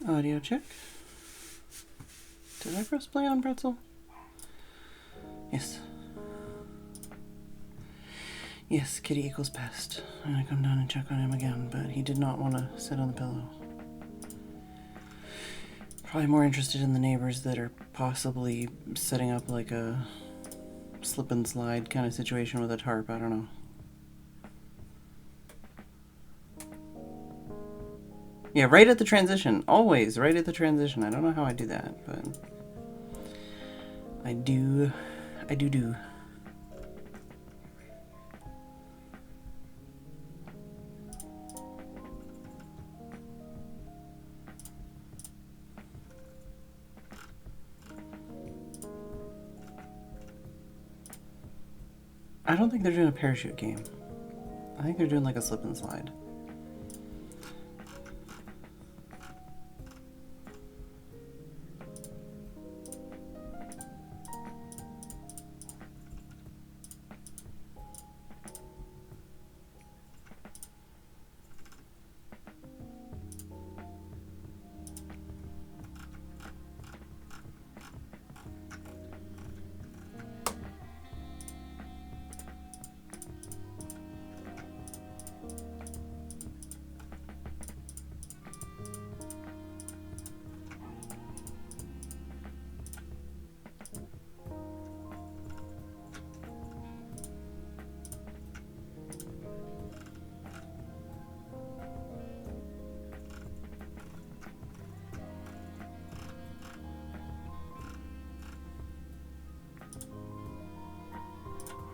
Audio check. Did I press play on Pretzel? Yes. Yes, kitty equals pest. I'm gonna come down and check on him again, but he did not want to sit on the pillow. Probably more interested in the neighbors that are possibly setting up like a slip and slide kind of situation with a tarp. I don't know. Yeah, right at the transition. Always right at the transition. I don't know how I do that, but I do. I don't think they're doing a parachute game. I think they're doing like a slip and slide.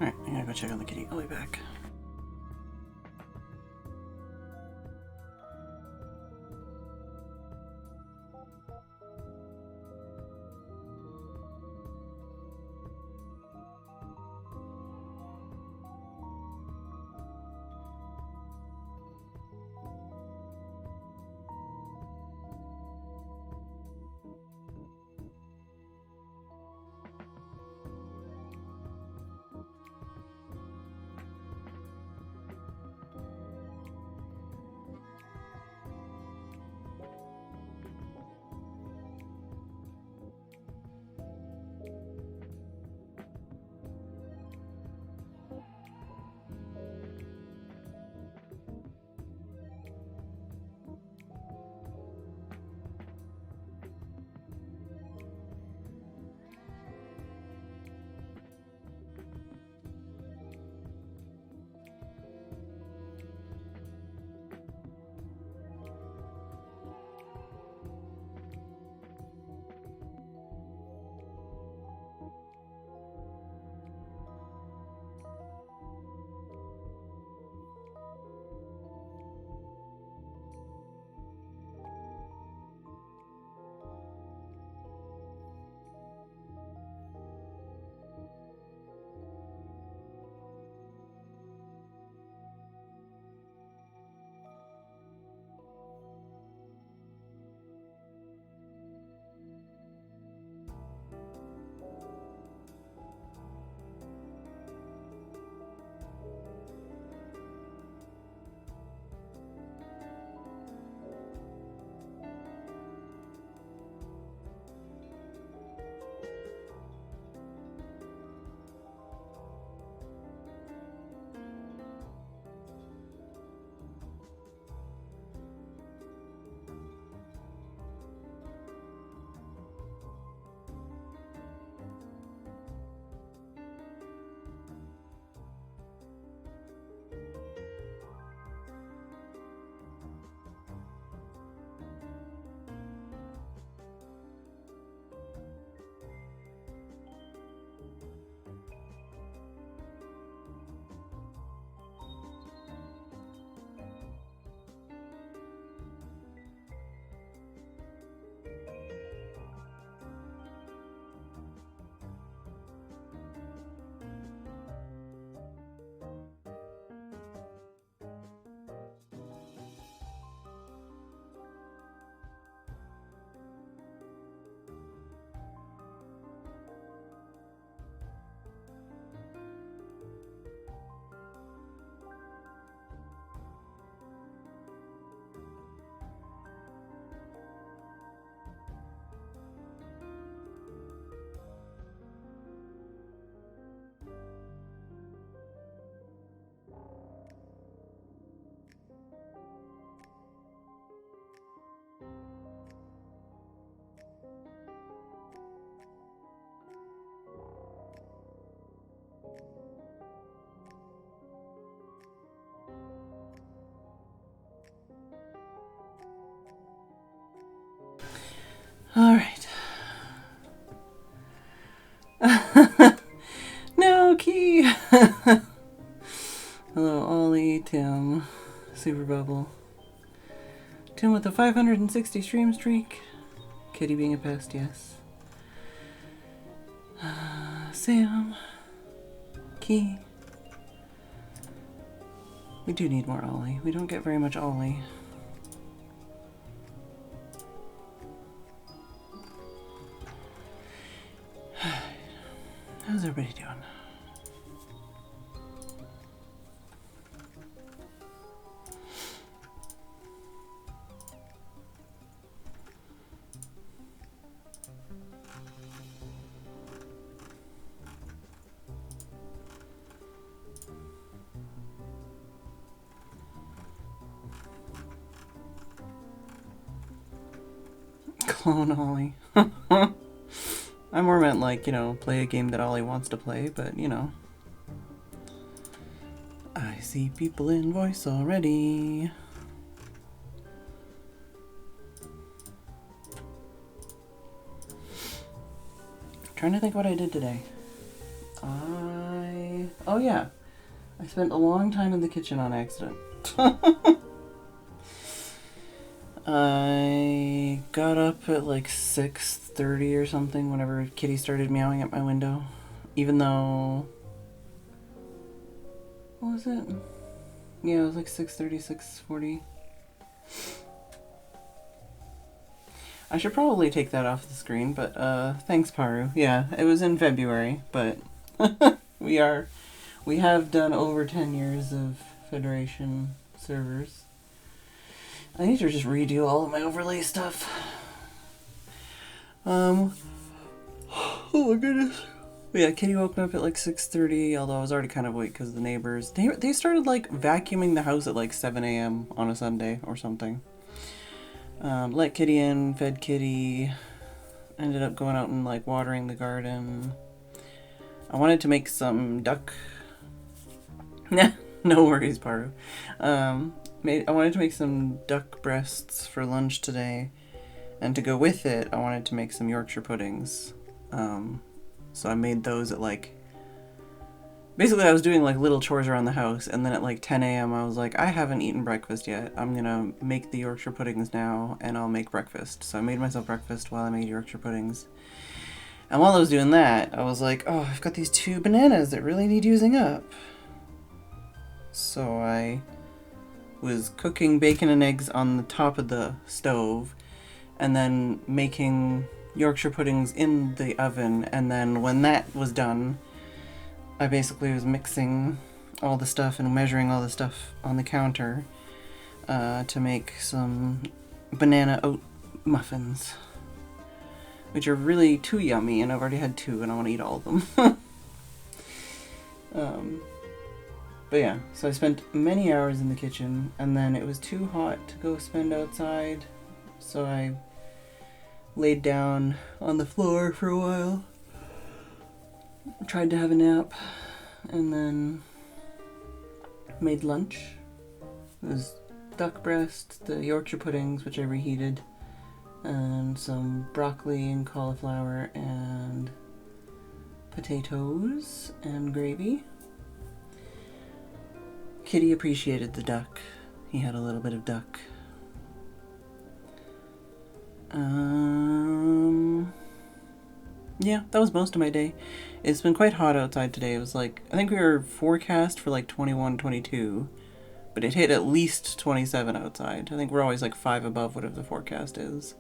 Alright, I gotta go check on the kitty. I'll be back. All right. No key. Hello, Ollie, Tim, Super Bubble. Tim with a 560 stream streak. Kitty being a pest, yes. Sam. Key. We do need more Ollie. We don't get very much Ollie. How's everybody doing? Clone Ollie. I more meant like, you know, play a game that Ollie wants to play, but you know. I see people in voice already. Trying to think what I did today. Oh yeah. I spent a long time in the kitchen on accident. I got up at like 6:30 or something whenever Kitty started meowing at my window. Even though... What was it? Yeah, it was like 6:30, 6:40. I should probably take that off the screen, but thanks, Paru. Yeah, it was in February, but we have done over 10 years of Federation servers. I need to just redo all of my overlay stuff. Oh my goodness. Yeah, Kitty woke me up at like 6:30, although I was already kind of awake because the neighbors, they started like vacuuming the house at like 7 a.m. on a Sunday or something. Let Kitty in, fed Kitty, ended up going out and like watering the garden. I wanted to make some duck. No worries, Paru. I wanted to make some duck breasts for lunch today, and to go with it, I wanted to make some Yorkshire puddings. So I made those at like... Basically, I was doing like little chores around the house, and then at like 10 a.m. I was like, I haven't eaten breakfast yet. I'm gonna make the Yorkshire puddings now, and I'll make breakfast. So I made myself breakfast while I made Yorkshire puddings. And while I was doing that, I was like, oh, I've got these 2 bananas that really need using up. So I was cooking bacon and eggs on the top of the stove, and then making Yorkshire puddings in the oven, and then when that was done, I basically was mixing all the stuff and measuring all the stuff on the counter to make some banana oat muffins, which are really too yummy, and I've already had 2 and I want to eat all of them. But yeah, so I spent many hours in the kitchen, and then it was too hot to go spend outside, so I laid down on the floor for a while, tried to have a nap, and then made lunch. It was duck breast, the Yorkshire puddings, which I reheated, and some broccoli and cauliflower and potatoes and gravy. Kitty appreciated the duck. He had a little bit of duck. Yeah, that was most of my day. It's been quite hot outside today. It was like, I think we were forecast for like 21, 22, but it hit at least 27 outside. I think we're always like 5 above whatever the forecast is.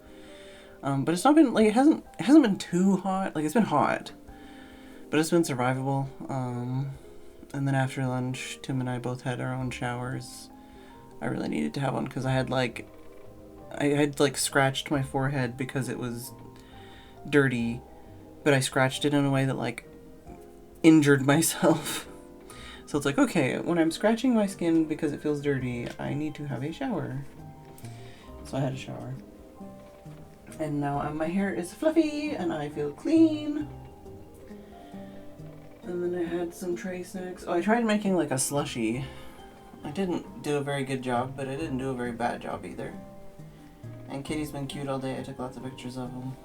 But it's not been, like, it hasn't been too hot. Like, it's been hot, but it's been survivable. And then after lunch, Tim and I both had our own showers. I really needed to have one because I had scratched my forehead because it was dirty, but I scratched it in a way that like injured myself. So it's like, okay, when I'm scratching my skin because it feels dirty, I need to have a shower. So I had a shower. And now my hair is fluffy and I feel clean. And then I had some tray snacks. Oh, I tried making like a slushie. I didn't do a very good job, but I didn't do a very bad job either. And Kitty's been cute all day. I took lots of pictures of him.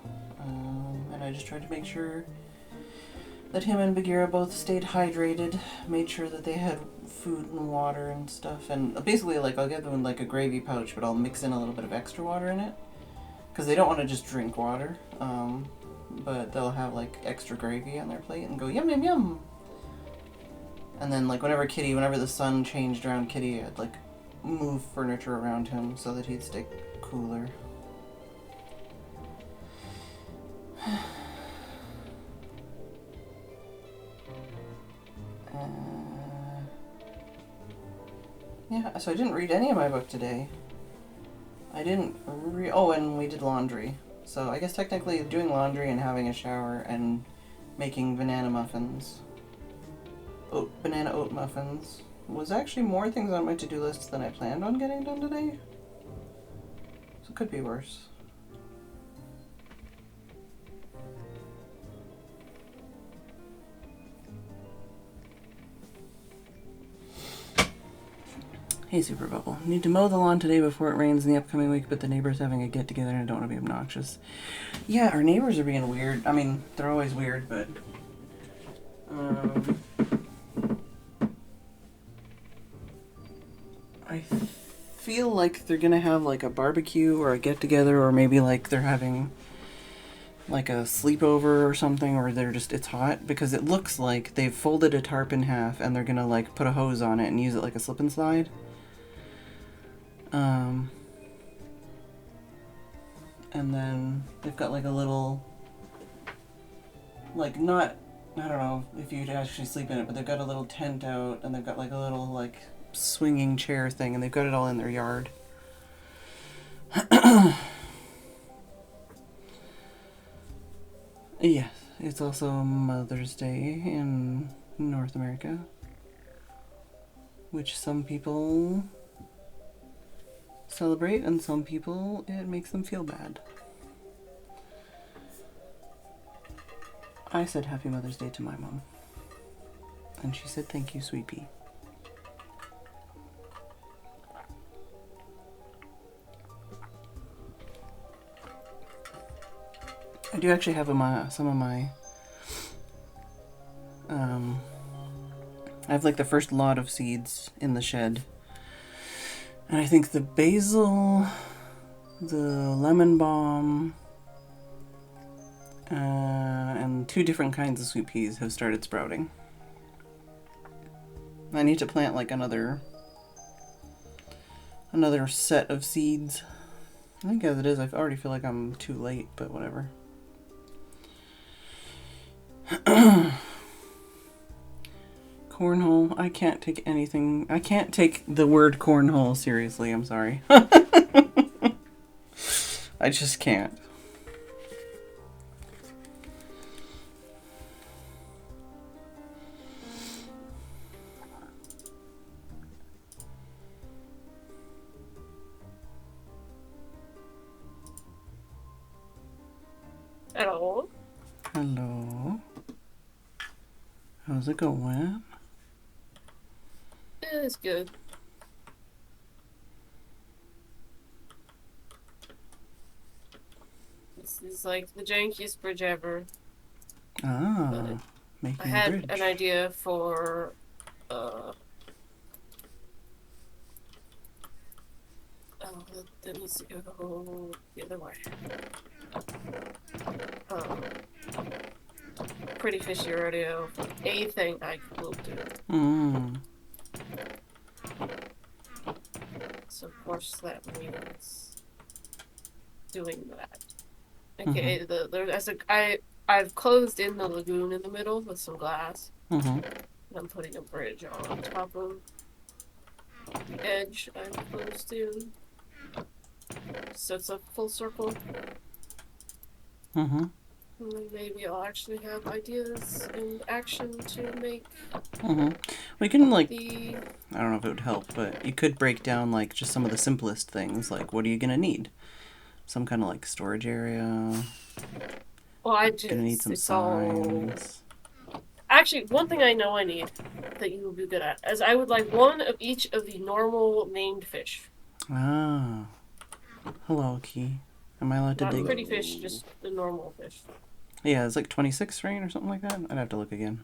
And I just tried to make sure that him and Bagheera both stayed hydrated, made sure that they had food and water and stuff. And basically, like, I'll give them, like, a gravy pouch, but I'll mix in a little bit of extra water in it. Because they don't want to just drink water. But they'll have, like, extra gravy on their plate and go, yum, yum, yum. And then, like, whenever the sun changed around Kitty, I'd, like, move furniture around him so that he'd stay cooler. Yeah, so I didn't read any of my book today. I didn't oh, and we did laundry. So I guess technically doing laundry and having a shower and making banana muffins, banana oat muffins, was actually more things on my to-do list than I planned on getting done today. So it could be worse. Hey, Super Bubble. Need to mow the lawn today before it rains in the upcoming week, but the neighbor's having a get-together and I don't want to be obnoxious. Yeah, our neighbors are being weird. I mean, they're always weird, but... I feel like they're gonna have, like, a barbecue or a get-together, or maybe, like, they're having, like, a sleepover or something, or they're just... It's hot, because it looks like they've folded a tarp in half and they're gonna, like, put a hose on it and use it like a slip and slide. And then they've got like a little, like, not, I don't know if you'd actually sleep in it, but they've got a little tent out and they've got like a little like swinging chair thing and they've got it all in their yard. Yes, it's also Mother's Day in North America, which some people celebrate and some people it makes them feel bad. I said Happy Mother's Day to my mom, and she said thank you, sweet pea. I do actually have some of my I have like the first lot of seeds in the shed. And I think the basil, the lemon balm, and 2 different kinds of sweet peas have started sprouting. I need to plant like another set of seeds. I think as it is, I already feel like I'm too late, but whatever. Cornhole. I can't take anything. I can't take the word cornhole seriously. I'm sorry. I just can't. Hello. Hello. How's it going? It's good. This is like the jankiest bridge ever. Ah, making I had a bridge. an idea for that needs to go the other way. Pretty fishy rodeo. A thing I will do. So of course that means doing that. Okay, I've closed in the lagoon in the middle with some glass. And I'm putting a bridge on top of the edge I've closed in. So it's a full circle. Maybe I'll actually have ideas and action to make. We can like, I don't know if it would help, but you could break down like just some of the simplest things. Like, what are you gonna need? Some kind of like storage area. Well, Gonna need some signs. Actually, one thing I know I need that you will be good at is I would like one of each of the normal named fish. Ah. Hello, Key. Am I allowed to Not dig? pretty fish, just the normal fish. Yeah, it's like 26, right? Or something like that? I'd have to look again.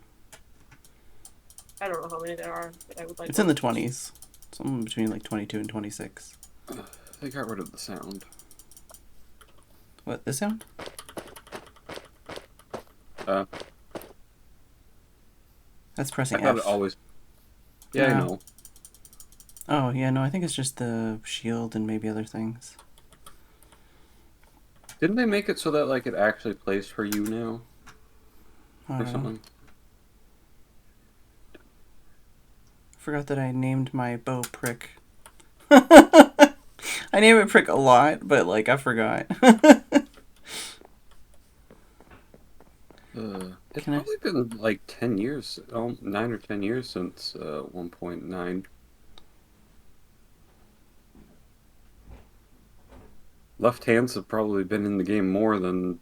I don't know how many there are, but I would like It's in the one fish. 20s. Something between like 22 and 26. They got rid of the sound. What, this sound? Uh, That's I pressing thought it F. always. Yeah, I know. Oh, yeah, no, I think it's just the shield and maybe other things. Didn't they make it so that like it actually plays for you now, I or don't know. something? Forgot that I named my bow Prick. I name it Prick a lot, but like I forgot. It's Can I? probably been like 10 years, 9 or 10 years since 1.9. Left hands have probably been in the game more than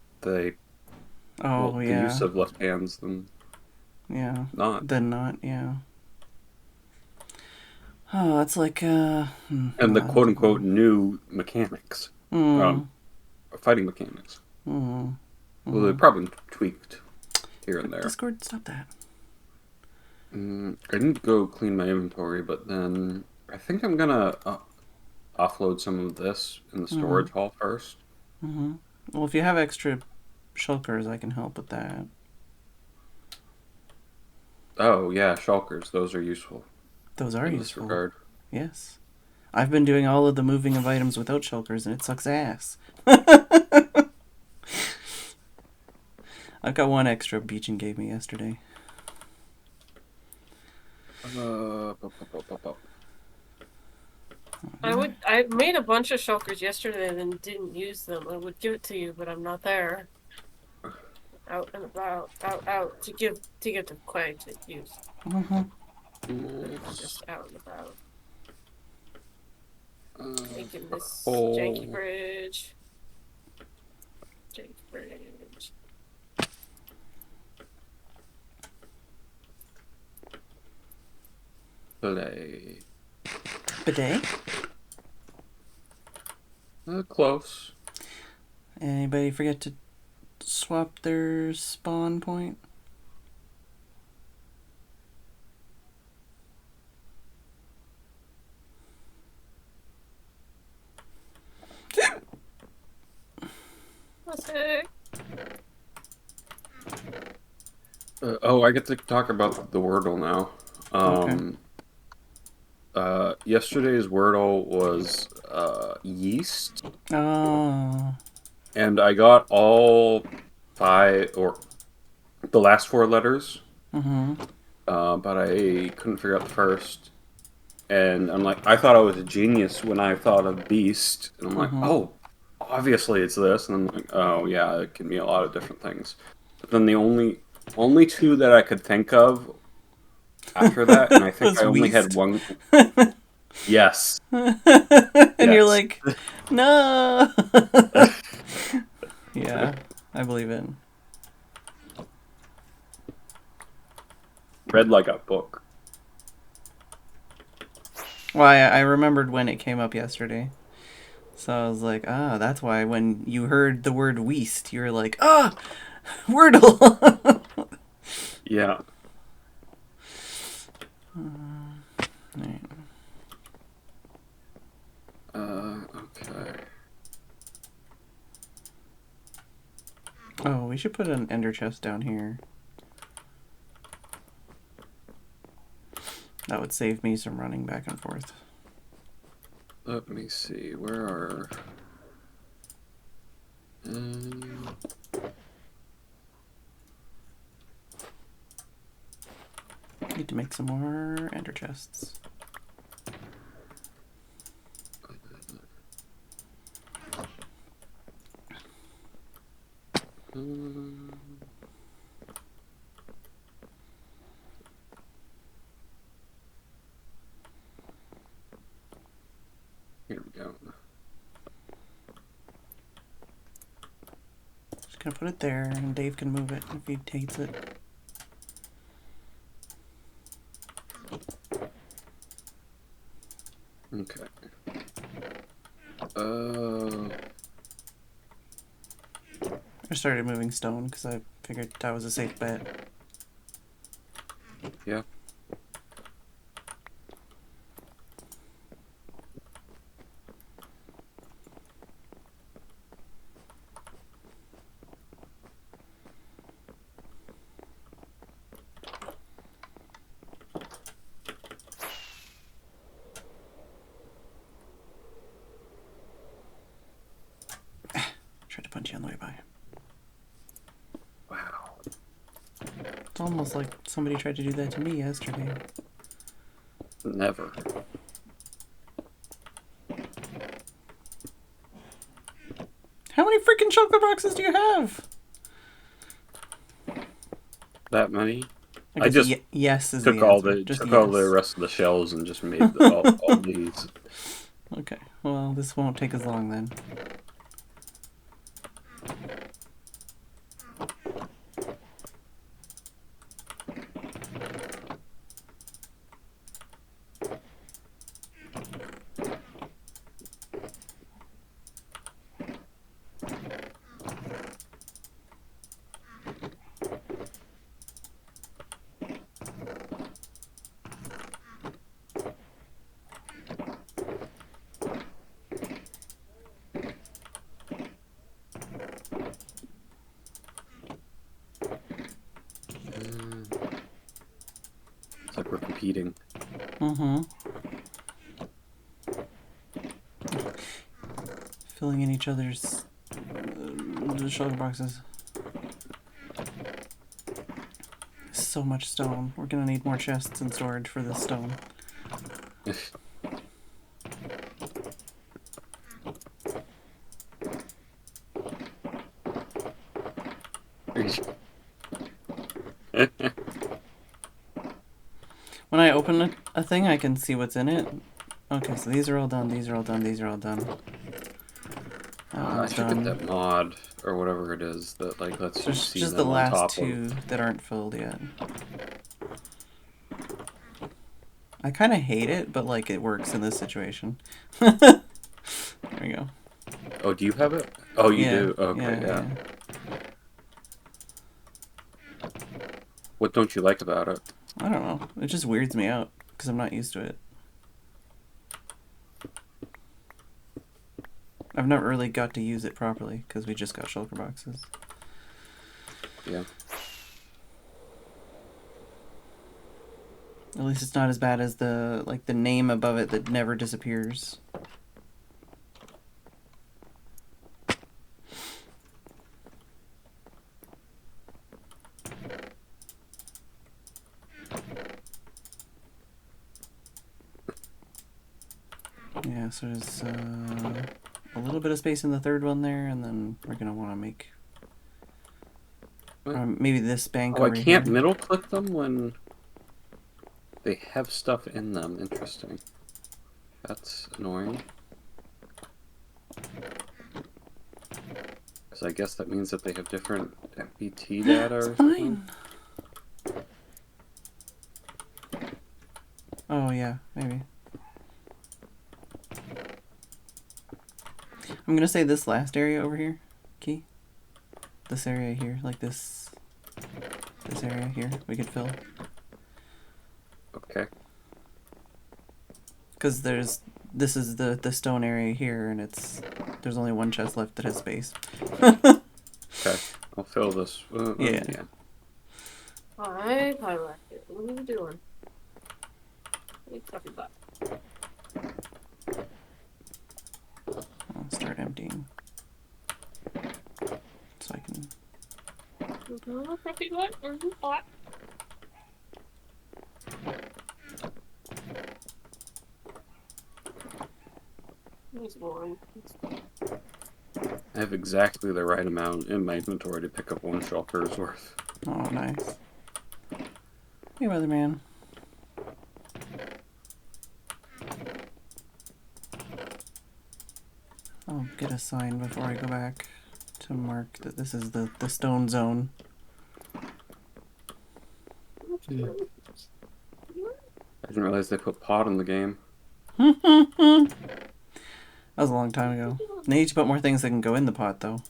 Oh the use yeah, of left hands than yeah. not. Then not, yeah. Oh, it's like And the I don't think quote-unquote we'll. new mechanics, Mm, fighting mechanics. mm, Well, they've mm. probably tweaked here and there. Discord, stop that. I need to go clean my inventory, but then I think I'm gonna offload some of this in the storage hall first. Well, if you have extra shulkers, I can help with that. Oh yeah, shulkers. Those are useful Those are in this useful. regard. Yes. I've been doing all of the moving of items without shulkers, and it sucks ass. I've got one extra Beechin gave me yesterday. I made a bunch of shulkers yesterday and then didn't use them. I would give it to you, but I'm not there. Out and about, out to give to Quay to use. Just out and about. Making this janky Oh, bridge. Janky bridge. play. Bidet? Close. Anybody forget to swap their spawn point? What's it? I get to talk about the Wordle now. Okay. Yesterday's Wordle was yeast, Oh. and I got all five or the last four letters, but I couldn't figure out the first. And I'm like, I thought I was a genius when I thought of beast, and I'm like, oh, obviously it's this, and I'm like, oh yeah, it can be a lot of different things. But then the only two that I could think of after that, and I think Was I only had Weast. one. Yes. And you're Yes. like, no. Yeah, I believe it. Read like a book. Well, I remembered when it came up yesterday. So I was like, that's why when you heard the word Weast, you were like, Wordle. Yeah. Right. Okay. Oh, we should put an ender chest down here. That would save me some running back and forth. Let me see. Where are... Need to make some more ender chests. Here we go. Just gonna put it there, and Dave can move it if he hates it. Okay. I started moving stone because I figured that was a safe bet. Yeah. Tried to punch you on the way by. Wow. It's almost like somebody tried to do that to me yesterday. Never. How many freaking chocolate boxes do you have? That many? I I just yes is took the all answer. the Just took yes. all the rest of the shells and just made all these. Okay, well, this won't take as long then. It's like we're competing. Mm-hmm. Filling in each other's chocolate boxes. So much stone. We're gonna need more chests and storage for this stone. When I open a thing, I can see what's in it. Okay, so these are all done, these are all done, these are all done. I should get that mod or whatever it is that like lets you There's see just them the on last top two of. that aren't filled yet. I kind of hate it, but like it works in this situation. There we go. Oh, do you have it? Oh, you Yeah, do. Okay, yeah. What don't you like about it? I don't know. It just weirds me out because I'm not used to it. I've never really got to use it properly because we just got shulker boxes. Yeah. At least it's not as bad as the name above it that never disappears. Yeah, so there's a little bit of space in the third one there, and then we're gonna want to make maybe this bank Oh, I over can't here. middle click them when they have stuff in them. Interesting. That's annoying. So I guess that means that they have different FBT data or something. Oh yeah, maybe. I'm gonna say this last area over here, Key. This area here, like this area here, we could fill. Okay. Because this is the stone area here, and there's only one chest left that has space. Okay, I'll fill this. Yeah. I like it. What are you doing? Hey, coffee pot. I'll start emptying. So I can... Coffee pot or pot? It's warm. I have exactly the right amount in my inventory to pick up one shulker's worth. Oh, nice. Hey, weatherman. I'll get a sign before I go back to mark that this is the stone zone. I didn't realize they put pot in the game. That was a long time ago. They need to put more things that can go in the pot, though.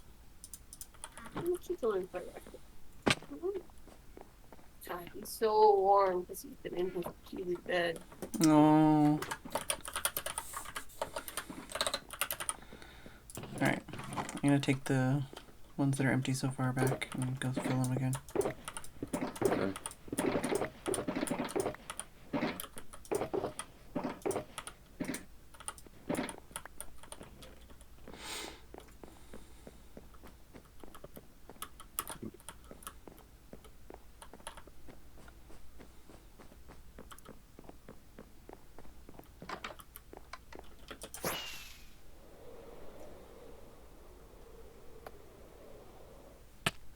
keep going for that. God, he's so warm because he's been in his cheesy bed. Oh. Alright. I'm gonna take the ones that are empty so far back and go fill them again. Okay.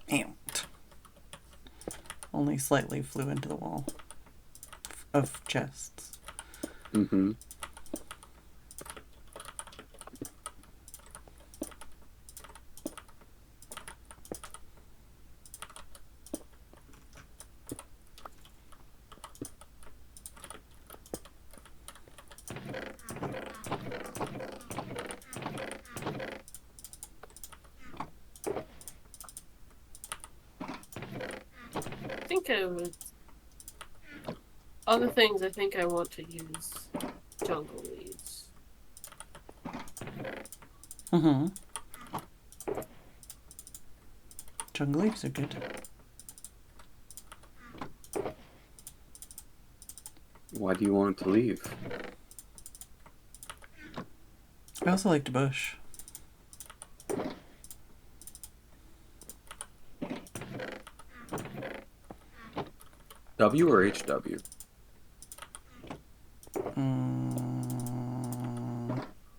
Damn. Only slightly flew into the wall of chests. Mm-hmm. I think I would. Other things I think I want to use jungle leaves. Mm-hmm. Jungle leaves are good. Why do you want it to leave? I also liked bush. W or HW?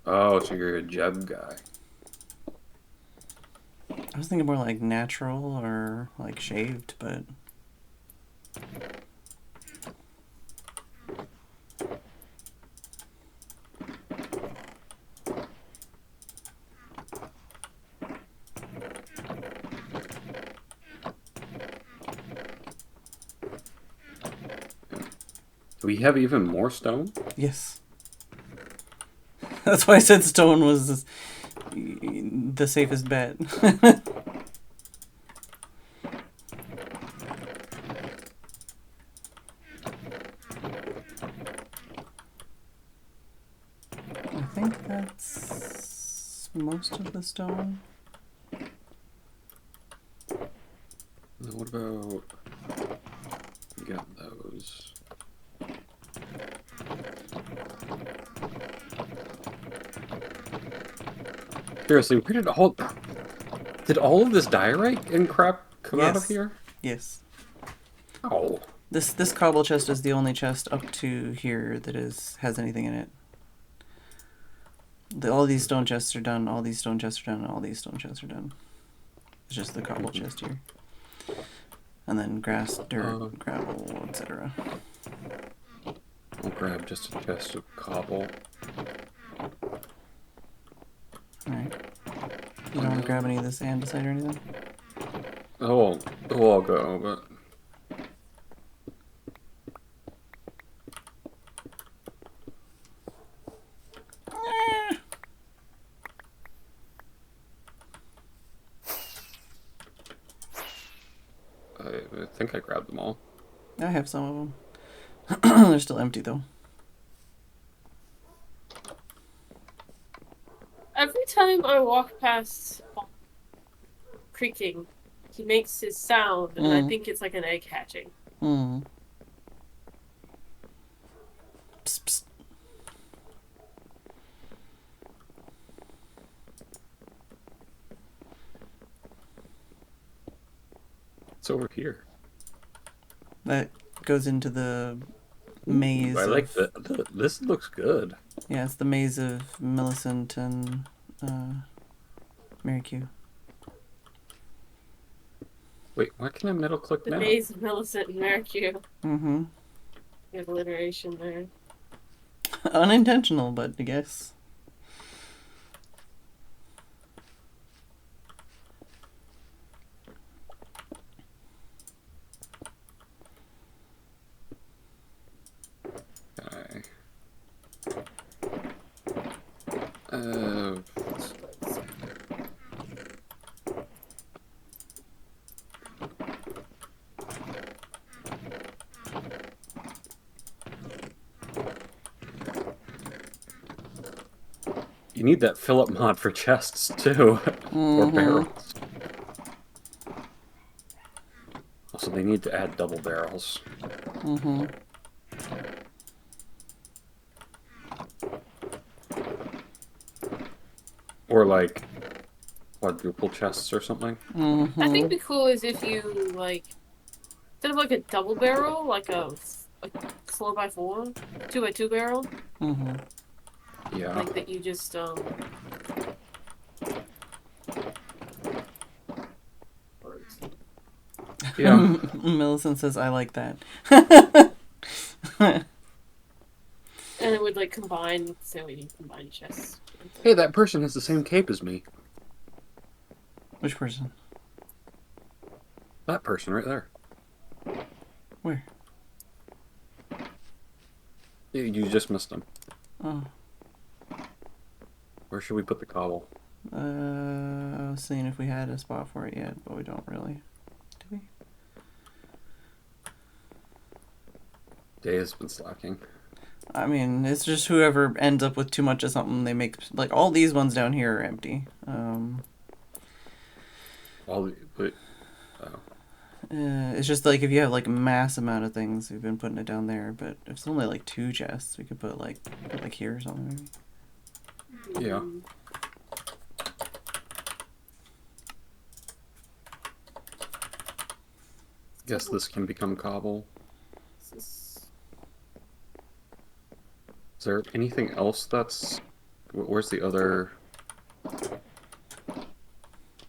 Oh, so you're a Jeb guy. I was thinking more like natural or like shaved, but Do we have even more stone? yes. That's why I said stone was the safest bet. I think that's most of the stone. What about... We got those. Seriously, where did all of this diorite and crap come out of Yes. here? Yes. Oh. This cobble chest is the only chest up to here that has anything in it. All these stone chests are done, all these stone chests are done, and all these stone chests are done. It's just the cobble chest here. And then grass, dirt, gravel, etc. I'll grab just a chest of cobble. Alright. You don't want to grab any of this andesite or anything? Oh, I'll go, but... I think I grabbed them all. I have some of them. They're still empty though. Every time I walk past creaking, he makes his sound, and I think it's like an egg hatching. Hmm. Psst, psst. It's over here. That goes into the maze. I like this looks good. Yeah, it's the maze of Millicent and Mary Q. Wait, why can I middle click The now? maze of Millicent and Mercure. Mm-hmm. Good alliteration there. Unintentional, but I guess. Okay. You need that fill-up mod for chests, too. Or barrels. Also, they need to add double barrels. Or, like, quadruple chests or something. I think the cool is if you, like, instead of, like, a double barrel, like a 4x4, 2x2 barrel, Yeah. like, that you just, Yeah. Millicent says, I like that. and it would, like, combine, so we can combine chests. Hey, that person has the same cape as me. Which person? That person right there. Where? You just missed him. Oh. Where should we put the cobble? I was seeing if we had a spot for it yet, but we don't really. Do we? Day has been slacking. I mean, it's just whoever ends up with too much of something, they make... Like, all these ones down here are empty. It's just like if you have like a mass amount of things, we've been putting it down there. But if it's only like 2 chests, we could put like here or something. Maybe. Yeah. Guess this can become cobble. Is there anything else that's... Where's the other...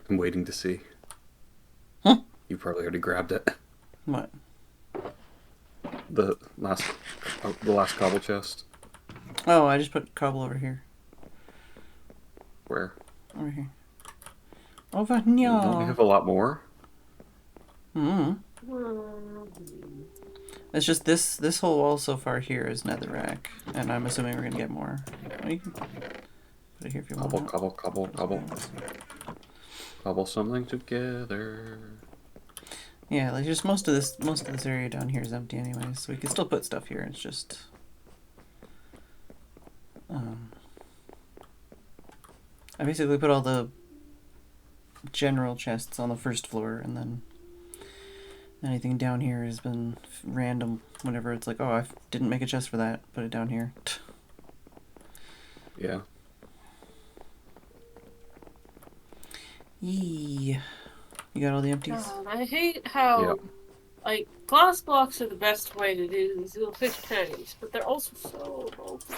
I'm waiting to see. Huh? You probably already grabbed it. What? The last cobble chest. Oh, I just put cobble over here. Where? Over here. Over here. Don't we have a lot more? It's just this whole wall so far here is netherrack, and I'm assuming we're gonna get more. Well, you can put it here if you want. Cobble. Cobble something together. Yeah, like just most of this area down here is empty anyway, so we can still put stuff here. It's just I basically put all the general chests on the first floor, and then anything down here has been random. Whenever it's like, oh, I didn't make a chest for that, put it down here. Yeah. Yee. You got all the empties? I hate how, like, glass blocks are the best way to do these little fish tanks, but they're also so bulky.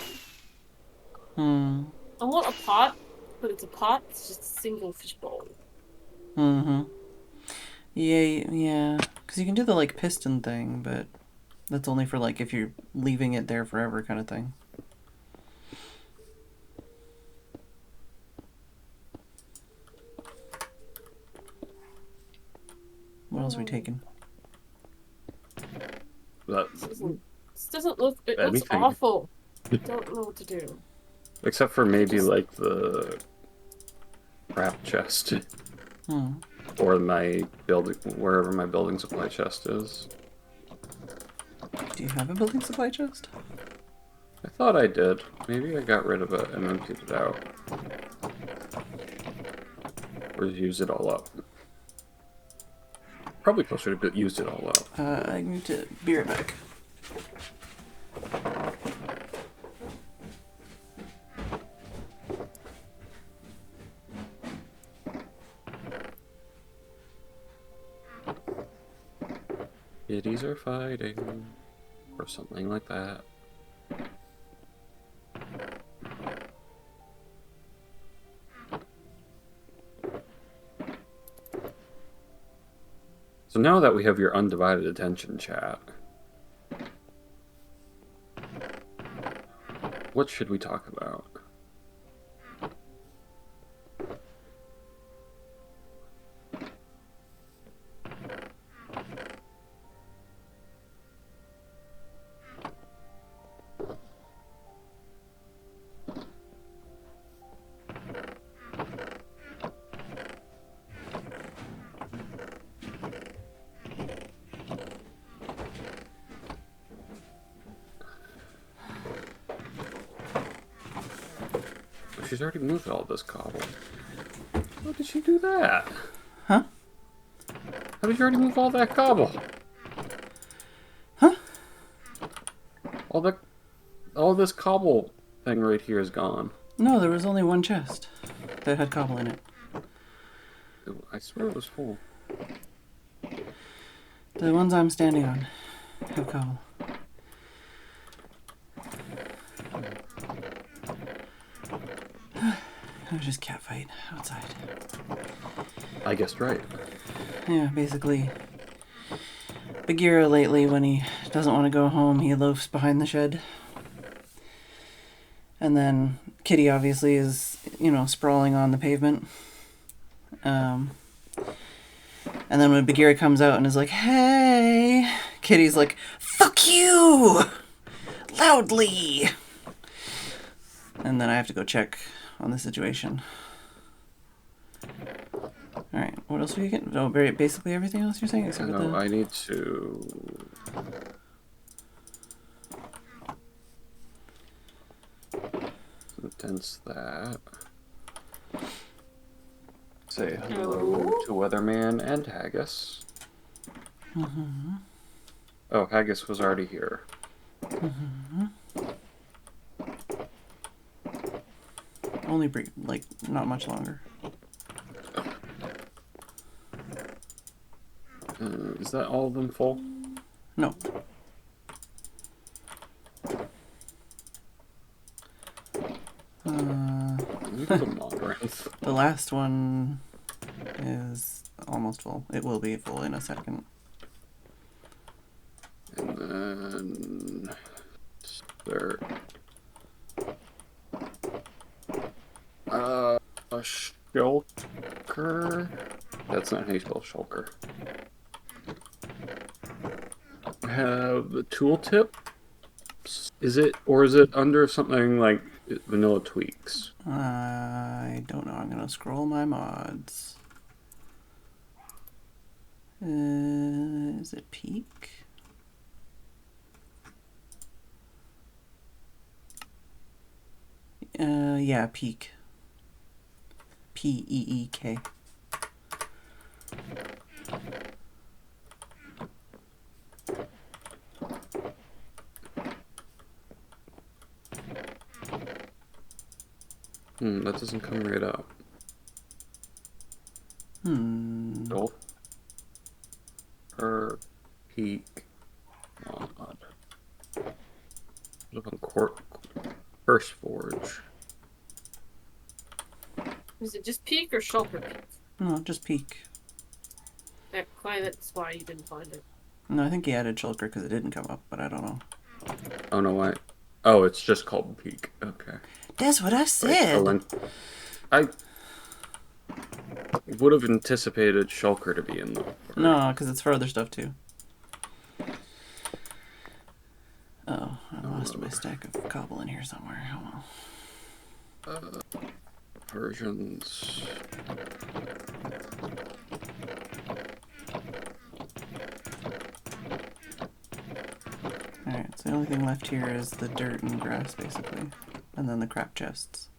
I want a pot, but it's a pot, it's just a single fish bowl. Yeah. Because you can do the, like, piston thing, but that's only for, like, if you're leaving it there forever kind of thing. What else are we taking? This doesn't look... It looks awful. I don't know what to do. Except for maybe, like, the crap chest. Or my building... Wherever my building supply chest is. Do you have a building supply chest? I thought I did. Maybe I got rid of it and emptied it out. Or used it all up. Probably closer to used it all up. I need to be right back. Kitties are fighting. Or something like that. So now that we have your undivided attention, chat, what should we talk about? she's already moved all this cobble. How did she do that? Huh? How did you already move all that cobble? Huh? All this cobble thing right here is gone. No, there was only one chest that had cobble in it. I swear it was full. The ones I'm standing on have cobble. It was just cat fight outside. I guessed right. Yeah, basically. Bagheera lately, when he doesn't want to go home, he loafs behind the shed. And then Kitty obviously is, sprawling on the pavement. And then when Bagheera comes out and is like, hey, Kitty's like, fuck you! Loudly! And then I have to go check on the situation. Alright, what else are you getting? Oh, basically everything else you're saying except for the... I need to... Condense that. Say hello to Weatherman and Haggis. Mm-hmm. Oh, Haggis was already here. Mm-hmm. Only not much longer. Is that all of them full? No. The last one is almost full. It will be full in a second. And then there. A shulker. That's not how you spell shulker. I have the tooltip. Is it under something like vanilla tweaks? I don't know. I'm gonna scroll my mods. Is it peak? Yeah, peak. P-E-E-K. That doesn't come right up. Nope. Per peak mod. Look on First Forge. Is it just peak or shulker peak? No, just peak. That's why you didn't find it. No, I think he added shulker because it didn't come up, but I don't know. Oh no, why? Oh, it's just called peak. Okay. That's what I said. Right, so I would have anticipated shulker to be in the... No, because it's for other stuff too. Oh, I lost my stack of cobble in here somewhere. Oh well. Versions. Alright, so the only thing left here is the dirt and grass, basically. And then the crap chests.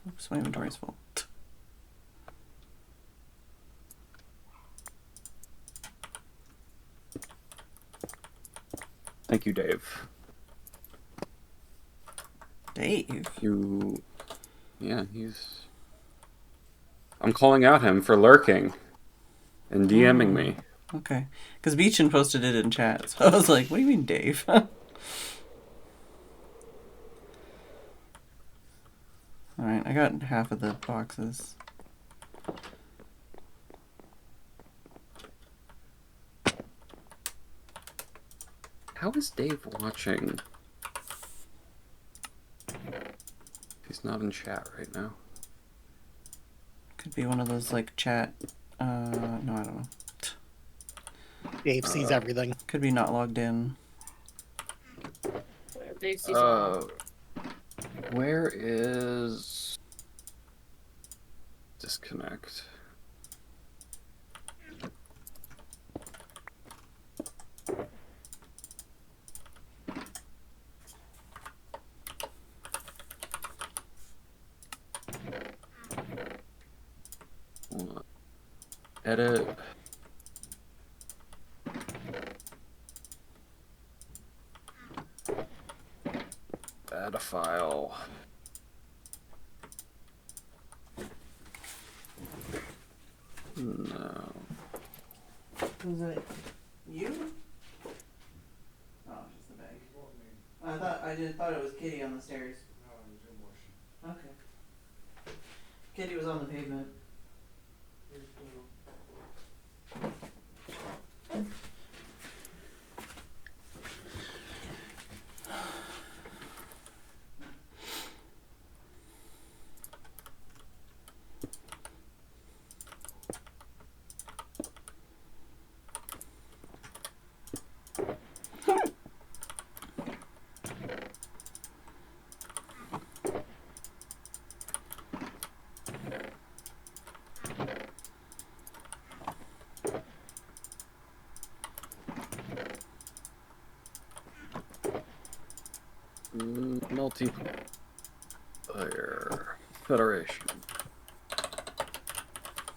Oops, my inventory's full. Thank you, Dave. Dave? Yeah, he's... I'm calling out him for lurking and DMing me. Okay. Because Beechin posted it in chat, so I was like, what do you mean, Dave? Alright, I got half of the boxes. How is Dave watching? He's not in chat right now. Could be one of those, chat... no, I don't know. Dave sees everything. Could be not logged in. Dave sees where is... Disconnect? edit. Add a file. No. Was it you? Oh, just the bag. I thought it was Kitty on the stairs. Okay. Kitty was on the pavement. Multiplayer Federation.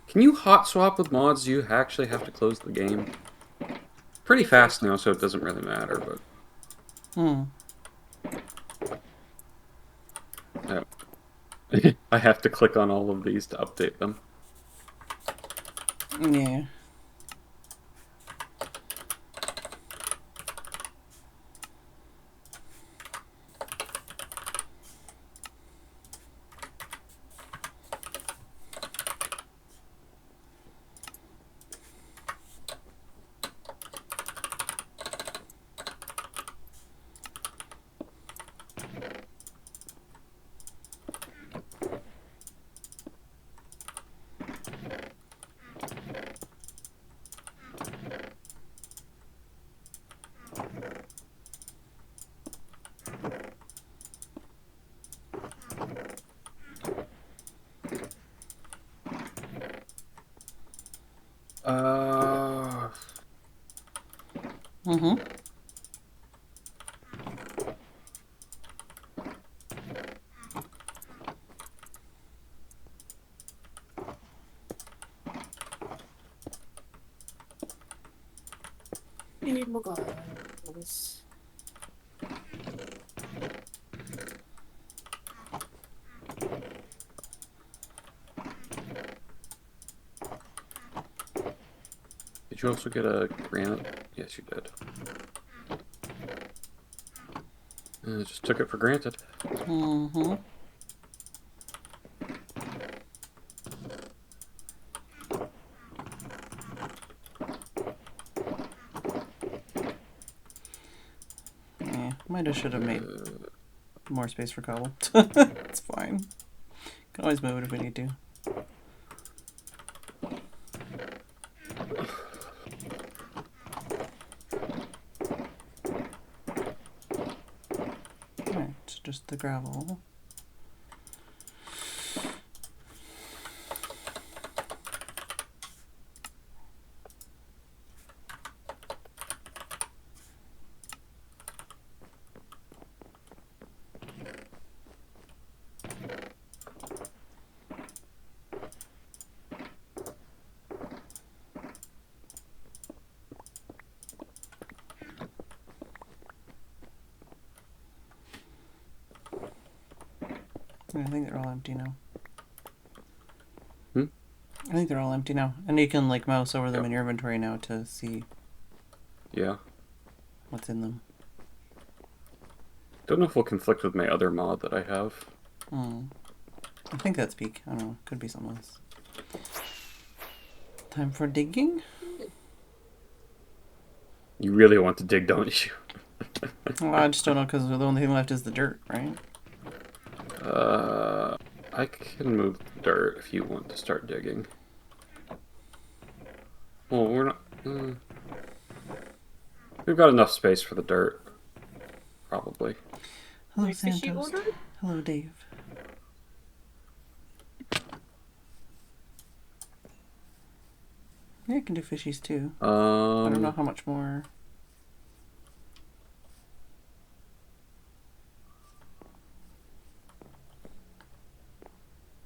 Can you hot swap with mods? Do you actually have to close the game? Pretty fast now, so it doesn't really matter, but... Yeah. I have to click on all of these to update them. Yeah. Need more glass. Did you also get a granite? Yes, you did. I just took it for granted. Might have should have made more space for cobble. It's fine. Can always move it if we need to. Alright, just the gravel. I think they're all empty now. I think they're all empty now. And you can like mouse over them in your inventory now to see what's in them. Don't know if it'll conflict with my other mod that I have. I think that's peak. I don't know. Could be something else. Time for digging? You really want to dig, don't you? Well, I just don't know because the only thing left is the dirt, right? I can move the dirt if you want to start digging. Well, we're not... We've got enough space for the dirt. Probably. Hello, Santos. Hello, Dave. Yeah, I can do fishies too. I don't know how much more.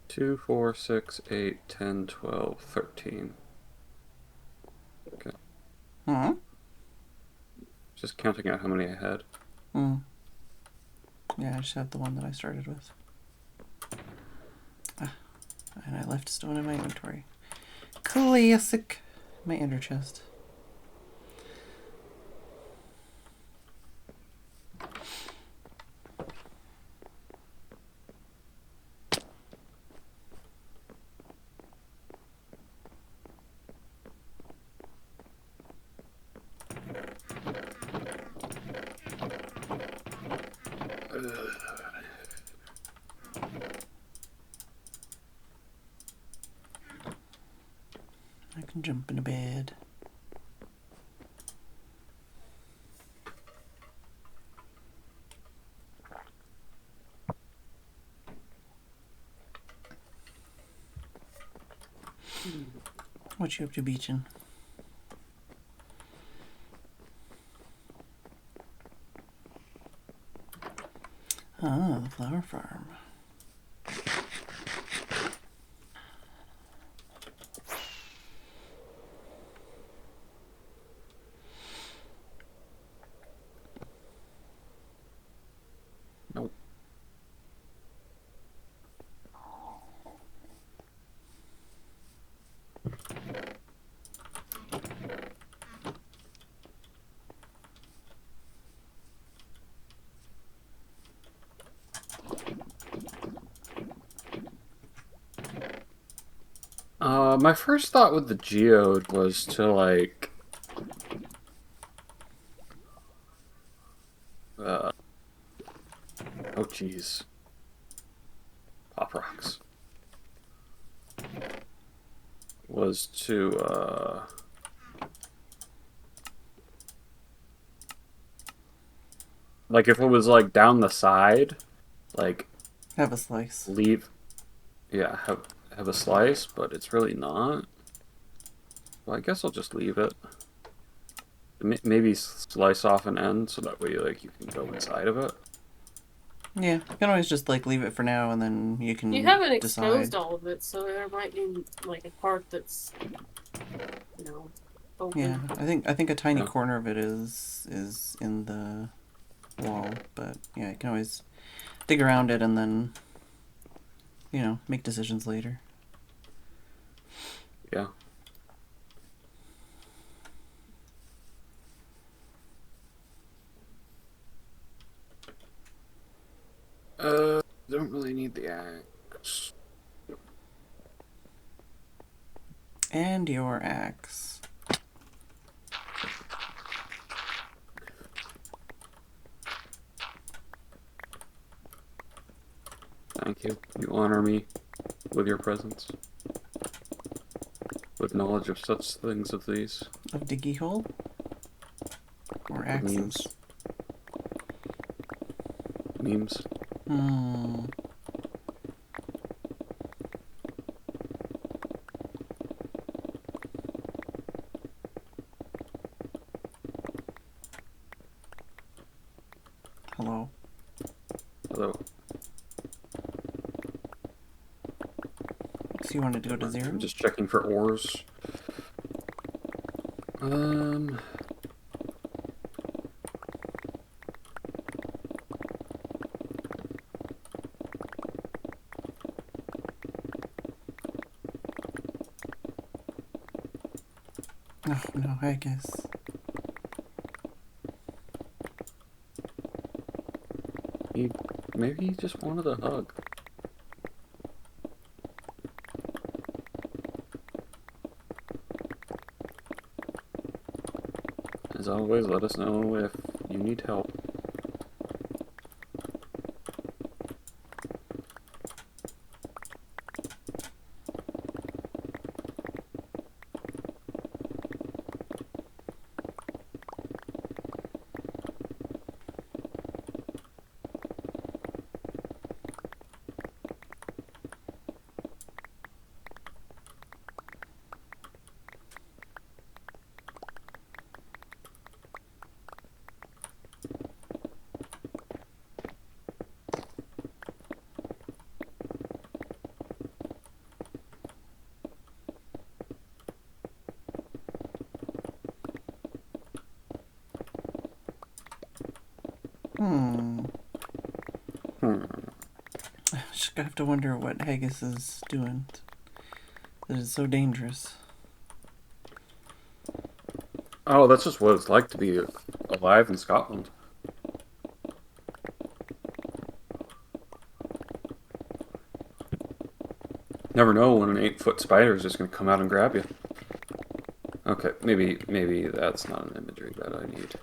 2, 4, 6, 8, 10, 12, 13. Huh? Just counting out how many I had. Mm. Yeah, I just have the one that I started with. And I left stone in my inventory. Classic. My ender chest. I can jump into bed. What you up to, Beachin? Ah, the flower farm. Nope. My first thought with the geode was to like oh jeez. Pop rocks. Was to like if it was like down the side, like Have a slice. leave yeah, have a slice, but it's really not. Well, I guess I'll just leave it. Maybe slice off an end so that way like you can go inside of it. Yeah, you can always just like leave it for now, and then you can. You haven't decide. exposed all of it, so there might be like a part that's, open. Yeah, I think a tiny corner of it is in the wall, but yeah, you can always dig around it and then make decisions later. Yeah. Don't really need the axe. And your axe. Thank you. You honor me with your presence. With knowledge of such things of these. Of diggy hole? Or axes? Memes. Memes. Hmm. Hello. Hello. So you wanted to go to 0? I'm just checking for ores. Oh no, I guess. Maybe he just wanted a hug. As always, let us know if you need help. Hmm. Just have to wonder what Haggis is doing. That is so dangerous. Oh, that's just what it's like to be alive in Scotland. Never know when an 8-foot spider is just going to come out and grab you. Okay, maybe that's not an imagery that I need.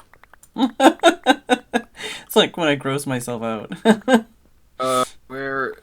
It's like when I gross myself out. Where...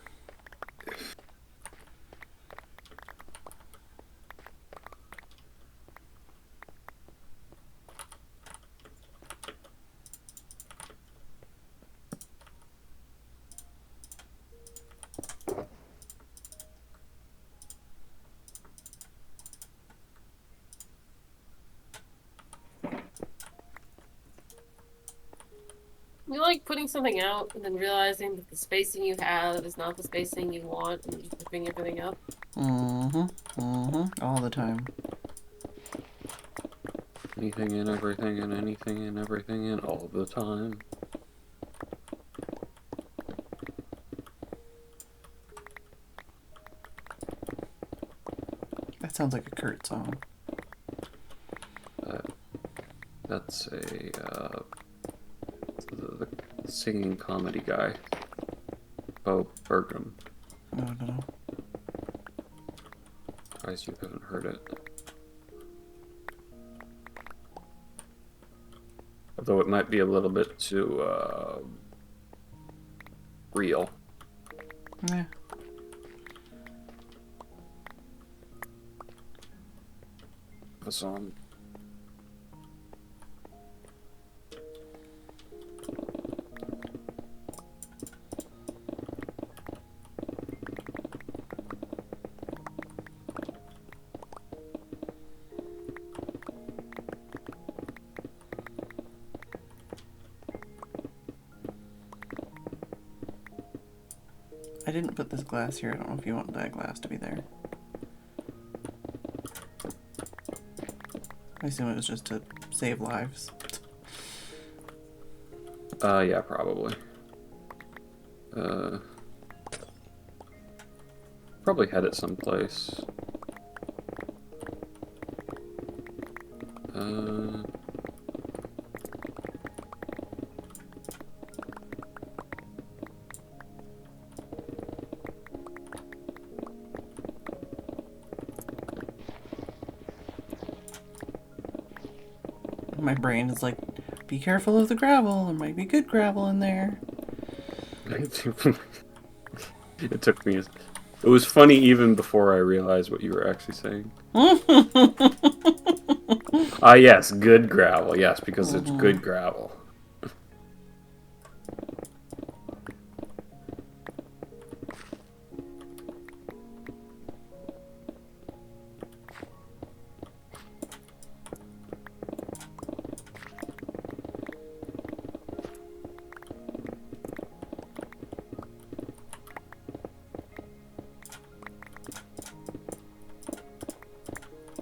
You like putting something out and then realizing that the spacing you have is not the spacing you want and just ripping everything up? All the time. Anything and everything and anything and everything and all the time. That sounds like a Kurt song. That's a the singing comedy guy, Bo Bergam. I don't know. Surprised you haven't heard it. Although it might be a little bit too real. Yeah. The song. I didn't put this glass here. I don't know if you want that glass to be there. I assume it was just to save lives. Yeah, probably. Probably had it someplace. My brain is like, be careful of the gravel. There might be good gravel in there. It took me. It was funny even before I realized what you were actually saying. Yes, good gravel. Yes, because it's good gravel.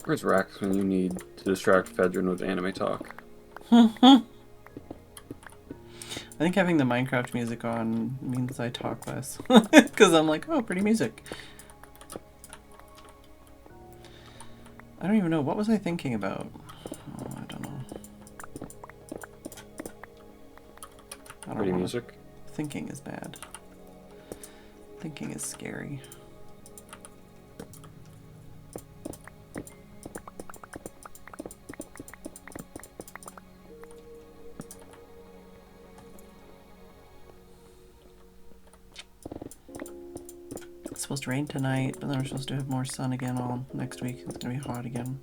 Where's Rax when you need to distract Phedran with anime talk? I think having the Minecraft music on means I talk less. Because I'm like, oh, pretty music. I don't even know. What was I thinking about? Oh, I don't know. Pretty music? Thinking is bad. Thinking is scary. It's supposed to rain tonight, but then we're supposed to have more sun again all next week. It's gonna be hot again.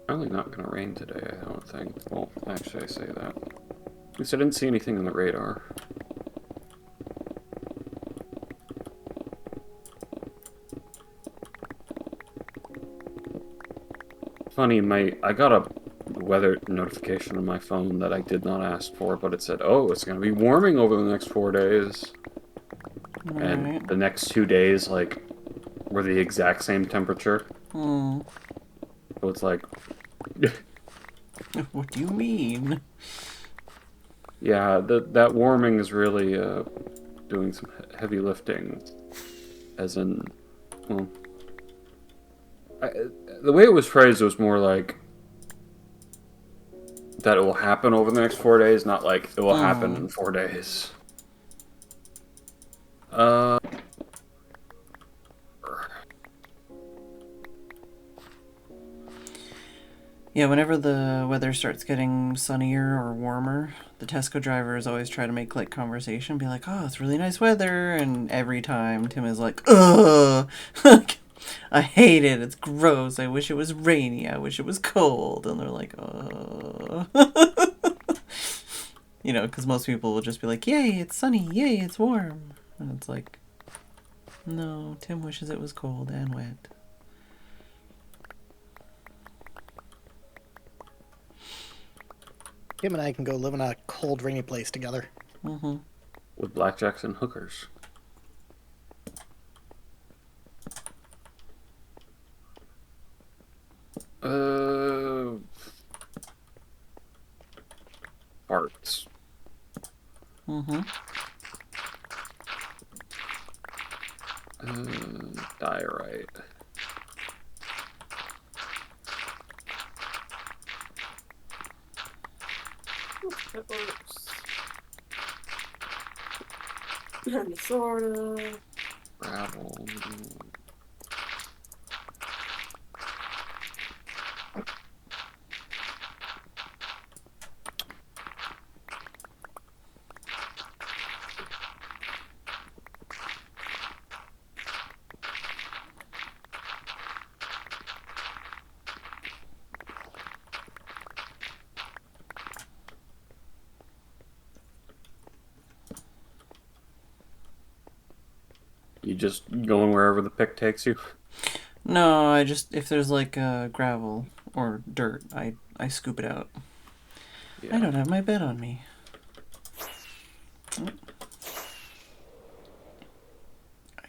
Probably not gonna rain today, I don't think. Well, actually, I say that. At least I didn't see anything on the radar. Funny, I got a weather notification on my phone that I did not ask for, but it said, oh, it's gonna be warming over the next 4 days. And the next 2 days, like, were the exact same temperature. So it's like, What do you mean? Yeah, that warming is really doing some heavy lifting. As in, well, the way it was phrased was more like that it will happen over the next 4 days, not like it will happen in 4 days. Uh, Yeah, whenever the weather starts getting sunnier or warmer, the Tesco drivers always try to make like conversation, be like, "Oh, it's really nice weather," and every time Tim is like, "Ugh, I hate it. It's gross. I wish it was rainy. I wish it was cold." And they're like, "Ugh." You know, because most people will just be like, "Yay, it's sunny. Yay, it's warm," and it's like, no, Tim wishes it was cold and wet. Him and I can go live in a cold, rainy place together. Mm-hmm. with blackjacks and hookers. Farts. Mm-hmm. Diorite. That works. And sorta. Gravel. You just going wherever the pick takes you? No, I just, if there's like gravel or dirt, I scoop it out. Yeah. I don't have my bed on me. I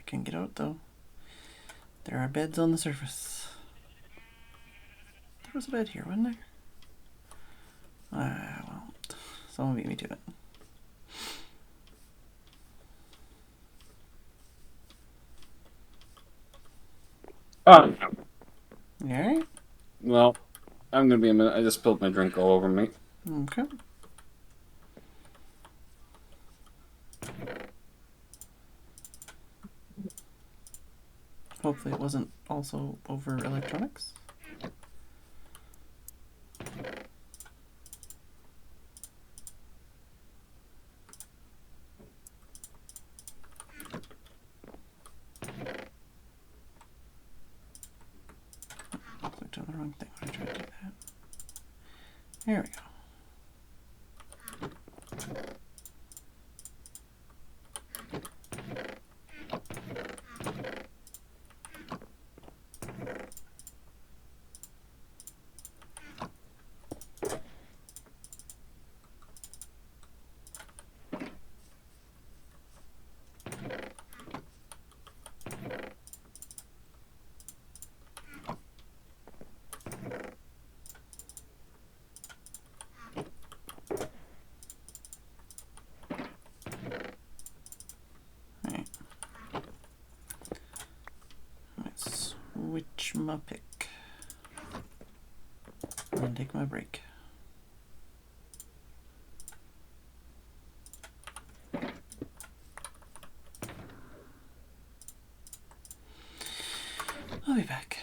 can get out though. There are beds on the surface. There was a bed here, wasn't there? Well, someone beat me to it. Oh, You alright? well, I'm gonna be a minute. I just spilled my drink all over me. Okay. Hopefully it wasn't also over electronics. I clicked on the wrong thing when I tried to do that. There we go. Alright. Let's switch my pick. And take my break. I'll be back.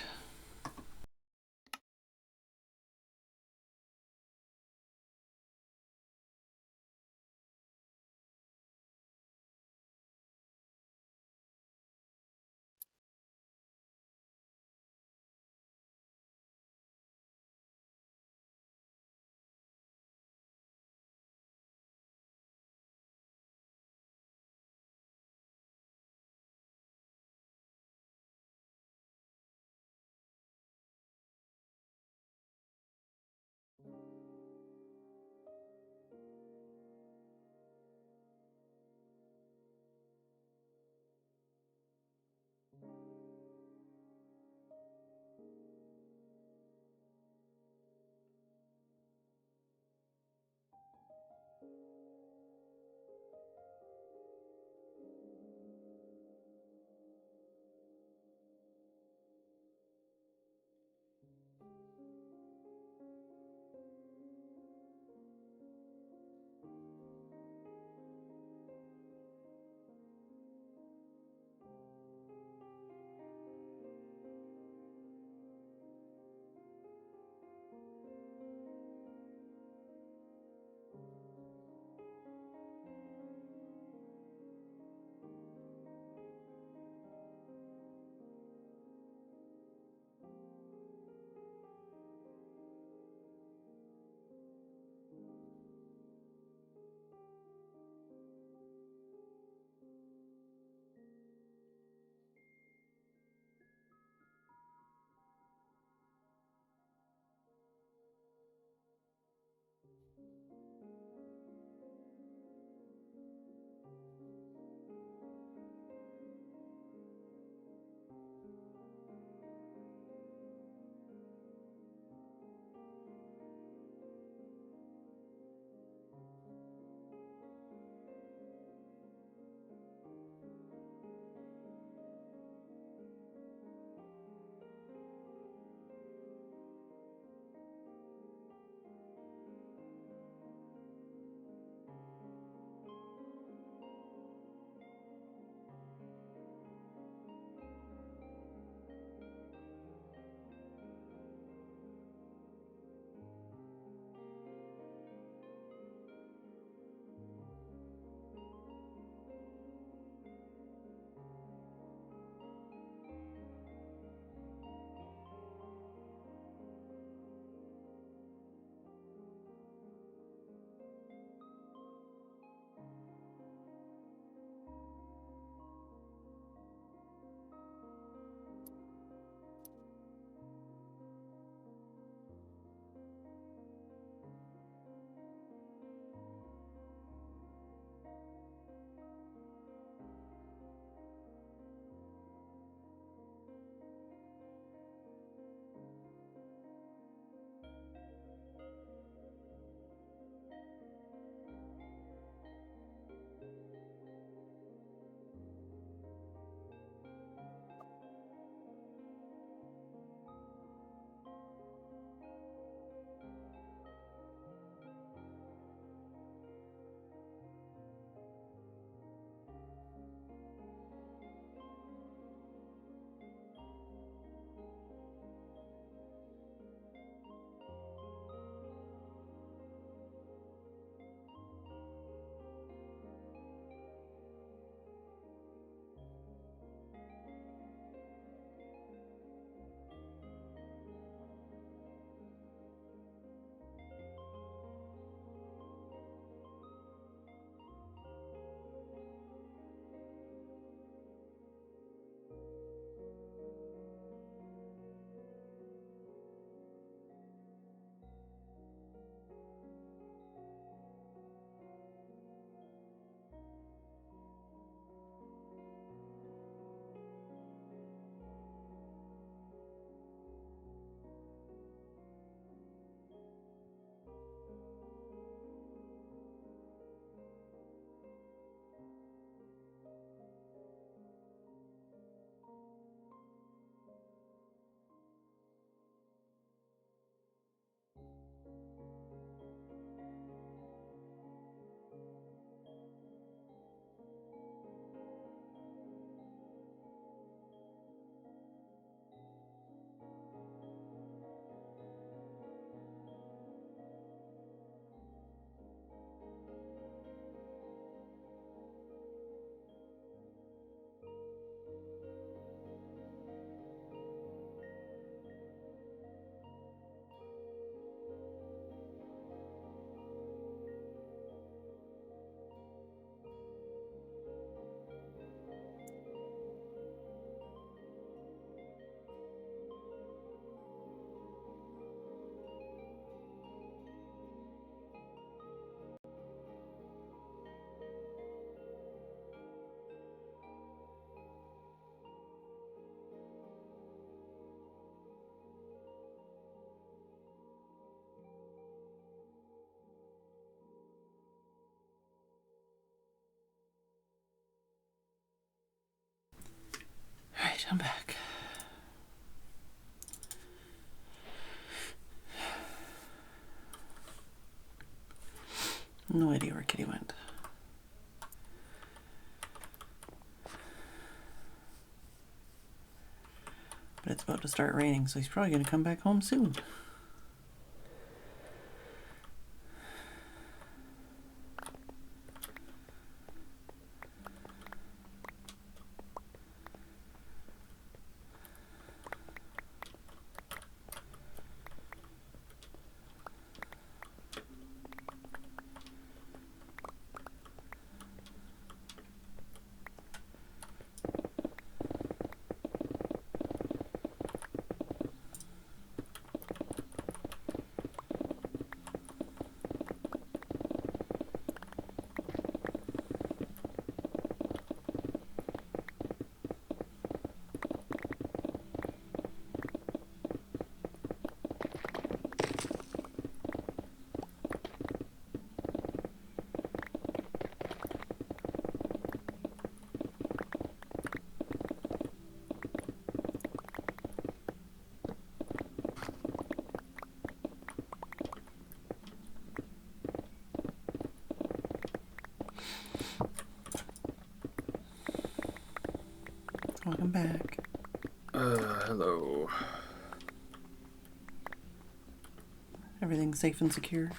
I'm back. No idea where Kitty went. But it's about to start raining, so he's probably going to come back home soon. Welcome back. Hello. Everything's safe and secure?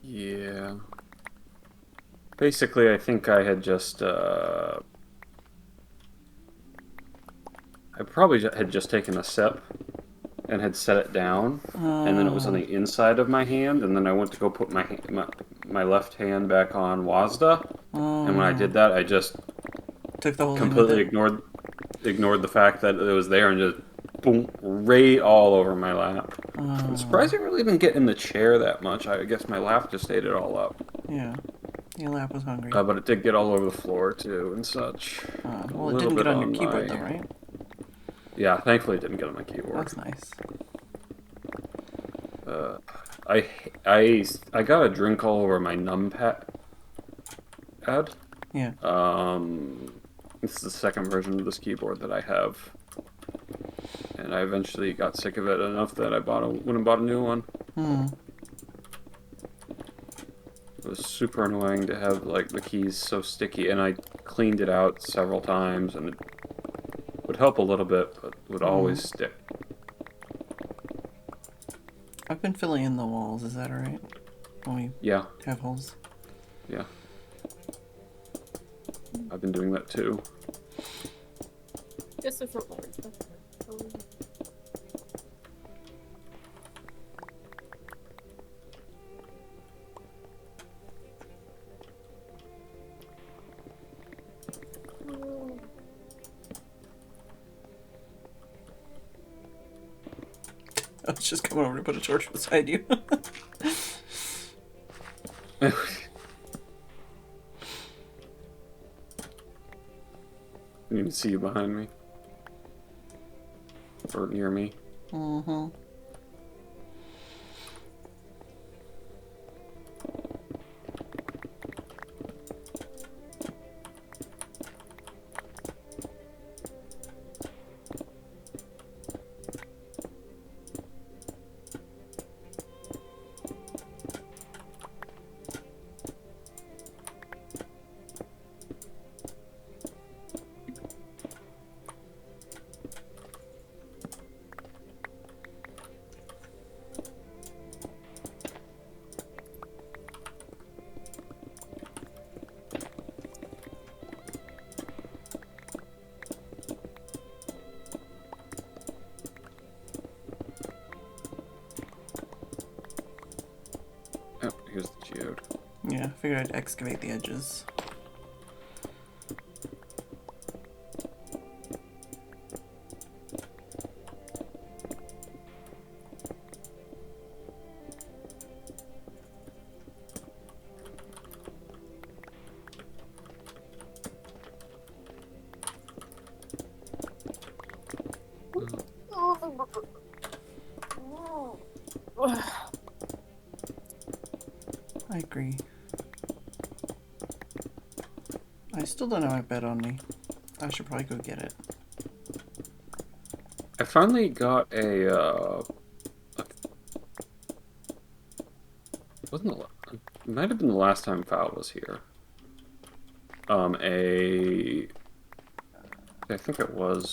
Yeah. Basically, I think I had just, I probably had just taken a sip and had set it down, and then it was on the inside of my hand, and then I went to go put my left hand back on WASDA, and when I did that, I just Took the whole completely ignored the fact that it was there and just boom, right all over my lap. I'm surprised I really didn't get in the chair that much. I guess my lap just ate it all up. Yeah. Your lap was hungry. But it did get all over the floor too and such. Well, it didn't get on your keyboard though, right? Yeah, thankfully it didn't get on my keyboard. That's nice. I got a drink all over my numpad. Yeah. This is the second version of this keyboard that I have, and I eventually got sick of it enough that I went and bought a new one. It was super annoying to have like the keys so sticky, and I cleaned it out several times, and it would help a little bit, but would always stick. I've been filling in the walls, is that alright? When we have holes? Yeah. I've been doing that too. Just a front one. I was just coming over to put a torch beside you. I need to see you behind me. Or near me. Mm-hmm. Oh, here's the geode. Yeah, I figured I'd excavate the edges. I agree. I still don't have my bed on me. I should probably go get it. I finally got wasn't it might have been the last time Val was here. I think it would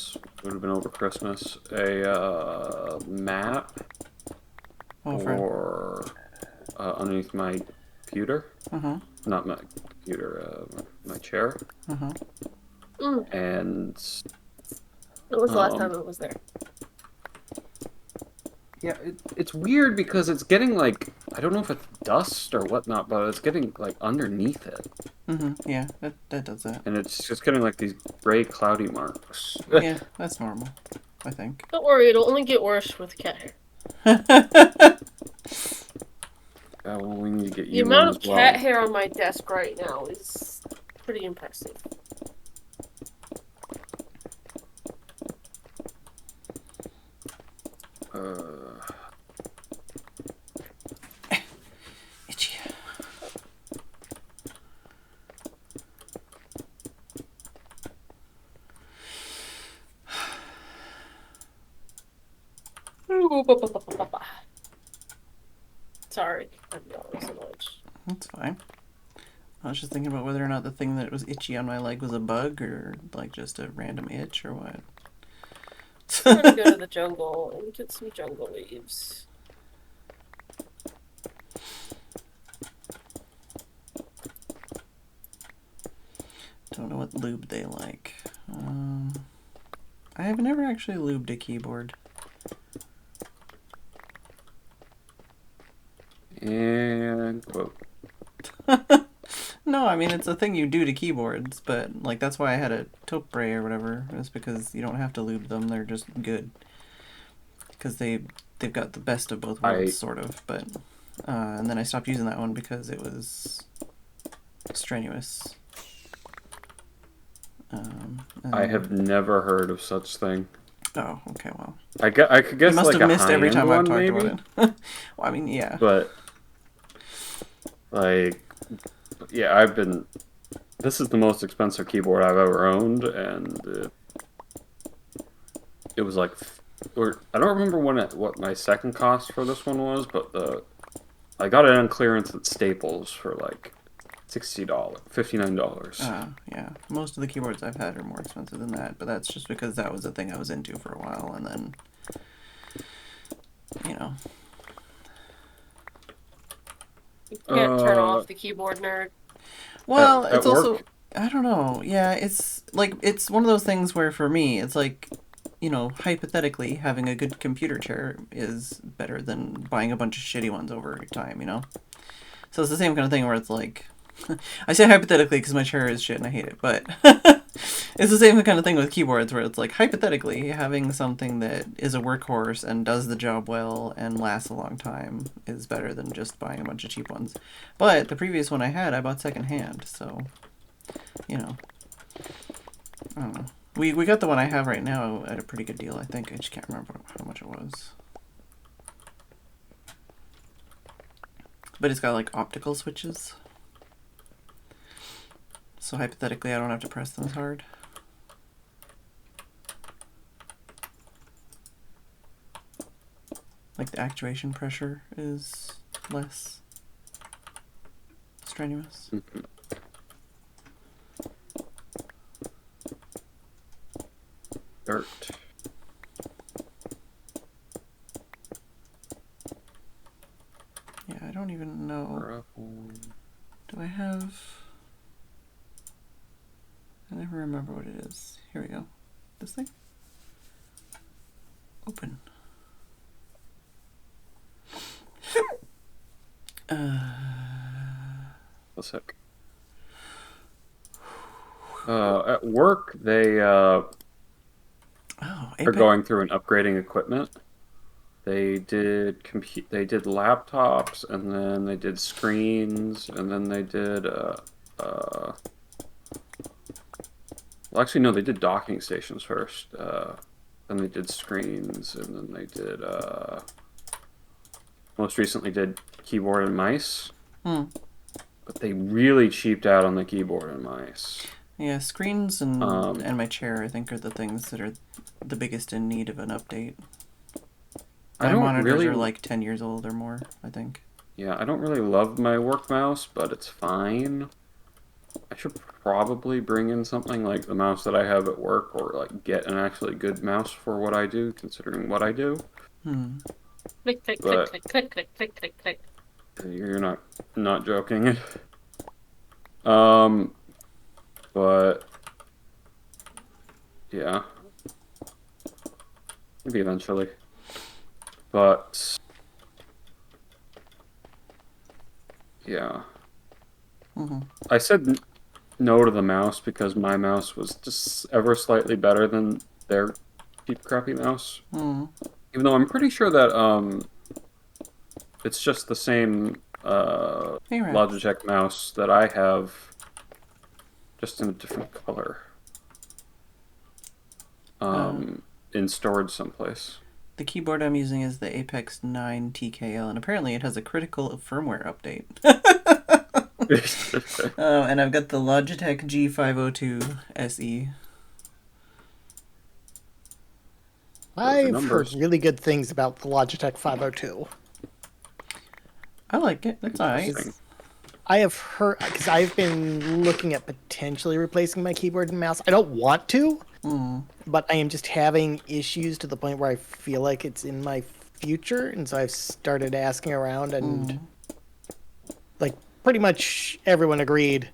have been over Christmas. A map for underneath my computer. Not my computer, my chair. And When was the last time it was there? yeah, it's weird because it's getting like, I don't know if it's dust or whatnot, but it's getting like underneath it. Yeah, that does that. And it's just getting like these gray cloudy marks. Yeah, that's normal, I think. Don't worry, it'll only get worse with cat hair. Well, we need to get The you amount one of as well. cat hair on my desk right now is pretty impressive. Itchy. Sorry, I'm yelling so much. That's fine. I was just thinking about whether or not the thing that was itchy on my leg was a bug or like just a random itch or what. I'm gonna go to the jungle and get some jungle leaves. Don't know what lube they like. I have never actually lubed a keyboard. And quote. No, I mean it's a thing you do to keyboards, but like that's why I had a taupe or whatever. It's because you don't have to lube them; they're just good. Because they've got the best of both worlds, sort of. But and then I stopped using that one because it was strenuous. I have never heard of such thing. Oh, okay, well. I could guess You must like have a missed every time I've high-end talked one, maybe. about it. Well, I mean, yeah. But like, yeah, this is the most expensive keyboard I've ever owned, and it was like, I don't remember what my second cost for this one was, but I got it on clearance at Staples for like $60, $59. Yeah. Most of the keyboards I've had are more expensive than that, but that's just because that was the thing I was into for a while, and then, you know. You can't turn off the keyboard nerd. Well, at it's also, work? I don't know. Yeah, it's like, it's one of those things where for me, it's like, you know, hypothetically, having a good computer chair is better than buying a bunch of shitty ones over time, you know? So it's the same kind of thing where it's like, I say hypothetically because my chair is shit and I hate it, but it's the same kind of thing with keyboards where it's like, hypothetically, having something that is a workhorse and does the job well and lasts a long time is better than just buying a bunch of cheap ones. But the previous one I had, I bought secondhand, so, you know, I don't know. We got the one I have right now at a pretty good deal, I think. I just can't remember how much it was. But it's got, like, optical switches. So hypothetically, I don't have to press them as hard. Like, the actuation pressure is less strenuous. Dirt. Yeah, I don't even know. Do I have... I never remember what it is. Here we go. This thing? Open. A sec. At work, they are going through and upgrading equipment. They did laptops, and then they did screens, and then they did well, actually, no, they did docking stations first. Then they did screens, and then they did most recently did keyboard and mice. But they really cheaped out on the keyboard and mice. Yeah, screens and Um, my chair, I think, are the things that are the biggest in need of an update. I My don't monitors really, are like 10 years old or more, I think. yeah, I don't really love my work mouse, but it's fine. I should probably bring in something like the mouse that I have at work, or like get an actually good mouse for what I do, considering what I do. Hmm. Click, click, click, But click, click, click, click, click, click. you're not joking. Um, but yeah, maybe eventually. But yeah, Mm-hmm. I said no to the mouse because my mouse was just ever slightly better than their cheap, crappy mouse. Mm. Even though I'm pretty sure that it's just the same Hey, Rex. Logitech mouse that I have, just in a different color, Uh, in storage someplace. the keyboard I'm using is the Apex 9 TKL, and apparently it has a critical firmware update. And I've got the Logitech G502 SE. Those are I've heard numbers. really good things about the Logitech 502. I like it. It's alright. Interesting. I have heard, because I've been looking at potentially replacing my keyboard and mouse. I don't want to, but I am just having issues to the point where I feel like it's in my future, and so I've started asking around, and like pretty much everyone agreed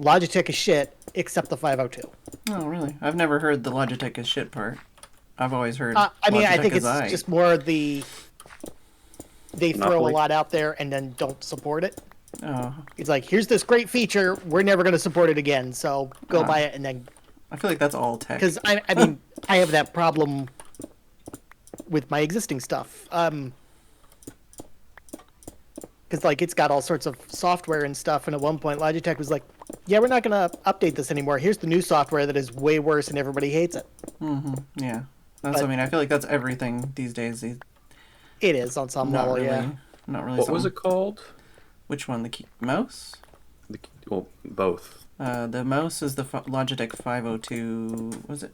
Logitech is shit except the 502. Oh, really? I've never heard the Logitech is shit part. I've always heard I mean, Logitech I think is it's aight. just more they throw a Monopoly. lot out there and then don't support it. Oh, It's like, here's this great feature, we're never going to support it again, so go buy it. And then, I feel like that's all tech. because I mean, I have that problem with my existing stuff. Because like it's got all sorts of software and stuff, and at one point Logitech was like, "Yeah, we're not going to update this anymore. Here's the new software that is way worse, and everybody hates it." Yeah. That's, I mean, I feel like that's everything these days. It is on some Not level, really. yeah. Not really. What was something- it called? Which one? The mouse? Well, both. The mouse is the Logitech 502. Was it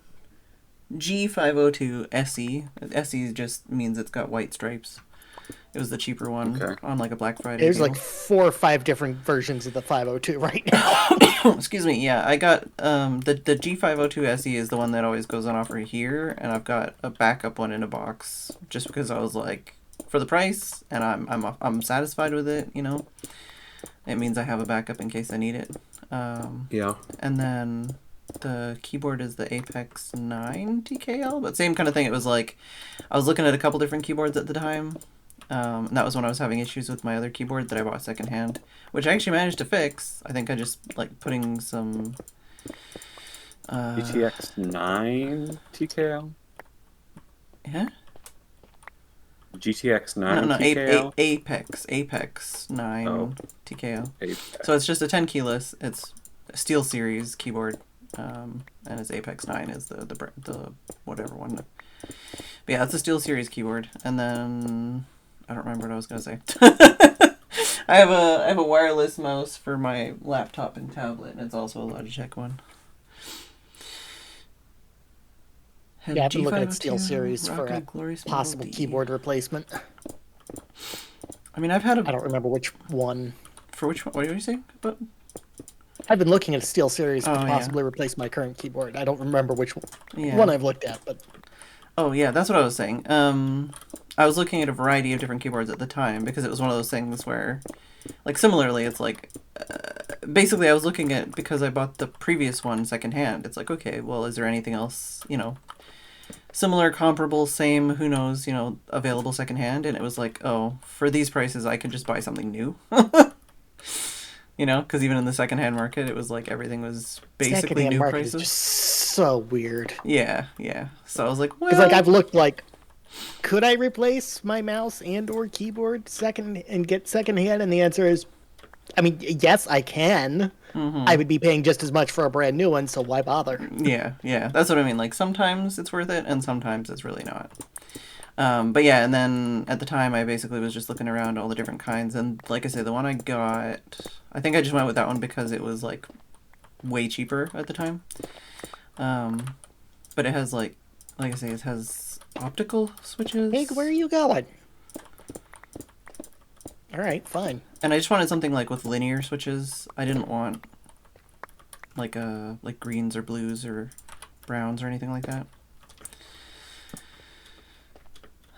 G502 SE? SE just means it's got white stripes. It was the cheaper one Okay. on like a Black Friday. There's deal. like 4 or 5 different versions of the 502 right now. Excuse me. Yeah, I got the G502 SE is the one that always goes on offer here, and I've got a backup one in a box just because I was like, for the price, and I'm satisfied with it. You know, it means I have a backup in case I need it. Yeah. And then the keyboard is the Apex 9 TKL, but same kind of thing. It was like, I was looking at a couple different keyboards at the time. And that was when I was having issues with my other keyboard that I bought secondhand, which I actually managed to fix. I think I just like putting some GTX 9 TKL? yeah? GTX 9 No, TKL? Apex 9 Oh. TKO. Apex. So it's just a 10 keyless. It's a Steel Series keyboard, and it's Apex 9 is the whatever one. But yeah, it's a Steel Series keyboard, and then I don't remember what I was gonna say. I have a wireless mouse for my laptop and tablet, and it's also a Logitech one. Yeah, I've been looking at G502, Steel Series for Rocket a Glorious possible Model D. keyboard replacement. I mean, I've had I don't remember which one. for which one? What did you say? But I've been looking at Steel Series to Oh, yeah. possibly replace my current keyboard. I don't remember which yeah. one I've looked at, but Oh yeah, that's what I was saying. I was looking at a variety of different keyboards at the time because it was one of those things where, like, similarly, it's like, basically I was looking at, because I bought the previous one secondhand, it's like, okay, well, is there anything else, you know, similar, comparable, same, who knows, you know, available secondhand? And it was like, oh, for these prices, I could just buy something new. You know, because even in the secondhand market, it was like everything was basically secondhand new market prices. is just so weird. Yeah. So I was like, well, Because like I've looked like, could I replace my mouse and or keyboard get secondhand? And the answer is, I mean, yes, I can. I would be paying just as much for a brand new one, so why bother? Yeah, that's what I mean. Like, sometimes it's worth it, and sometimes it's really not. But yeah, and then at the time, I basically was just looking around all the different kinds, and like I said, the one I got, I think I just went with that one because it was like way cheaper at the time. But it has like I say, it has optical switches. Pig, where are you going? All right, fine. And I just wanted something like with linear switches. I didn't want like greens or blues or browns or anything like that.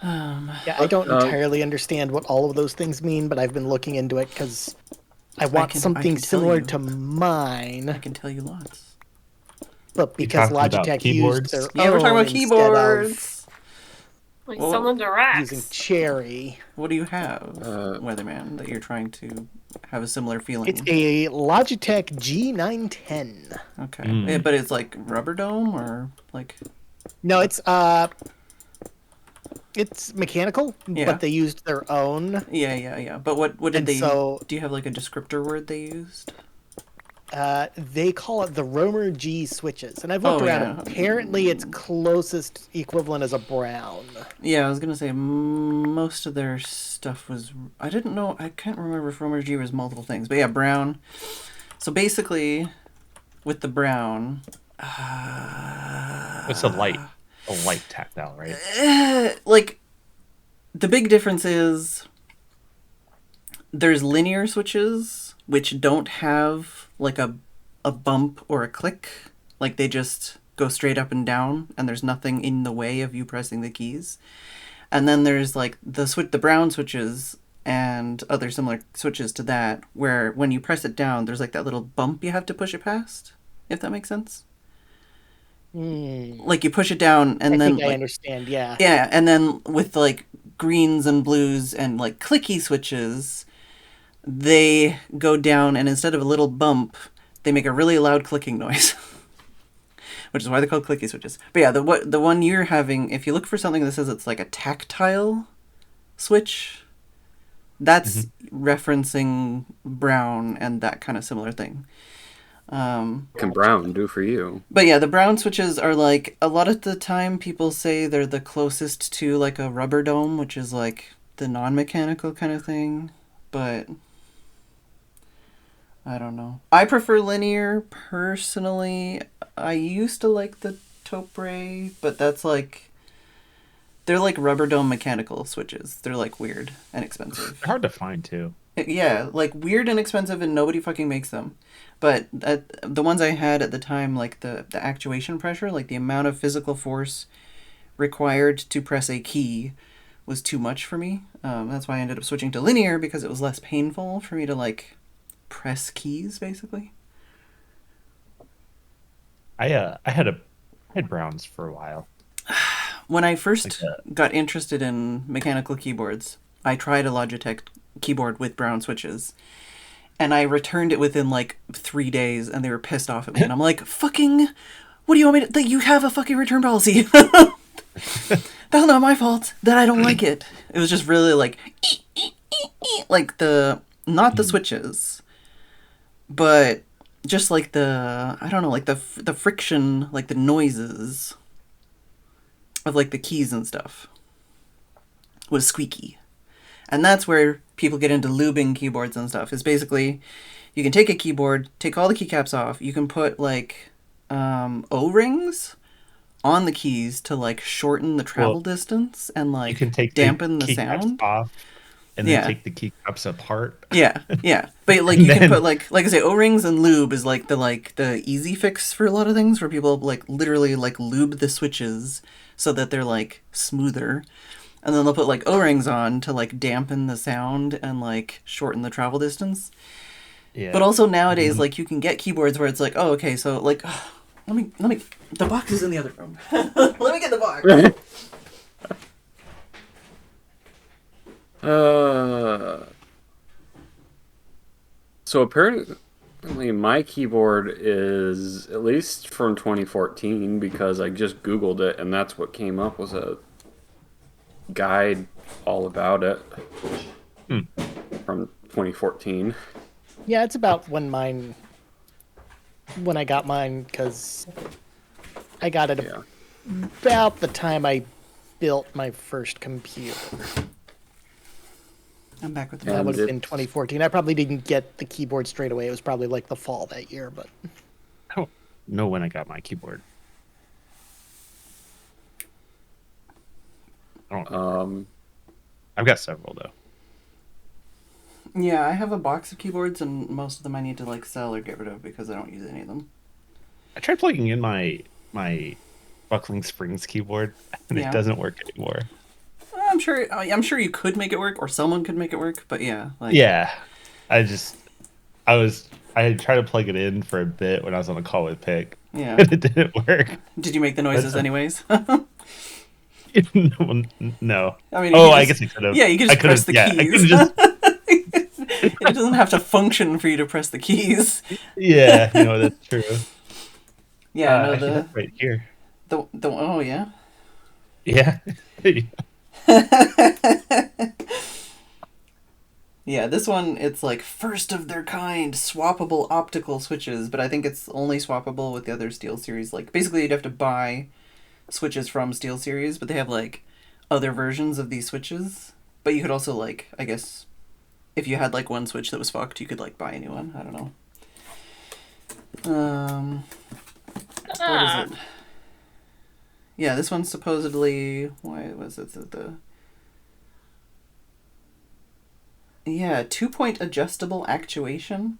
Yeah, I don't entirely understand what all of those things mean, but I've been looking into it because I want I something can tell similar you. to mine. I can tell you lots. But because talking about Logitech keyboards? used their Yeah, we're talking own about instead keyboards. Like Well, someone of using directs. Cherry. What do you have, Weatherman, that you're trying to have a similar feeling? It's a Logitech G910. Okay. Yeah, but it's like rubber dome or like... No, it's mechanical, Yeah. but they used their own. Yeah. But what did And they... so- Do you have like a descriptor word they used? They call it the Romer G switches, and I've looked around. yeah. Apparently, its closest equivalent is a brown. Yeah, I was gonna say most of their stuff was... I didn't know... I can't remember if Romer G was multiple things. But yeah, brown. So basically, with the brown... It's a light tactile, right? like, the big difference is there's linear switches which don't have like a bump or a click. Like, they just go straight up and down and there's nothing in the way of you pressing the keys. And then there's like the brown switches and other similar switches to that, where when you press it down there's like that little bump you have to push it past, if that makes sense. Like, you push it down and I then think I like, understand, yeah. yeah, and then with like greens and blues and like clicky switches, they go down, and instead of a little bump, they make a really loud clicking noise. Which is why they're called clicky switches. But yeah, the one you're having, if you look for something that says it's like a tactile switch, that's referencing brown and that kind of similar thing. What can brown do for you? But yeah, the brown switches are like, a lot of the time people say they're the closest to like a rubber dome, which is like the non-mechanical kind of thing. But I don't know. I prefer linear personally. I used to like the Topre, but that's like, they're like rubber dome mechanical switches. They're like weird and expensive. They're hard to find too. Yeah, like weird and expensive, and nobody fucking makes them. But the ones I had at the time, like the actuation pressure, like the amount of physical force required to press a key was too much for me. That's why I ended up switching to linear, because it was less painful for me to like press keys, basically. I had browns for a while. When I first got interested in mechanical keyboards, I tried a Logitech keyboard with brown switches, and I returned it within like 3 days, and they were pissed off at me. And I'm like, fucking, what do you want me to... You have a fucking return policy. That's not my fault that I don't like it. It was just really like, like not the switches, but just like I don't know, like the friction, like the noises of like the keys and stuff was squeaky. And that's where people get into lubing keyboards and stuff. Is basically, you can take a keyboard, take all the keycaps off. You can put like O-rings on the keys to like shorten the travel distance and like You can take dampen the keycaps sound off and then take the keycaps apart. Yeah. But like you can put like I say, O-rings and lube is like the easy fix for a lot of things, where people like literally like lube the switches so that they're like smoother. And then they'll put like O-rings on to like dampen the sound and like shorten the travel distance. Yeah. But also nowadays, like, you can get keyboards where it's like, oh, okay, so like, let me, the box is in the other room. Let me get the box. So apparently my keyboard is at least from 2014, because I just Googled it and that's what came up, was a guide all about it from 2014. Yeah, it's about when I got mine, because I got it about the time I built my first computer. I'm back with the That box. would have been 2014. I probably didn't get the keyboard straight away. It was probably like the fall that year, but know when I got my keyboard. I don't. I've got several though. Yeah, I have a box of keyboards, and most of them I need to like sell or get rid of because I don't use any of them. I tried plugging in my Buckling Springs keyboard, and it Yeah. doesn't work anymore. I'm sure you could make it work, or someone could make it work. But yeah, like Yeah, I had tried to plug it in for a bit when I was on a call with Pick, yeah. and it didn't work. Did you make the noises That's- anyways? No. I mean, Oh, you I just- guess I could have. Yeah, you can just press the I keys. could've just. It doesn't have to function for you to press the keys. Yeah, that's true. Yeah, no, Actually, that's right here. the oh yeah. Yeah. Yeah, this one, it's like first of their kind, swappable optical switches, but I think it's only swappable with the other SteelSeries. Like, basically you'd have to buy switches from SteelSeries, but they have, like, other versions of these switches. But you could also, like, I guess, if you had, like, one switch that was fucked, you could, like, buy a new one. I don't know. What is it? Yeah, this one's supposedly... Why was it the... Yeah, 2-point adjustable actuation.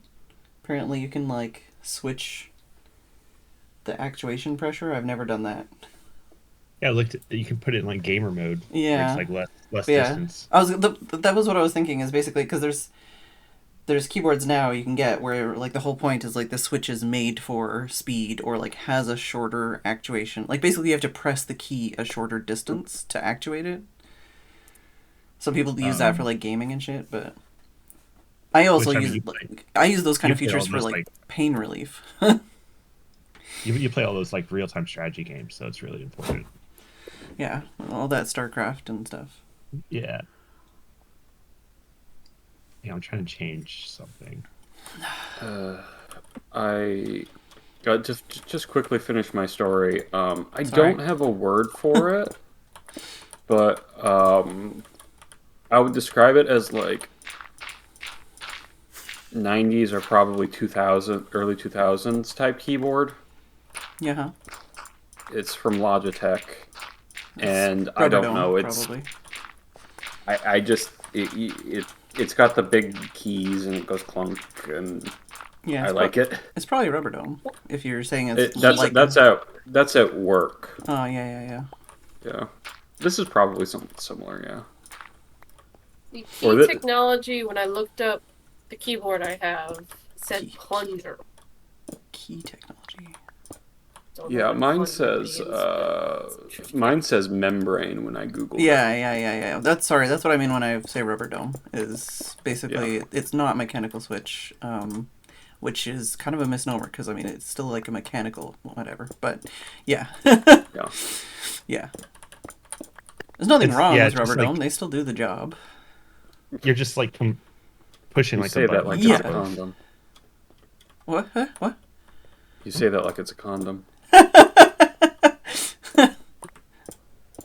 Apparently you can, like, switch the actuation pressure. I've never done that. Yeah, I looked. You can put it in like gamer mode. Yeah. Where it's like less Yeah. distance. That was what I was thinking, is basically, because there's keyboards now you can get where, like, the whole point is, like, the switch is made for speed or, like, has a shorter actuation. Like, basically you have to press the key a shorter distance to actuate it. Some people use that for, like, gaming and shit, but I also Which, I mean, use you play- I use those kind of you play features for, almost, like, like- pain relief. You play all those like real time strategy games, so it's really important. Yeah, all that StarCraft and stuff. Yeah. Yeah, I'm trying to change something. I just quickly finish my story. I Sorry. don't have a word for it, but I would describe it as like 90s or probably 2000, early 2000s type keyboard. Yeah, huh? It's from Logitech, and I Rubber don't Dome, know. It's probably. I just it's got the big keys and it goes clunk, and Yeah, I it's like it. It's probably Rubber Dome. If you're saying it's like That's at work. Oh yeah. Yeah, this is probably something similar. Yeah. The Or key the- technology, when I looked up the keyboard I have, said Key. plunger. Key technology. Don't know Yeah, what mine plunger says means, but it's interesting. mine says membrane when I Google it. Yeah. That's what I mean when I say Rubber Dome. Is basically it's not mechanical switch, which is kind of a misnomer because I mean it's still like a mechanical whatever. But yeah, Yeah. yeah. There's nothing It's- wrong yeah, with it's just Rubber like- Dome. They still do the job. You're just like pushing You like say a that button. like Yeah. it's a condom. What? Huh? What? You say that like it's a condom.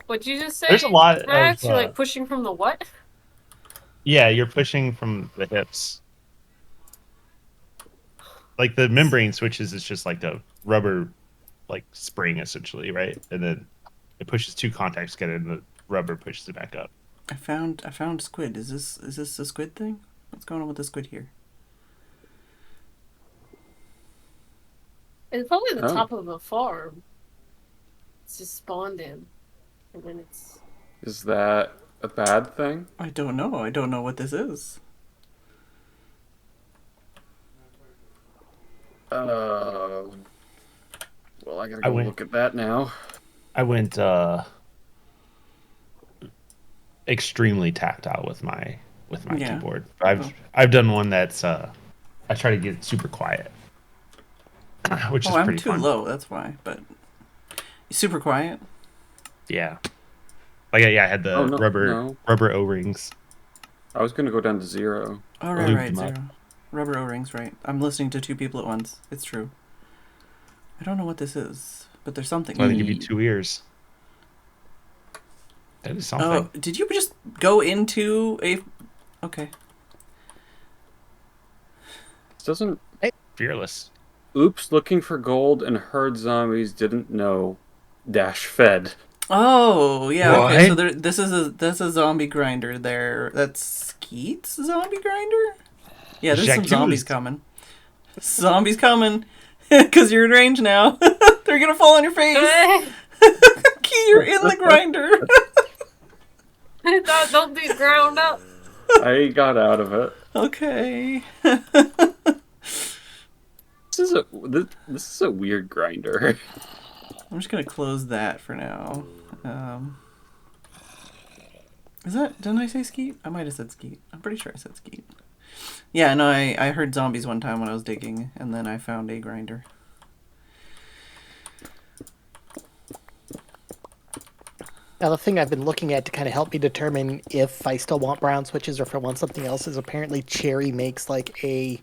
What'd you just say? There's a lot Max? of, You're like pushing from the what? Yeah, you're pushing from the hips. Like the membrane switches is just like a rubber, like spring essentially, right? And then it pushes two contacts together, and the rubber pushes it back up. I found squid. Is this a squid thing? What's going on with the squid here? It's probably the Oh. top of a farm. It's just spawned in. And then it's... Is that a bad thing? I don't know. I don't know what this is. Well, I gotta I go went- look at that now. I went extremely tactile with my Yeah. keyboard. Oh. I've done one that's I try to get it super quiet, which is Oh, I'm pretty too fun. low. That's why. But super quiet. Yeah, like I had the Oh, no, rubber no. rubber O-rings. I was gonna go down to 0. Oh, Lube right, them up. zero. Rubber O-rings, right. I'm listening to two people at once. It's true. I don't know what this is, but there's something. So they give you 2 ears. That is something. Oh, did you just go into a... Okay. This doesn't. Fearless. Oops, looking for gold and heard zombies didn't know. Dash fed. Oh, yeah, okay, so What? that's a zombie grinder there. That's Skeet's zombie grinder? Yeah, there's some zombies Jacques. coming. Zombies coming. Because you're in range now. They're gonna fall on your face. Key, you're in the grinder. Don't be ground up. I got out of it. Okay. This is a weird grinder. I'm just gonna close that for now. Is that? Didn't I say Skeet? I might have said Skeet. I'm pretty sure I said Skeet. Yeah, no, I heard zombies one time when I was digging, and then I found a grinder. Now, the thing I've been looking at to kind of help me determine if I still want brown switches or if I want something else is apparently Cherry makes like a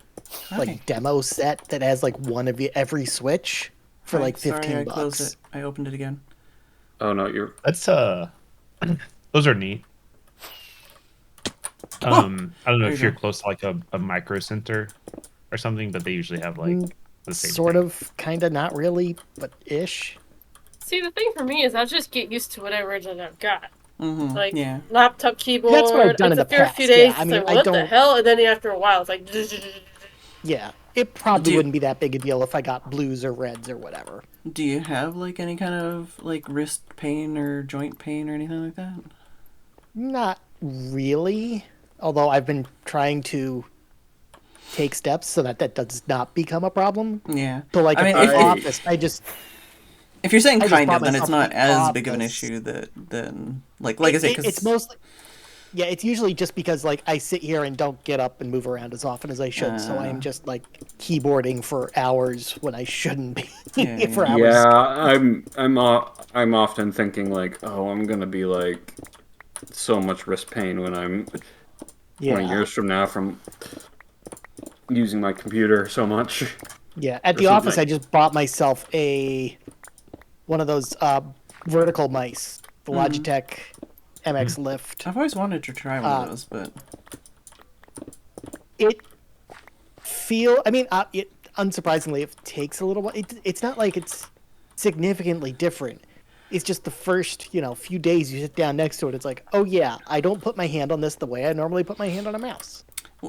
Hi. demo set that has like one of every switch for Hi, like 15 sorry, I bucks. closed it. I opened it again. Oh no, you're. That's those are neat. I don't know There if you you're go. close to like a micro center or something, but they usually have like the same Sort thing. of, kind of, not really, but ish. See, the thing for me is I just get used to whatever it is I've got. Mm-hmm. Like, Yeah. laptop, keyboard. That's what I've done in it's the a past, few yeah, days. I It's mean, like, I what the don't- hell? And then after a while, it's like... Yeah, it probably Do you- wouldn't be that big a deal if I got blues or reds or whatever. Do you have like any kind of like wrist pain or joint pain or anything like that? Not really, although I've been trying to take steps so that does not become a problem. Yeah. So, like, I mean, at the if- office, If you're saying I just kind bought of, then it's myself not the as big of an office. issue that then like I said, it's mostly, yeah, it's usually just because like I sit here and don't get up and move around as often as I should, so I am just like keyboarding for hours when I shouldn't be Yeah, for yeah. hours. Yeah, I'm often thinking like, oh, I'm gonna be like so much wrist pain when I'm 20 Yeah, years from now from using my computer so much. yeah. At or the office, something. I just bought myself one of those vertical mice, the Logitech MX Lift. I've always wanted to try one of those, but It I mean, it unsurprisingly, it takes a little while. It's not like it's significantly different. It's just the first, few days you sit down next to it. It's like, oh yeah, I don't put my hand on this the way I normally put my hand on a mouse.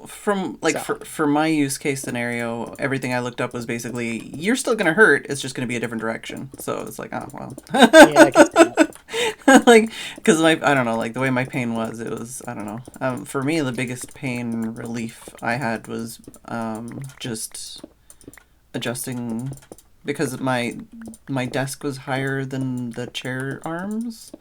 from like So- for my use case scenario, everything I looked up was basically you're still gonna hurt. It's just gonna be a different direction. So it's like, oh well. Yeah, I can see that. Like, because I don't know, like the way my pain was, it was, I don't know. For me, the biggest pain relief I had was just adjusting because my desk was higher than the chair arms.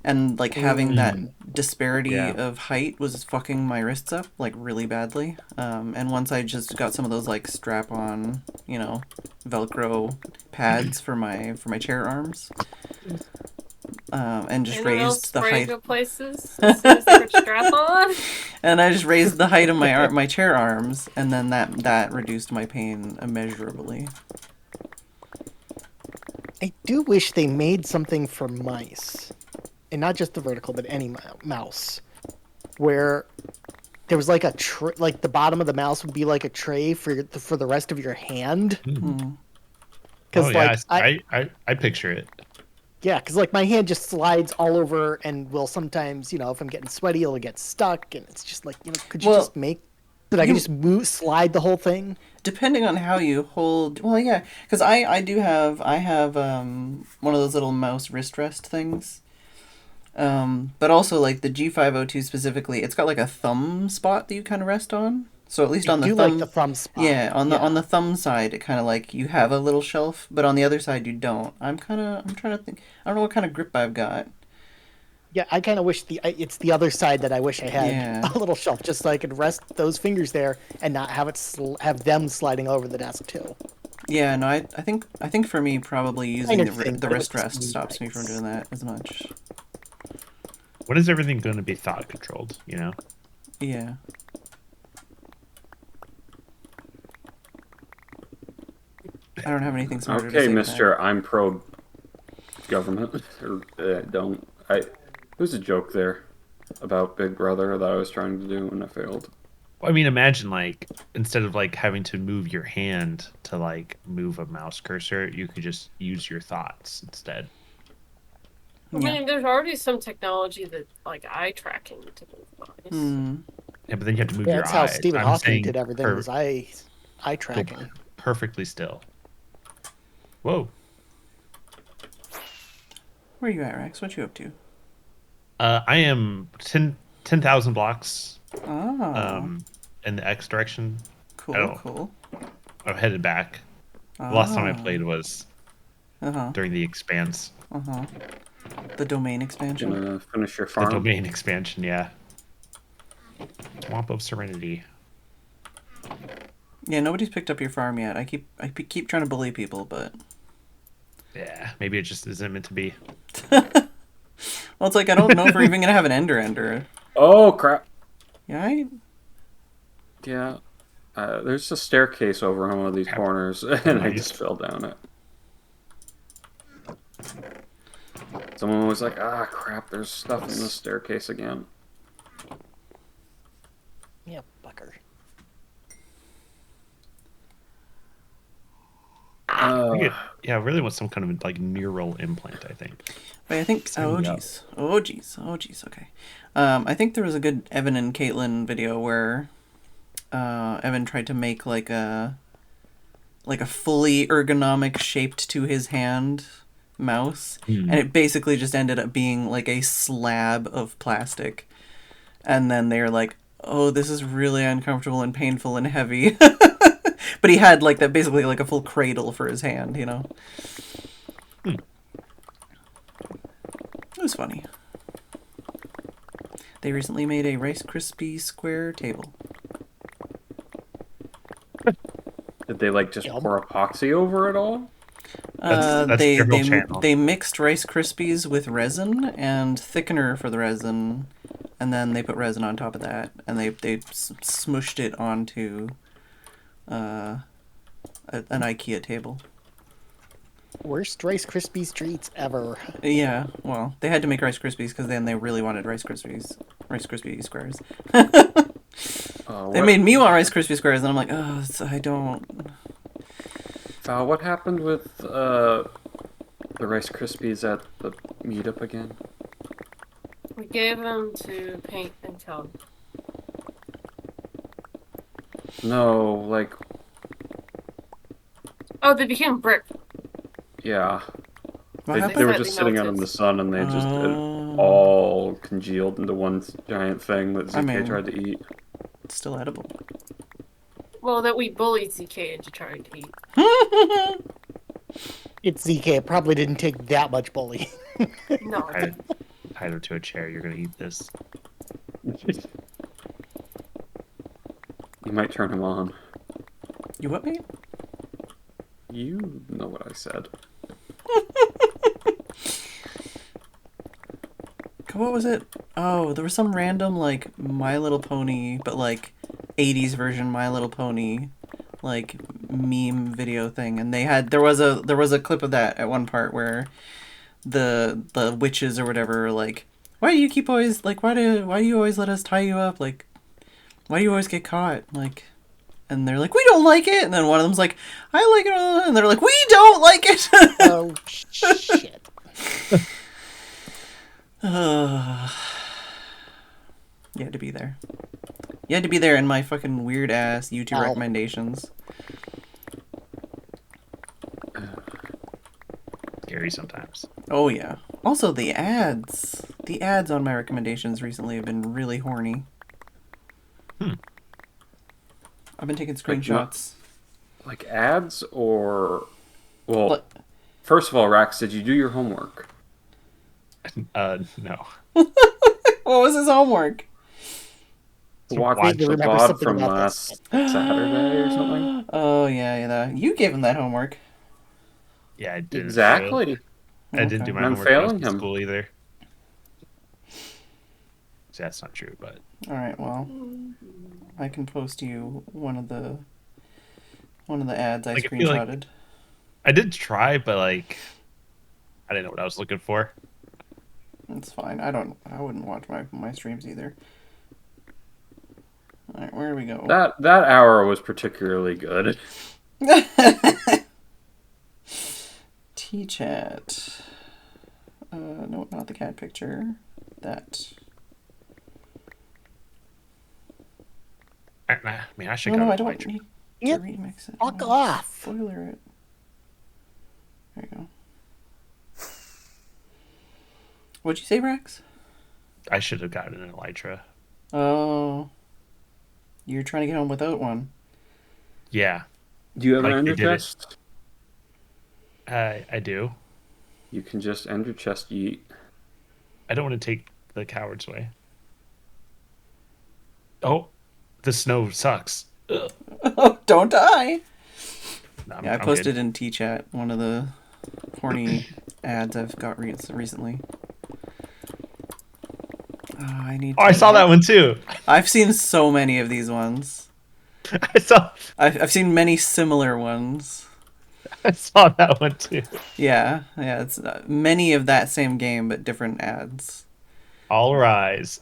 And like having that disparity Yeah. of height was fucking my wrists up like really badly. And once I just got some of those like strap on, Velcro pads for my chair arms, and just raised the height. Go places as soon as they put strap on. And I just raised the height of my chair arms, and then that reduced my pain immeasurably. I do wish they made something for mice, and not just the vertical, but any mouse, where there was like a like the bottom of the mouse would be like a tray for the rest of your hand. Because Oh yeah, I picture it. yeah, because like my hand just slides all over and will sometimes, if I'm getting sweaty, it'll get stuck, and it's just like, could you Well, just make that I can just slide the whole thing? Depending on how you hold, well, yeah, because I have one of those little mouse wrist rest things. But also like the G502 specifically, it's got like a thumb spot that you kind of rest on. So at least on the do thumb, like the thumb spot. yeah, on the thumb side, it kind of like you have a little shelf, but on the other side you don't. I'm trying to think. I don't know what kind of grip I've got. Yeah, I kind of wish it's the other side that I wish I had Yeah. a little shelf, just so I could rest those fingers there and not have it have them sliding over the desk too. Yeah, no, I think for me probably using Kind of thing, the but wrist it's rest stops me from nice. doing that as much. When is everything going to be thought controlled? Yeah. I don't have anything smarter to Okay, say to Mister, I'm pro government. Don't I? There's a joke there about Big Brother that I was trying to do and I failed. I mean, imagine like instead of like having to move your hand to like move a mouse cursor, you could just use your thoughts instead. I mean, there's already some technology that like eye tracking to move bodies. Hmm. Yeah, but then you have to move Yeah, your that's how eyes. Stephen I'm Hawking saying did everything. Was eye go tracking. perfectly still. Whoa. Where are you at, Rex? What you up to? I am 10,000 blocks Oh, in the X direction. I cool, don't. cool. I'm headed back. The last time I Ah, played was uh-huh, during the expanse, uh-huh. The domain expansion. Gonna finish your the farm. domain expansion. Yeah, Swamp of Serenity. Yeah, nobody's picked up your farm yet. I keep trying to bully people, but Yeah, maybe it just isn't meant to be. well, it's like I don't know if we're even gonna have an ender. Oh crap! Yeah, right? Yeah, there's a staircase over on one of these Yeah. corners, and I Nice. just fell down it. Someone was like, "Ah, crap! There's stuff in the staircase again." Yeah, fucker. Yeah, I really want some kind of like neural implant. I think. Wait, I think. Sign Oh me up. jeez. Oh jeez. Oh jeez. Okay. I think there was a good Evan and Caitlin video where Evan tried to make like a fully ergonomic shaped to his hand mouse, and it basically just ended up being like a slab of plastic. And then they're like, "Oh, this is really uncomfortable and painful and heavy." But he had like that basically like a full cradle for his hand, you know. Hmm. It was funny. They recently made a Rice Krispie square table. Did they like just Yum. pour epoxy over it all? That's They their whole channel. they mixed Rice Krispies with resin and thickener for the resin, and then they put resin on top of that, and they smushed it onto an IKEA table. Worst Rice Krispies treats ever. Yeah, well, they had to make Rice Krispies because then they really wanted Rice Krispie squares. They made me want Rice Krispie squares, and I'm like, oh, I don't. Val, what happened with the Rice Krispies at the meetup again? We gave them to paint and color. No, like, Oh, they became brick. yeah. What They happened? were Slightly just sitting out in melted. the sun, and they just Oh. all congealed into one giant thing that ZK I mean- tried to eat. It's still edible. Well, that we bullied ZK into trying to eat. It's ZK. It probably didn't take that much bullying. No, Tie her to a chair. You're gonna eat this. You might turn him on. You what, mate? You know what I said. What was it? Oh, there was some random like My Little Pony, but like 80s version My Little Pony, like meme video thing, and there was a clip of that at one part where the witches or whatever were like, why do you keep always like why do you always let us tie you up, like why do you always get caught, like, and they're like, we don't like it, and then one of them's like, I like it, and they're like, we don't like it. Oh shit. You had to be there. You had to be there in my fucking weird ass YouTube Ow. recommendations. Scary sometimes. Oh yeah. Also the ads. The ads on my recommendations recently have been really horny. I've been taking screenshots. Like ads or... Well, But first of all, Rax, did you do your homework? No. what was his homework? Watch Watch the remember VOD something from about last Saturday or something? Oh yeah. You gave him that homework. Yeah, I didn't. Exactly. I didn't do my I'm homework when I was failing in him. school either. So that's not true, but All right. Well, I can post you one of the ads I Like, I feel like- screenshotted. I did try, but like I didn't know what I was looking for. It's fine. I wouldn't watch my streams either. All right, where do we go? That hour was particularly good. T-chat. No, not the cat picture. That. I mean, I should No, go no, to I don't Elytra. need to Yep. remix it. Fuck I wanna off. Spoiler it. There you go. What'd you say, Rex? I should have gotten an Elytra. Oh. You're trying to get home without one. Yeah, Do you have Like an they ender did it. chest? I do. You can just ender chest yeet. I don't want to take the coward's way. Oh, the snow sucks. Ugh. Oh, don't die! No, Yeah, I I'm posted good. in T-chat one of the horny ads I've got recently. I need. Oh, I saw that one too. I've seen so many of these ones. I saw I've seen many similar ones. that one too. Yeah, it's many of that same game but different ads. All rise.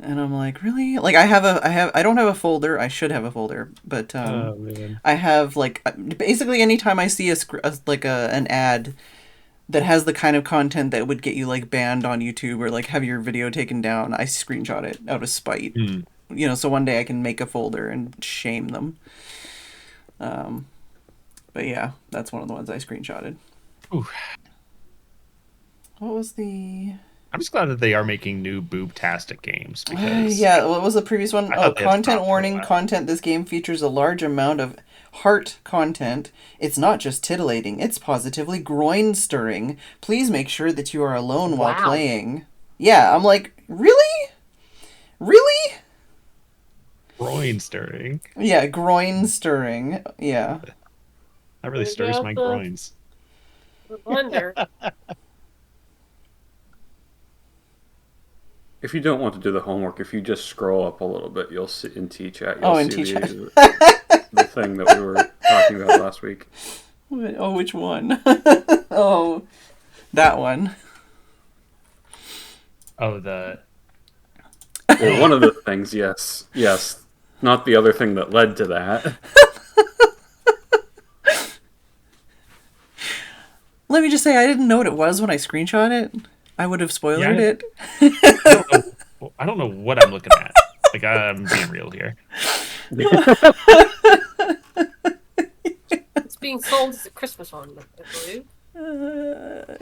And I'm like, really? Like I don't have a folder. I should have a folder, but Oh man. I have like basically anytime I see an ad that has the kind of content that would get you like banned on YouTube or like have your video taken down, I screenshot it out of spite. Hmm. You know, so one day I can make a folder and shame them. But yeah, that's one of the ones I screenshotted. Ooh. What was the? I'm just glad that they are making new boob-tastic games because Yeah, what was the previous one? I Oh, thought they had content stopped for a warning. while. Content. This game features a large amount of heart content. It's not just titillating, it's positively groin stirring. Please make sure that you are alone while Wow. playing. Yeah, I'm like, really? Really? groin stirring. Yeah, groin stirring. Yeah. That really Maybe stirs I'll my put- groins. The blender. If you don't want to do the homework, if you just scroll up a little bit, you'll see in T-chat. You'll Oh, in see T-chat. the thing that we were talking about last week. Oh, which one? Oh, that one. Oh, the Well, one of the things, yes, not the other thing that led to that. Let me just say, I didn't know what it was when I screenshot it. I would have spoiled Yeah, it. I don't know what I'm looking at. Like I'm being real here. It's being sold as a Christmas one, I believe.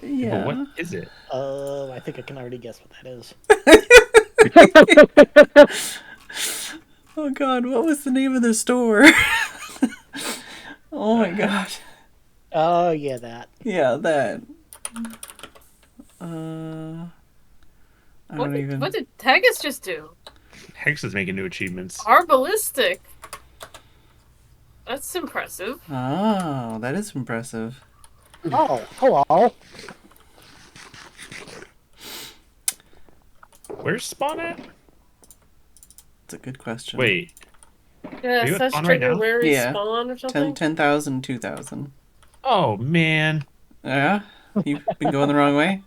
Yeah. But what is it? I think I can already guess what that is. Oh God, what was the name of the store? Oh my God. Oh yeah, that. Yeah, that. I What don't did, even. what did Tegus just do? Hex is making new achievements. Arbalistic. That's impressive. Oh, that is impressive. Oh, hello. Where's Spawn at? It's a good question. Wait, Yeah, Are you at such spawn right trigger now? where we Yeah. spawn or something. 10,000, 2,000. oh man, Yeah? You've been going the wrong way?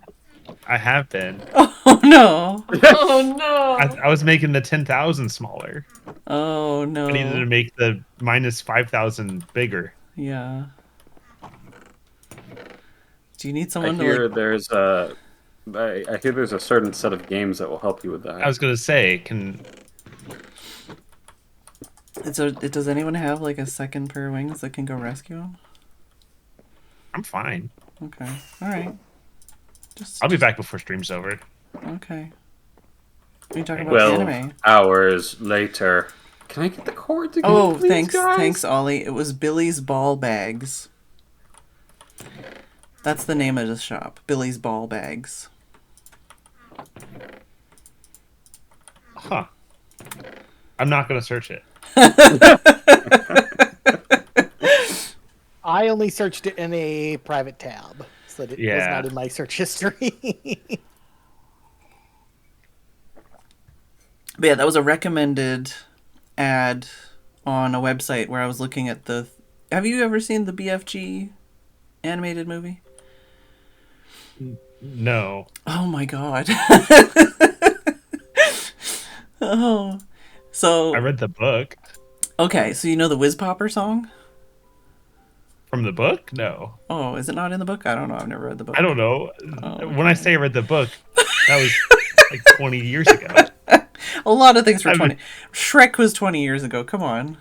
I have been. Oh no. Oh no! I was making the 10,000 smaller. Oh I needed to no. make the minus 5,000 bigger. Yeah. Do you need I someone to hear like. there's a certain set of games that will help you with that. I was gonna say, Does anyone have like a second pair of wings that can go rescue him? I'm fine. Okay. Alright. I'll be back before stream's over. Okay. What are you talking about? The anime? 12 hours later. Can I get the cord again, Oh, please, guys? thanks, Ollie. It was Billy's Ball Bags. That's the name of the shop. Billy's Ball Bags. Huh. I'm not gonna search it. I only searched it in a private tab, so that it was Yeah. not in my search history. But yeah, that was a recommended ad on a website where I was looking at the... Have you ever seen the BFG animated movie? No. Oh my God. Oh, So I read the book. okay, so you know the Whiz Popper song? From the book? No. Oh, is it not in the book? I don't know. I've never read the book. I don't know. Oh, When I okay. say I read the book, that was like 20 years ago. A lot of things were I 20. mean- Shrek was 20 years ago. Come on.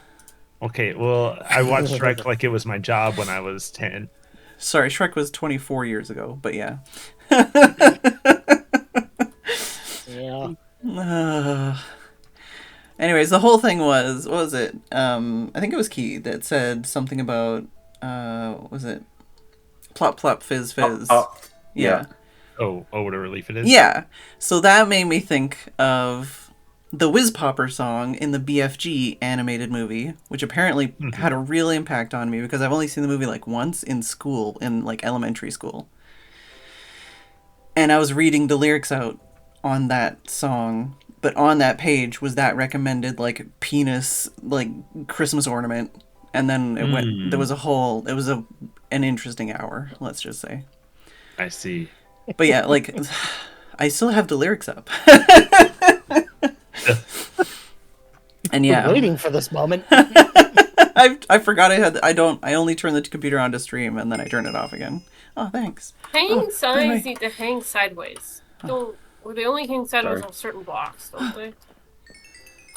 Okay, well, I watched Shrek like it was my job when I was 10. Sorry, Shrek was 24 years ago, but yeah. Yeah. Anyways, the whole thing was, what was it? I think it was Key that said something about, what was it? Plop, plop, fizz, fizz. Yeah. Oh, what a relief it is. Yeah. So that made me think of the Whiz Popper song in the BFG animated movie, which apparently had a real impact on me because I've only seen the movie like once in school, in like elementary school. And I was reading the lyrics out on that song, but on that page was that recommended like penis like Christmas ornament, and then it went. There was a whole. It was an interesting hour. Let's just say. I see. But yeah, like I still have the lyrics up. And yeah, Waiting for this moment. I forgot I had. I only turn the computer on to stream, and then I turn it off again. Oh, thanks. Hanging by signs the way- need to hang sideways. Don't. Or they only hang sideways Sorry. on certain blocks, don't they?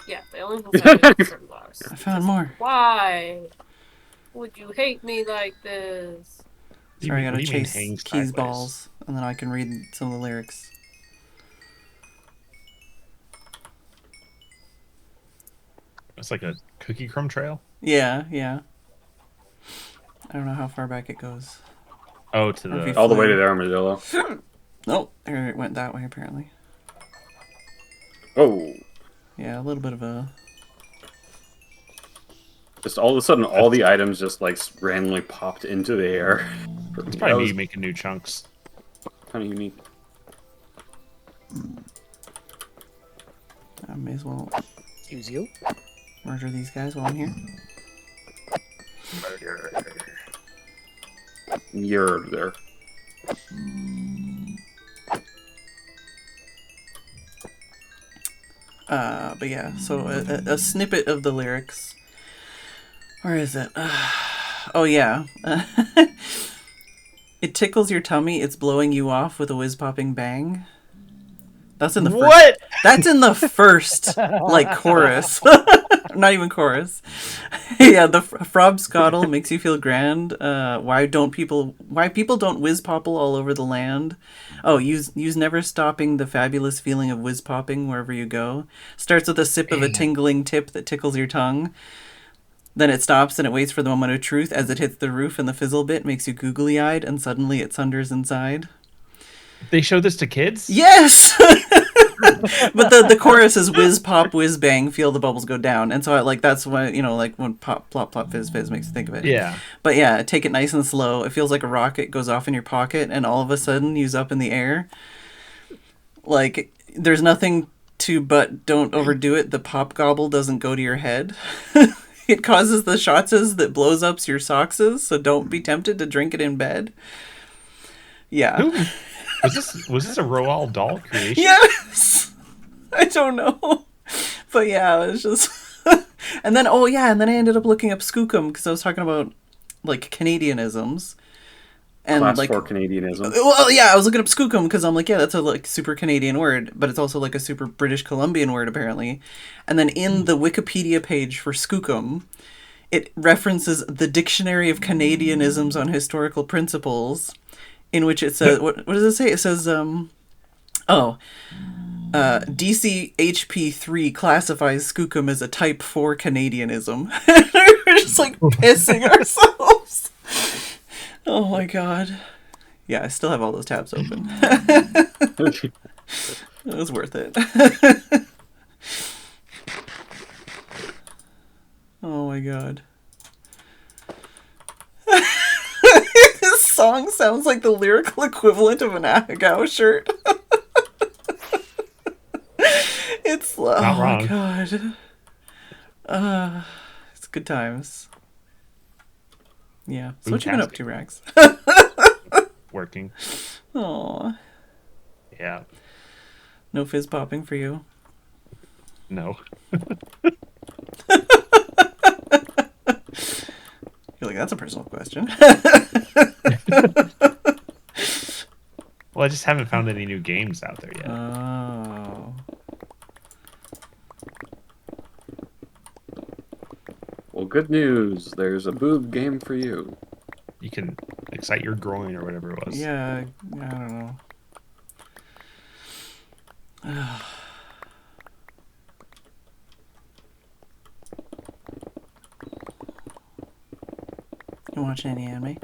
Yeah, they only hang sideways on certain blocks. I found more. Why would you hate me like this? Sorry, I What gotta do you mean chase hang Keys sideways? balls, and then I can read some of the lyrics. It's like a cookie crumb trail. Yeah, yeah. I don't know how far back it goes. Oh, to Or if you the All the way to the armadillo. Nope, there it went that way apparently. Oh. Yeah, a little bit of a. Just all of a sudden, all the items just like randomly popped into the air. it's That probably was me making new chunks. kind of unique. I may as well Excuse you. murder these guys while I'm here. You're there. But yeah, so a snippet of the lyrics. Where is it? Oh yeah. It tickles your tummy, it's blowing you off with a whiz-popping bang. That's in the first. What? That's in the first, like, chorus. Not even chorus. Yeah, the frobscottle makes you feel grand. Why people don't whiz-popple all over the land. Oh, use never stopping the fabulous feeling of whiz-popping wherever you go. Starts with a sip of a tingling tip that tickles your tongue. Then it stops and it waits for the moment of truth as it hits the roof, and the fizzle bit makes you googly-eyed, and suddenly it thunders inside. They show this to kids? Yes! But the chorus is whiz pop whiz bang, feel the bubbles go down, and so that's when like when pop plop plop fizz fizz makes you think of it. Yeah. But yeah, take it nice and slow. It feels like a rocket goes off in your pocket, and all of a sudden you's up in the air. Like there's nothing to, but don't overdo it. The pop gobble doesn't go to your head. It causes the shotzes that blows up your sockses, so don't be tempted to drink it in bed. Yeah. Who? Was this a Roald Dahl creation? Yes. I don't know, but yeah, it was just. And then I ended up looking up skookum because I was talking about like Canadianisms. And Class like 4 Canadianism. Well, yeah, I was looking up skookum because I'm like, yeah, that's a like super Canadian word, but it's also like a super British Columbian word apparently. And then in the Wikipedia page for skookum, it references the Dictionary of Canadianisms on Historical Principles, in which it says, what does it say? It says, DCHP3 classifies skookum as a type 4 Canadianism. We're just like pissing ourselves. Oh my god. Yeah, I still have all those tabs open. It was worth it. Oh my god. This song sounds like the lyrical equivalent of an Ahegao shirt. It's Not oh wrong. my god. It's good times. Yeah. So what you been up to, Rax? Working. Aw. Yeah. No fizz popping for you. No. You're like, that's a personal question. Well, I just haven't found any new games out there yet. Oh. Well, good news. There's a boob game for you. You can excite your groin or whatever it was. Yeah, I don't know. You watching any anime?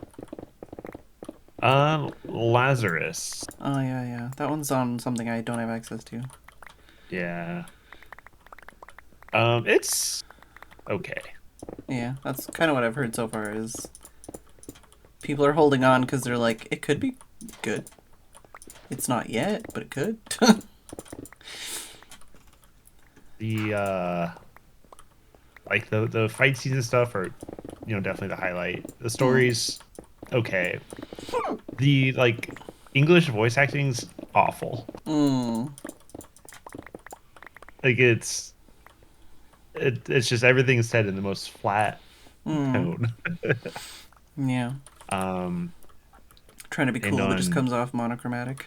Lazarus. Oh yeah. That one's on something I don't have access to. Yeah. It's okay. Yeah, that's kind of what I've heard so far. Is people are holding on because they're like, it could be good. It's not yet, but it could. The like the fight scenes and stuff are, definitely the highlight. The story's okay. The like English voice acting's awful. Like it's just everything's said in the most flat tone. Yeah. Trying to be And cool, but just on- comes off monochromatic.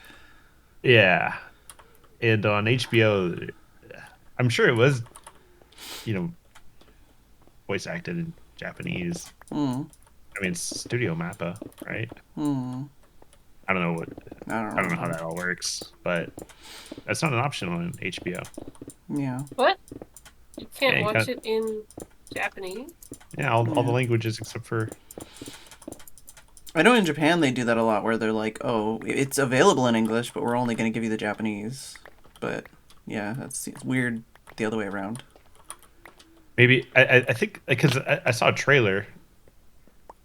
Yeah. And on HBO, I'm sure it was, voice acted in Japanese. I mean, it's Studio Mappa, right? I don't know I I don't know how that all works, but that's not an option on HBO. Yeah. What? You can't Yeah, you watch can't- it in Japanese? Yeah, all Yeah. the languages except for I know in Japan they do that a lot, where they're like, "Oh, it's available in English, but we're only going to give you the Japanese." But yeah, it's weird the other way around. maybe I think because I saw a trailer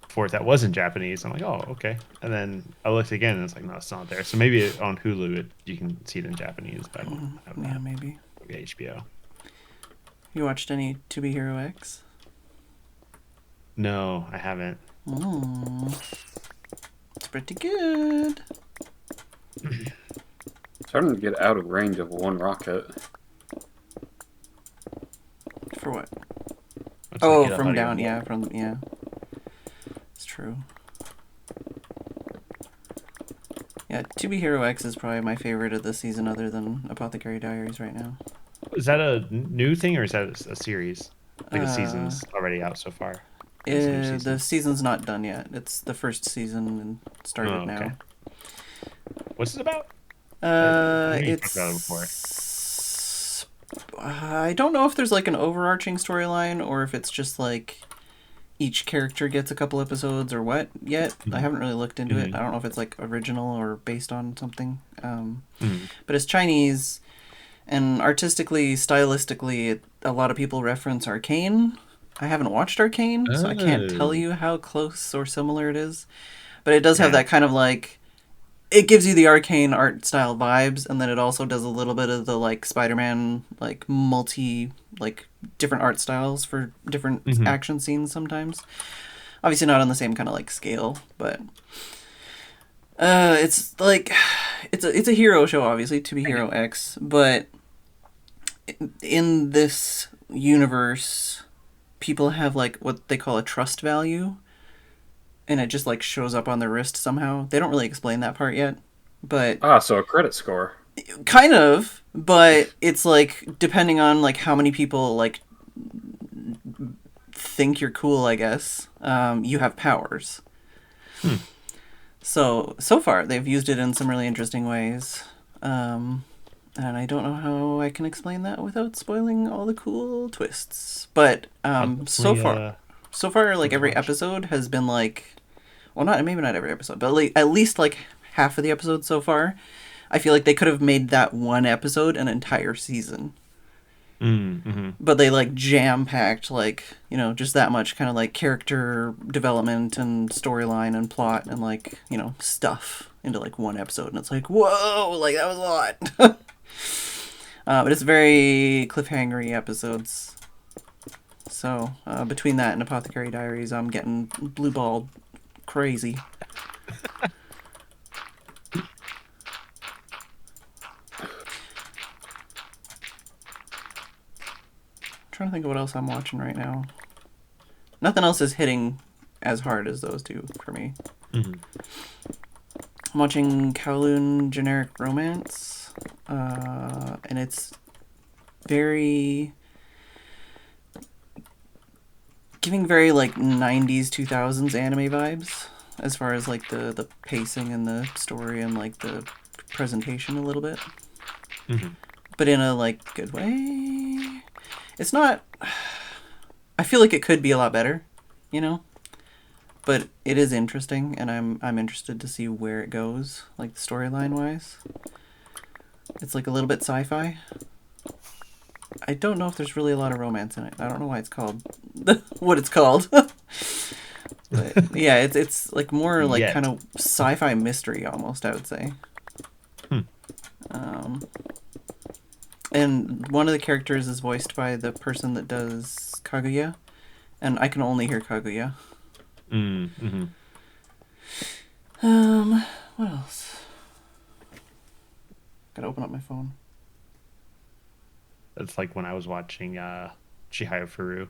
for it that was in Japanese. I'm like, oh, okay. And then I looked again and it's like, no, it's not there. So maybe on Hulu you can see it in Japanese, but I don't have Yeah, that. maybe. Maybe HBO. You watched any To Be Hero X? No, I haven't. It's pretty good. Starting to get out of range of one rocket. For what? Let's Oh, look it up how from to down, get yeah, yeah. It's true. Yeah, To Be Hero X is probably my favorite of this season, other than Apothecary Diaries right now. Is that a new thing or is that a series? Like the season's Uh, already out so far. It's a new season. The season's not done yet. It's the first season and started Oh, okay. now. What's it about? I knew you talked about it before. I don't know if there's like an overarching storyline or if it's just like each character gets a couple episodes or what yet. I haven't really looked into it. I don't know if it's like original or based on something. But it's Chinese, and artistically, stylistically, a lot of people reference Arcane. I haven't watched Arcane, so I can't tell you how close or similar it is. But it does have that kind of like, it gives you the Arcane art style vibes, and then it also does a little bit of the like Spider-Man, like different art styles for different action scenes sometimes. Obviously not on the same kind of like scale, but it's like it's a hero show, obviously, To Be Hero X, but in this universe, people have like what they call a trust value, and it just like shows up on their wrist somehow. They don't really explain that part yet, but So a credit score. kind of, but it's like depending on like how many people like think you're cool, I guess. You have powers. So far they've used it in some really interesting ways. And I don't know how I can explain that without spoiling all the cool twists. But so far, like every episode has been like, well, maybe not every episode, but like, at least like half of the episodes so far, I feel like they could have made that one episode an entire season. But they like jam packed like, just that much kind of like character development and storyline and plot and like, stuff into like one episode, and it's like, whoa, like that was a lot. But it's very cliffhangery episodes. So between that and Apothecary Diaries, I'm getting blue balled crazy. trying to think of what else I'm watching right now. Nothing else is hitting as hard as those two for me. Mm-hmm. I'm watching Kowloon Generic Romance, and it's very... giving very, like, 90s, 2000s anime vibes, as far as, like, the pacing and the story and, like, the presentation a little bit. Mm-hmm. But in a, like, good way. It's not... I feel like it could be a lot better, you know? But it is interesting, and I'm interested to see where it goes, like, storyline-wise. It's, like, a little bit sci-fi. I don't know if there's really a lot of romance in it. I don't know why it's called what it's called. But, yeah, it's like more like Yet. kind of sci-fi mystery almost, I would say. And one of the characters is voiced by the person that does Kaguya, and I can only hear Kaguya. Mm-hmm. What else? Gotta open up my phone. That's like when I was watching Chihaya Furu.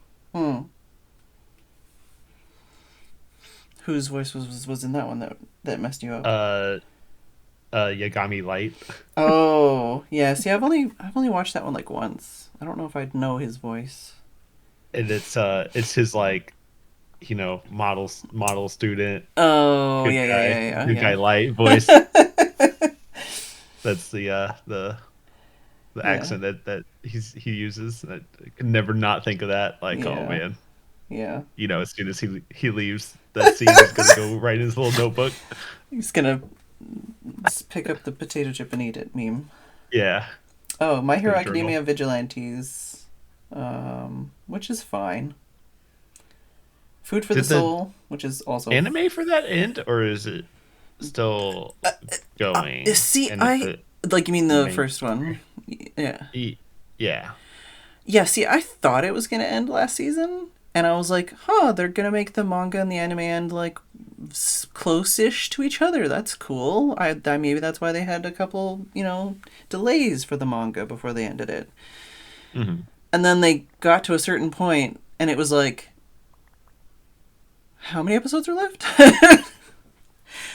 Whose voice was in that one that messed you up? Yagami Light. Oh, yeah. See, I've only watched that one like once. I don't know if I'd know his voice. And it's his like, you know, model student. Oh, Good yeah. Good guy Light voice. That's the accent that he uses. I can never not think of that. Like, oh Yeah. man. Yeah. You know, as soon as he leaves that scene, he's gonna go right in his little notebook. He's gonna just pick up the potato chip and eat it meme. Yeah. Oh, My Hero Good journal. Academia Vigilantes, which is fine. Food for Did the the Soul, which is also anime for that end, or is it still going? See, And like, you mean the main first one? Yeah. Yeah. Yeah, see, I thought it was going to end last season, and I was like, they're going to make the manga and the anime end, like, close-ish to each other. That's cool. I maybe that's why they had a couple, delays for the manga before they ended it. Mm-hmm. And then they got to a certain point, and it was like, how many episodes are left?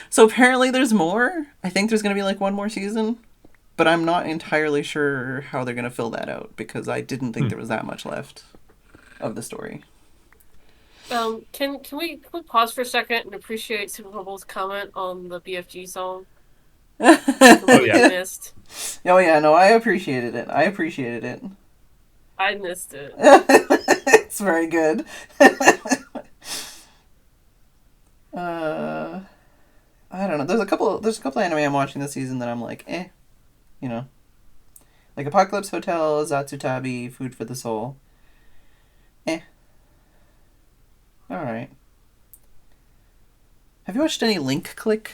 So apparently there's more. I think there's going to be, like, one more season. But I'm not entirely sure how they're going to fill that out, because I didn't think there was that much left of the story. Can we pause for a second and appreciate Super Bubble's comment on the BFG song? Yeah. Missed. Oh yeah, no, I appreciated it. I missed it. It's very good. I don't know. There's a couple of anime I'm watching this season that I'm like, like Apocalypse Hotel, Zatsutabi, Food for the Soul. All right. Have you watched any Link Click?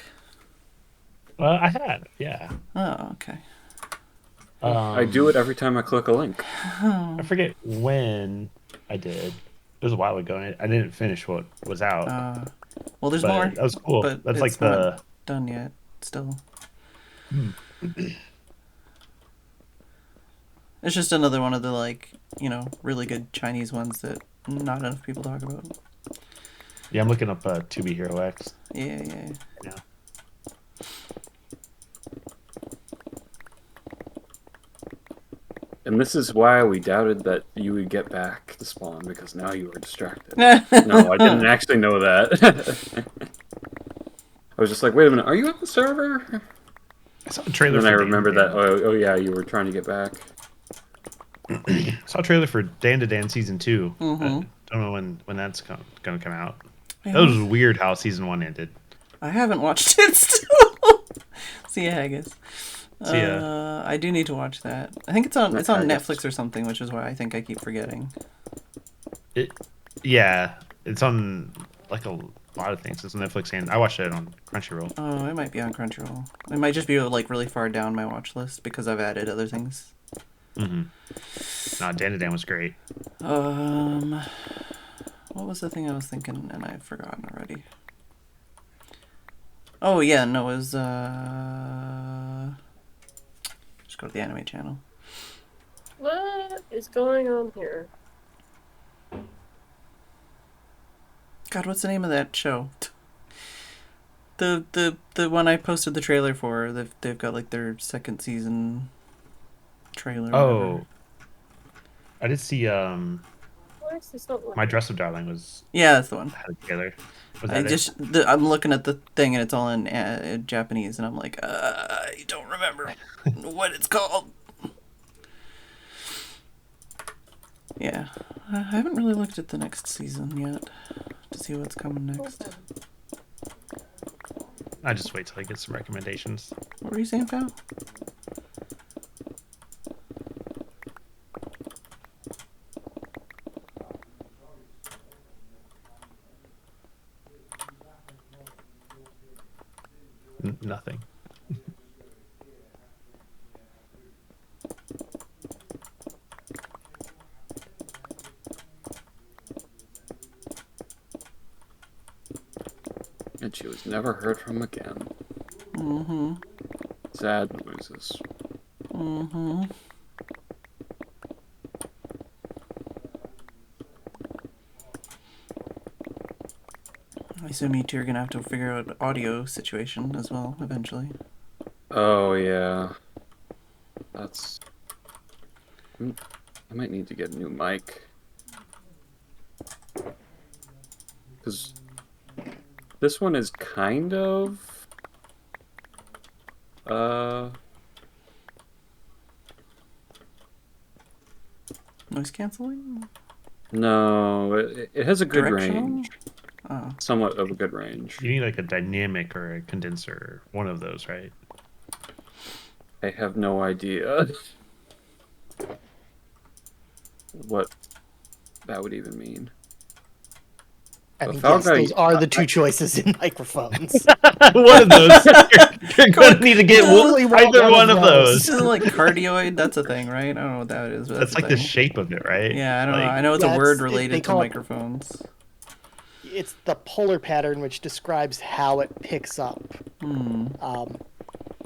I had, yeah. Oh, okay. I do it every time I click a link. I forget when I did. It was a while ago, and I didn't finish what was out. Well, there's but more. That was cool. But That's it's like not done yet. Still. It's just another one of the, like, really good Chinese ones that not enough people talk about. Yeah, I'm looking up 2B Hero X. Yeah. And this is why we doubted that you would get back to spawn, because now you were distracted. No, I didn't actually know that. I was just like, wait a minute, are you on the server? I saw a trailer. And then I for remembered Dan that. Oh yeah, you were trying to get back. I saw a trailer for Dan to Dan season 2. Mm-hmm. I don't know when that's going to come out. That was weird how season 1 ended. I haven't watched it still. See ya, Haggis. See ya. I do need to watch that. I think it's on Haggis. Netflix or something, which is why I think I keep forgetting. Yeah, it's on like a lot of things. It's on Netflix, and I watched it on Crunchyroll. Oh, it might be on Crunchyroll. It might just be like really far down my watch list because I've added other things. Mm-hmm. No, Dan to Dan was great. What was the thing I was thinking and I've forgotten already? Oh yeah, no, it was just go to the anime channel. What is going on here? God, what's the name of that show? The one I posted the trailer for. They've got like their second season trailer. Oh, I did see. Why is this not My working? Dress Up Darling was Yeah, that's the one. had a trailer. Was I that just I'm looking at the thing and it's all in Japanese and I'm like, I don't remember what it's called. Yeah, I haven't really looked at the next season yet to see what's coming next. Okay. I just wait till I get some recommendations. What were you saying, pal? Nothing. And she was never heard from again. Mm-hmm. Sad noises. Mm-hmm. I assume you two are gonna have to figure out audio situation as well eventually. Oh yeah, that's. I might need to get a new mic. Because this one is kind of Noise canceling? no, it has a good Directional? range. Oh. Somewhat of a good range. You need like a dynamic or a condenser, one of those, right? I have no idea what that would even mean. I The mean, Fall yes, Guy- those are the two choices in microphones. One of those. You're going to need to get Totally want either one of those. This is like cardioid, that's a thing, right? I don't know what that is, but That's a like the thing. shape of it, right? Yeah, I don't know. Like, I know it's Yeah, a word they related to call it- microphones. It's the polar pattern which describes how it picks up.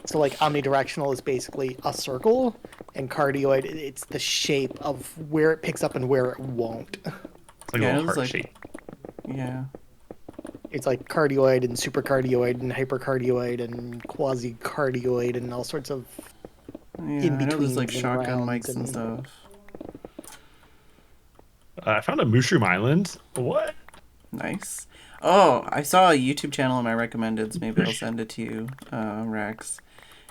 So like omnidirectional is basically a circle, and cardioid it's the shape of where it picks up and where it won't. It's like Yeah, a it little was heart like- shape. Yeah. It's like cardioid and supercardioid and hypercardioid and quasi-cardioid and all sorts of Yeah, I know there's in-betweens like and shotgun rounds mics and and- stuff. I found a Mushroom Island. What? Nice. Oh, I saw a YouTube channel in my recommendeds. Maybe I'll send it to you, Rex.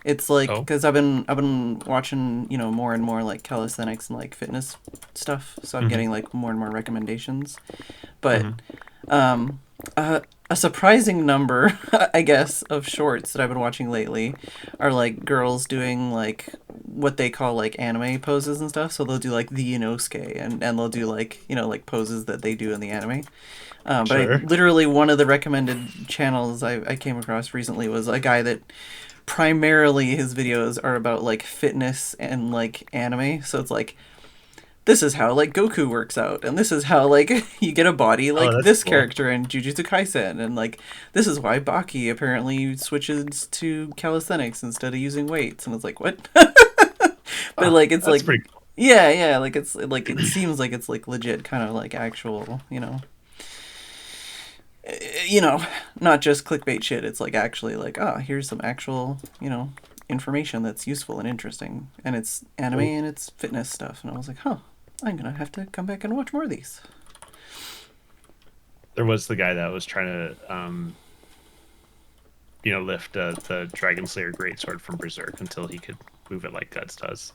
It's like Oh. because I've been watching more and more like calisthenics and like fitness stuff, so I'm getting like more and more recommendations. But a surprising number, I guess, of shorts that I've been watching lately are like girls doing like what they call like anime poses and stuff. So they'll do like the Inosuke and they'll do like like poses that they do in the anime. But Sure. literally one of the recommended channels I came across recently was a guy that primarily his videos are about like fitness and like anime. So it's like, this is how like Goku works out, and this is how like you get a body like that's this cool. character in Jujutsu Kaisen, and like this is why Baki apparently switches to calisthenics instead of using weights, and it's like what? But like it's That's like pretty cool. yeah, like it's like it seems like it's like legit kind of like actual not just clickbait shit. It's like actually like, here's some actual information that's useful and interesting, and it's anime and it's fitness stuff, and I was like, I'm gonna have to come back and watch more of these. There was the guy that was trying to, lift the Dragon Slayer greatsword from Berserk until he could move it like Guts does.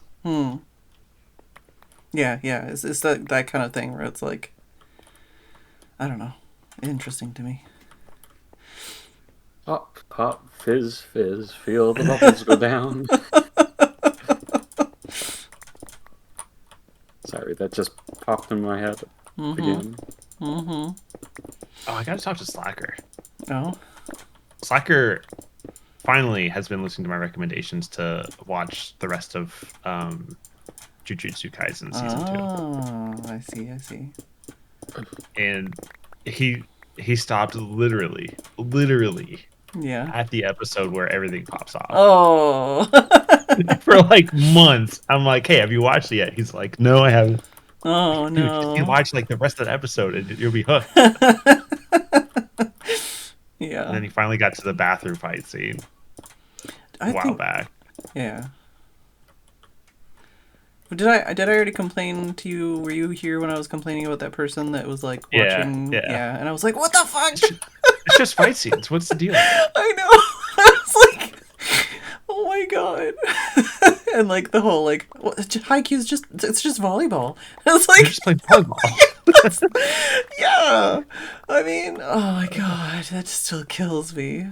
Yeah, it's that kind of thing where it's like, I don't know, interesting to me. Pop, pop, fizz, fizz, feel the bubbles go down. Sorry, that just popped in my head again. Oh, I gotta talk to Slacker. Oh, Slacker finally has been listening to my recommendations to watch the rest of Jujutsu Kaisen season 2. Oh, I see. And he stopped literally Yeah. at the episode where everything pops off. Oh. For like months. I'm like, hey, have you watched it yet? He's like, no, I haven't. Oh Dude, no. you watch like the rest of the episode and you'll be hooked. Yeah. And then he finally got to the bathroom fight scene a while back. Yeah. Did I already complain to you? Were you here when I was complaining about that person that was like watching? Yeah. And I was like, what the fuck? It's just fight scenes. What's the deal? I know. I was like, oh my god. And like the whole like Haikyuu's just it's just volleyball. It's like You're just playing volleyball. yeah. I mean, oh my god, that still kills me.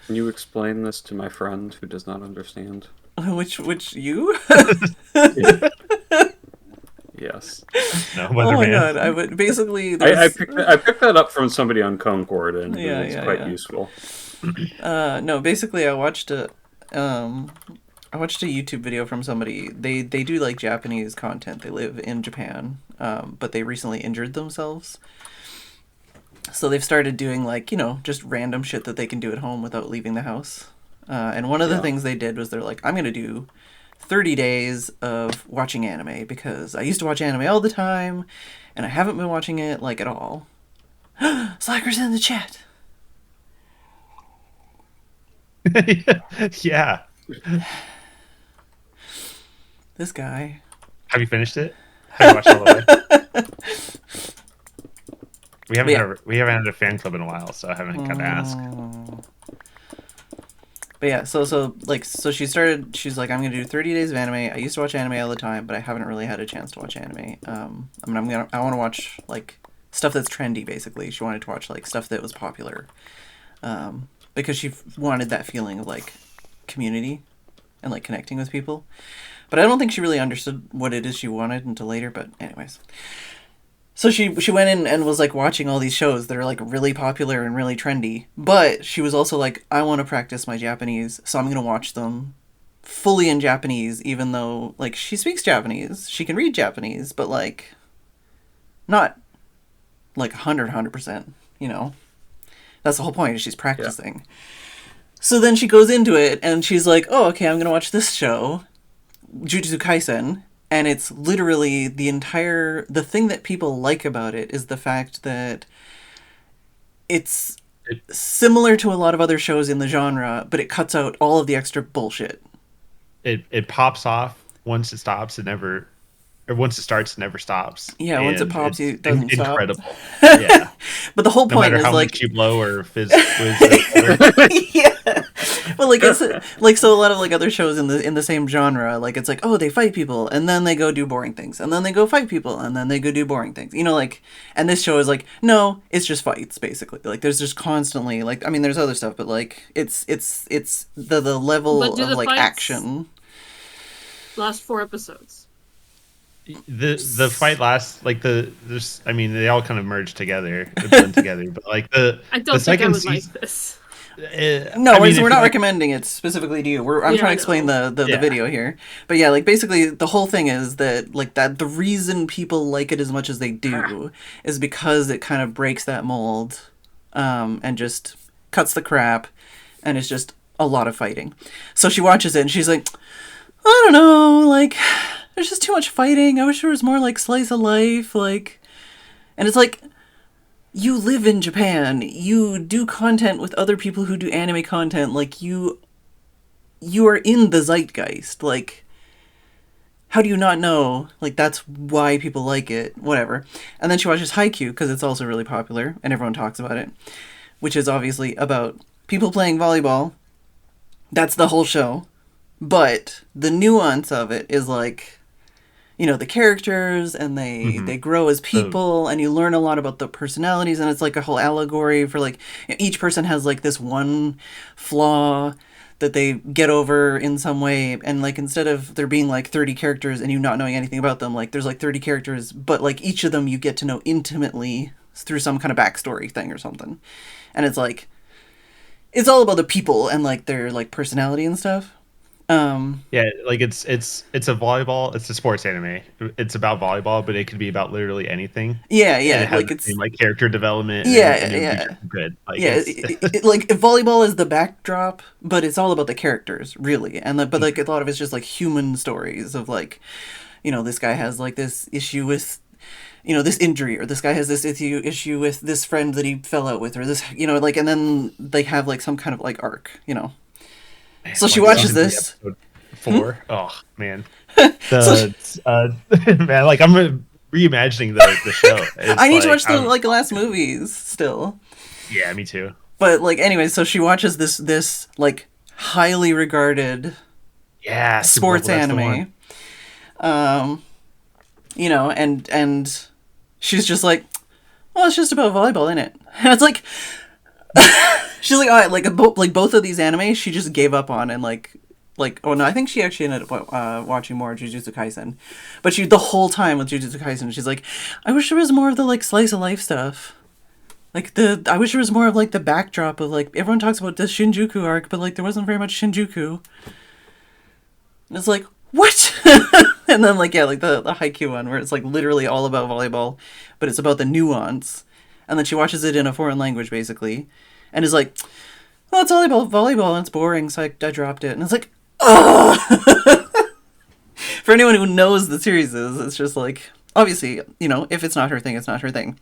Can you explain this to my friend who does not understand? Which you? Yes. No, Oh my Weatherman. god, I would basically. I picked that up from somebody on Concord, and Yeah, it's yeah, quite yeah. useful. No, basically, I watched a YouTube video from somebody. They do like Japanese content. They live in Japan, but they recently injured themselves. So they've started doing like, just random shit that they can do at home without leaving the house. And one of the things they did was they're like, I'm gonna do 30 days of watching anime because I used to watch anime all the time, and I haven't been watching it like at all. Slacker's in the chat. Yeah. This guy. Have you finished it? Have you watched all the way? We haven't had a fan club in a while, so I haven't got to ask. But yeah, so she's like, I'm gonna do 30 days of anime. I used to watch anime all the time, but I haven't really had a chance to watch anime. I want to watch like stuff that's trendy. Basically, she wanted to watch like stuff that was popular, because she wanted that feeling of like community and like connecting with people. But I don't think she really understood what it is she wanted until later. But anyways. So she went in and was like watching all these shows that are like really popular and really trendy. But she was also like, I want to practice my Japanese, so I'm going to watch them fully in Japanese, even though like she speaks Japanese. She can read Japanese, but like not like 100%, That's the whole point, is she's practicing. Yeah. So then she goes into it and she's like, oh, okay, I'm going to watch this show, Jujutsu Kaisen. And it's literally the thing that people like about it is the fact that it's similar to a lot of other shows in the genre, but it cuts out all of the extra bullshit. It pops off once it stops. Once it starts, it never stops. Yeah, once it pops, it doesn't stop. Incredible. Yeah. But the whole point is how like much you blow or fizz. yeah. Well, like it's like, so a lot of like other shows in the same genre, like it's like, oh, they fight people and then they go do boring things, and then they go fight people and then they go do boring things, like. And this show is like, no, it's just fights basically. Like there's just constantly like, I mean, there's other stuff, but like it's the level of like action. Last 4 episodes. The fight lasts like they all kind of merge together, blend together. But like I don't think I would like this. No, we're not recommending it specifically to you. I'm trying to explain the video here. But yeah, like basically the whole thing is that like that the reason people like it as much as they do is because it kind of breaks that mold, and just cuts the crap, and it's just a lot of fighting. So she watches it and she's like, I don't know, like there's just too much fighting. I wish there was more like slice of life, like. And it's like, you live in Japan, you do content with other people who do anime content, like you are in the zeitgeist, like how do you not know? Like that's why people like it, whatever. And then she watches Haikyuu because it's also really popular and everyone talks about it, which is obviously about people playing volleyball. That's the whole show. But the nuance of it is like, the characters, and they grow as people, and you learn a lot about the personalities, and it's like a whole allegory for like, each person has like this one flaw that they get over in some way, and like instead of there being like 30 characters and you not knowing anything about them, like there's like 30 characters, but like each of them you get to know intimately through some kind of backstory thing or something. And it's like, it's all about the people and like their like personality and stuff. Yeah, like it's a volleyball. It's a sports anime. It's about volleyball, but it could be about literally anything. Yeah, like it's like character development. Good. Like, like volleyball is the backdrop, but it's all about the characters, really. And but like a lot of it's just like human stories of like, this guy has like this issue with this injury, or this guy has this issue with this friend that he fell out with, or this, like, and then they have like some kind of like arc, Man, So she like watches season 3, this. episode 4. Oh man, So man, like I'm reimagining the show. It's I need to like, watch the like last movies still. Yeah, me too. But like anyway, so she watches this like highly regarded Yeah, sports Super Bowl, that's the anime. one. And she's just like, well, it's just about volleyball, isn't it? And it's like, she's like, oh, like both of these anime, she just gave up on, and like, oh no, I think she actually ended up watching more Jujutsu Kaisen, but she the whole time with Jujutsu Kaisen, she's like, I wish there was more of the like slice of life stuff. Like I wish there was more of like the backdrop of like everyone talks about the Shinjuku arc, but like there wasn't very much Shinjuku. And it's like, what? And then like, yeah, like the Haikyuu one where it's like literally all about volleyball, but it's about the nuance. And then she watches it in a foreign language basically, and is like, well, it's all about volleyball and it's boring, so I dropped it. And it's like, oh. For anyone who knows the series it's just like, obviously, if it's not her thing, it's not her thing.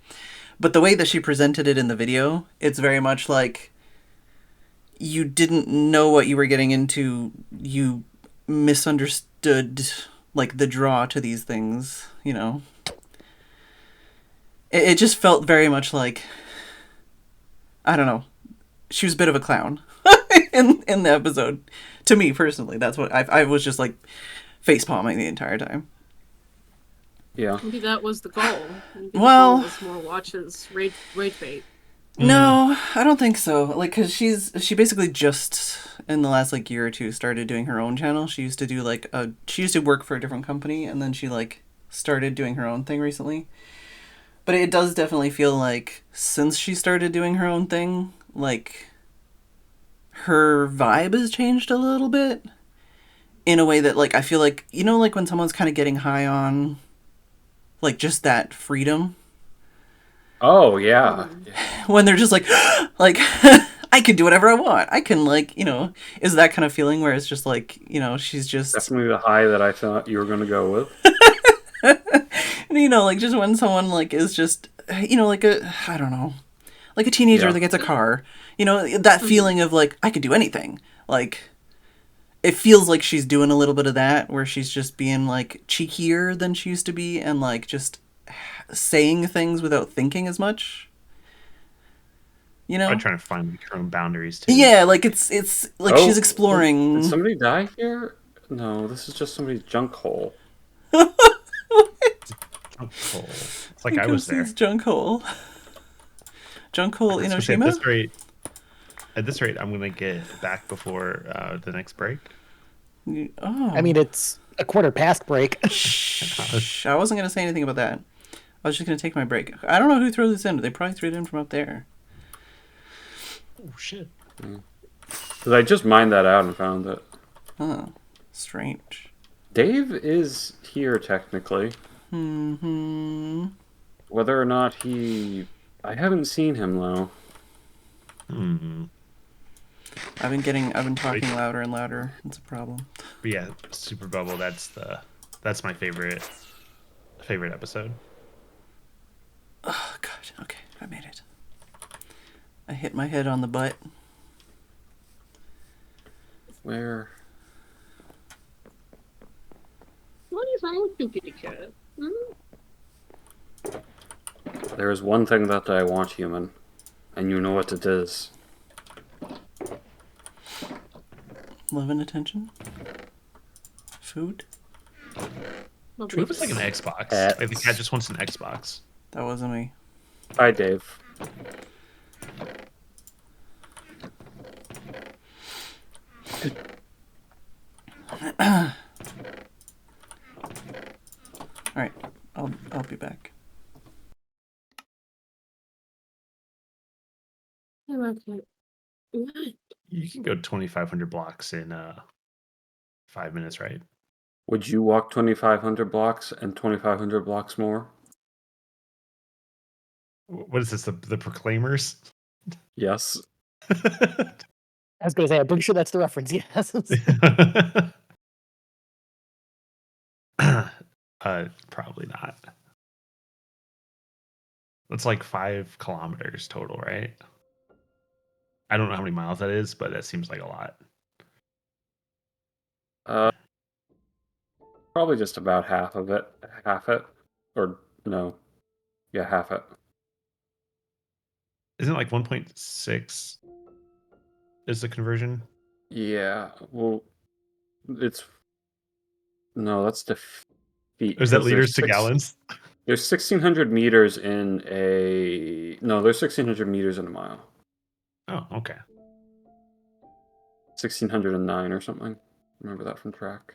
But the way that she presented it in the video, it's very much like you didn't know what you were getting into. You misunderstood like the draw to these things, It just felt very much like, I don't know, she was a bit of a clown in the episode. To me personally, that's what I was just like face palming the entire time. Yeah. Maybe that was the goal. Maybe the Well, goal was more watches rage bait. No, I don't think so. Like, cause she basically just in the last like year or two started doing her own channel. She used to do like she used to work for a different company, and then she like started doing her own thing recently. But it does definitely feel like since she started doing her own thing, like her vibe has changed a little bit in a way that like I feel like like when someone's kind of getting high on like just that freedom. Oh yeah. When they're just like like I can do whatever I want. I can like, is that kind of feeling where it's just like, she's just Definitely the high that I thought you were going to go with. like just when someone like is just like I don't know, like a teenager that gets a car, that feeling of like I could do anything. Like it feels like she's doing a little bit of that where she's just being like cheekier than she used to be and like just saying things without thinking as much. I'm trying to find like her own boundaries too. Yeah, like it's like she's exploring. Did somebody die here? No, this is just somebody's junk hole. Junk hole. It's like I was there. Junk hole. Junk hole in Oshima? At this rate, I'm gonna get back before the next break. Oh. I mean, it's a quarter past break. Shh, I wasn't gonna say anything about that. I was just gonna take my break. I don't know who threw this in. They probably threw it in from up there. Oh shit! Because I just mined that out and found it. Huh. Strange. Dave is here technically. Mm-hmm. Whether or not I haven't seen him though. Hmm. I've been talking louder and louder. It's a problem. But yeah, Super Bubble. That's my favorite episode. Oh god. Okay, I made it. I hit my head on the butt. Where? What is wrong with you, kitty cat? There is one thing that I want, human, and you know what it is. Love and attention. Food. It was like an Xbox. Pets. Like the cat just wants an Xbox. That wasn't me. Hi, Dave. All right, I'll be back. You can go 2,500 blocks in 5 minutes, right? Would you walk 2,500 blocks and 2,500 blocks more? What is this? The Proclaimers? Yes. I was going to say, I'm pretty sure that's the reference. Yes. Probably not. That's like 5 kilometers total, right? I don't know how many miles that is, but that seems like a lot. Probably just about half of it. Half it. Or, no. Yeah, half it. Isn't it like 1.6 is the conversion? Yeah, well, it's... No, that's to feet. Or is that 'cause liters to gallons? There's 1,600 meters in a... No, there's 1,600 meters in a mile. Oh, okay. 1,609 or something. Remember that from track.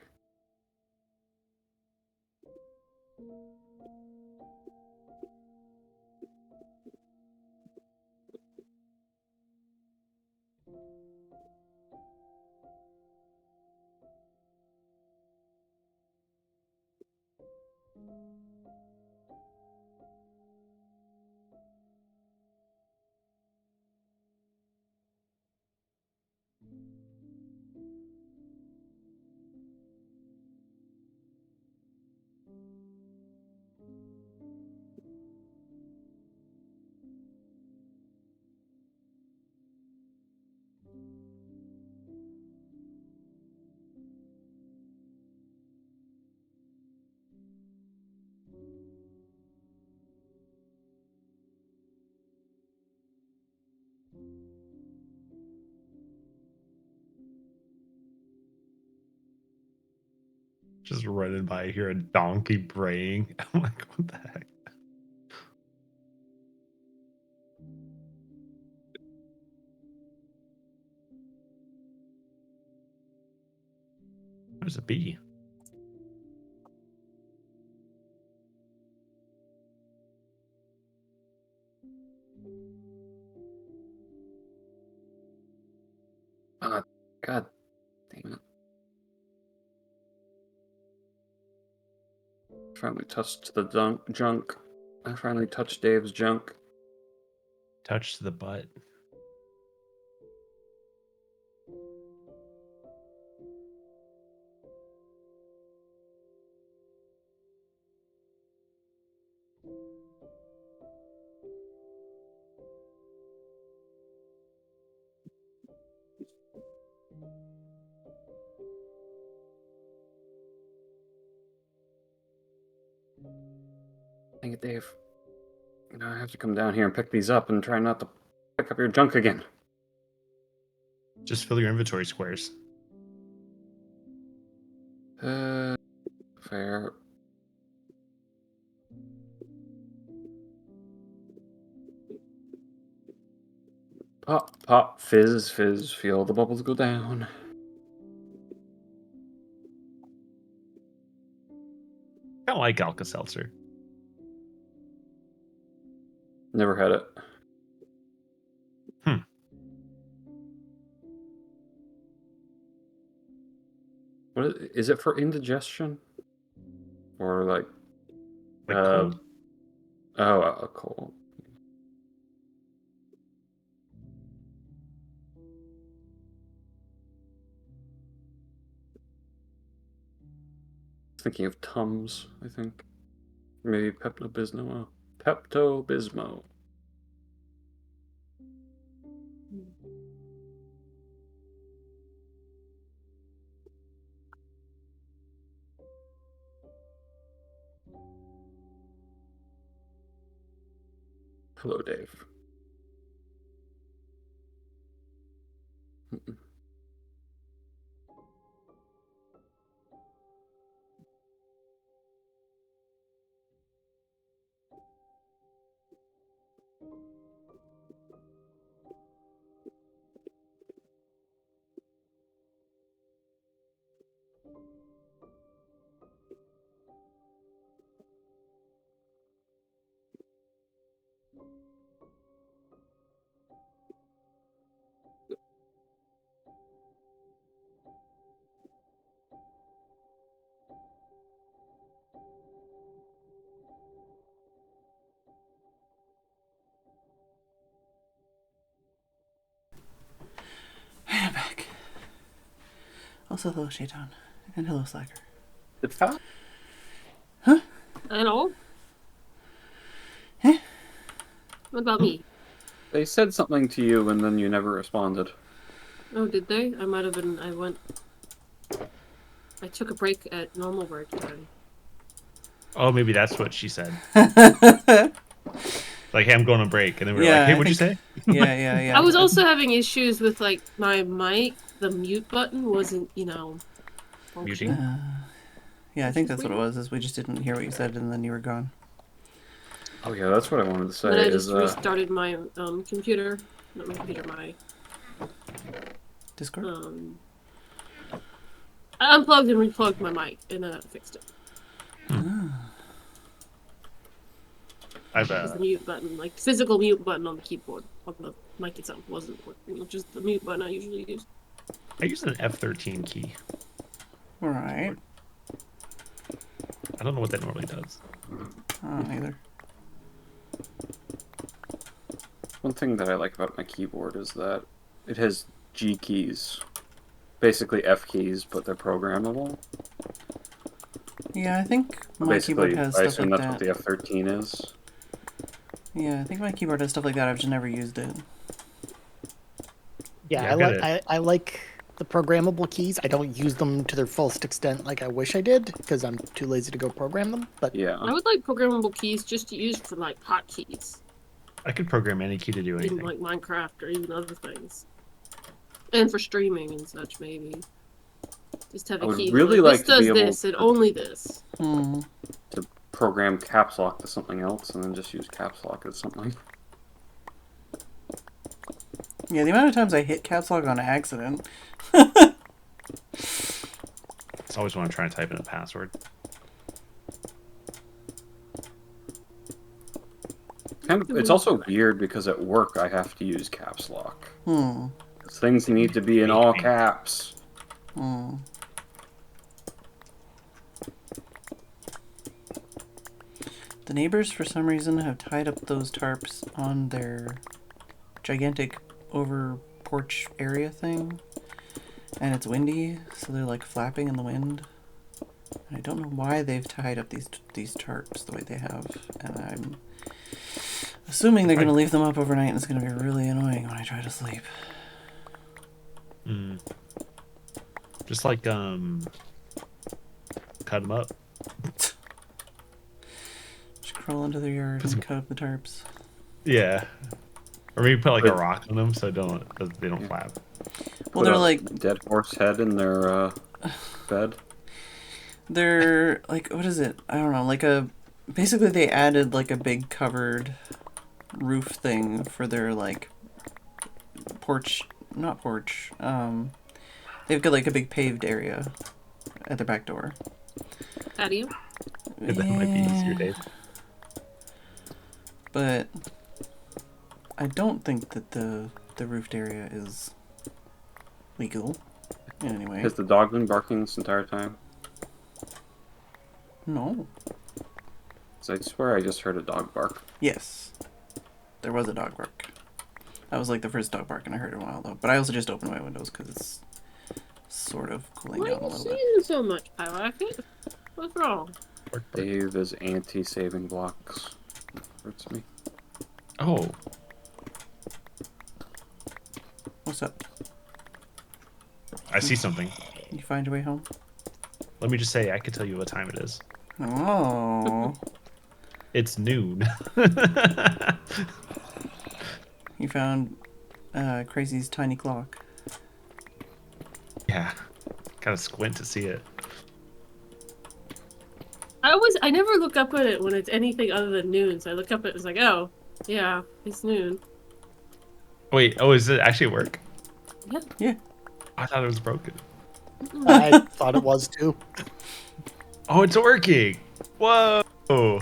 Just running by, I hear a donkey braying. I'm like, what the heck? There's a bee. God damn it. Finally touched the junk. I finally touched Dave's junk. Touch to the butt. Dang it, Dave. Now I have to come down here and pick these up and try not to pick up your junk again. Just fill your inventory squares. Fair. Pop, pop, fizz, fizz. Feel the bubbles go down. I don't like Alka-Seltzer. Never had it. What is it for indigestion? Or like Cold? a cold. Thinking of Tums, I think. Maybe Pepto-Bismol. Pepto-Bismol. Hello, Dave. I'm back. Also, hello, Shaitan. And hello, Slacker. It's fine. I know. What about me? They said something to you and then you never responded. Oh, did they? I might have been. I took a break at normal break time. Oh, maybe that's what she said. Like, hey, I'm going on break, and then we were like, Yeah, hey, I what'd you think- say? Yeah. I was also having issues with like my mic. The mute button wasn't, functioning. Muting. Yeah, I Which think is that's what it weird. was. Is we just didn't hear what you said, and then you were gone. Oh yeah, that's what I wanted to say. Then I Is just restarted my computer. Not my computer, my Discord. I unplugged and replugged my mic, and then I fixed it. I've Because the mute button, like the physical mute button on the keyboard, on the mic itself, wasn't working. Which is the mute button I usually use. I use an F13 key. All right. I don't know what that normally does. Either. one thing that I like about my keyboard is that it has G keys, basically F keys, but they're programmable. Yeah, I think my keyboard Basically, has I stuff assume like that's what that. the F13 is. Yeah, I think my keyboard has stuff like that. I've just never used it. Yeah, Yeah, I've got I like the programmable keys. I don't use them to their fullest extent like I wish I did because I'm too lazy to go program them. But Yeah. I would like programmable keys just to use for like hotkeys I could program any key to do in anything. like Minecraft or even other things, and for streaming and such maybe. Just have I a would key. really Like, like this to be does able this and to- only this. to program caps lock to something else and then just use caps lock as something. Yeah, the amount of times I hit caps lock on accident. I always want to try and type in a password. It's also weird because at work I have to use caps lock. Things need to be in all caps. The neighbors, for some reason, have tied up those tarps on their gigantic over porch area thing. And it's windy, so they're like flapping in the wind. And I don't know why they've tied up these tarps the way they have. And I'm assuming they're going to leave them up overnight, and it's going to be really annoying when I try to sleep. Just like, cut them up. Just crawl into their yard and cut up the tarps. Yeah. Or maybe put like a rock on them so they don't flap. Well, they're Put a like dead horse head in their bed. They're like, what is it? I don't know. Basically they added like a big covered roof thing for their like porch, not porch. They've got like a big paved area at their back door. Patio? That might be easier, Dave. But I don't think that the roofed area is legal in any way. Has the dog been barking this entire time? No. 'Cause I swear I just heard a dog bark. Yes. There was a dog bark. That was like the first dog barking I heard in a while though. But I also just opened my windows because it's sort of cooling Why down are a you little bit. saying so much, Pyrocket? What's wrong? Dave is anti-saving blocks. Hurts me. Oh, What's up? I see something. You find your way home? Let me just say, I can tell you what time it is. Oh. It's noon. You found Crazy's tiny clock. Yeah. Gotta squint to see it. I never look up at it when it's anything other than noon, so I look up at it and it's like, oh, yeah, it's noon. Wait, is it actually at work? Yeah. I thought it was broken. I thought it was too. Oh, it's working! Whoa! So,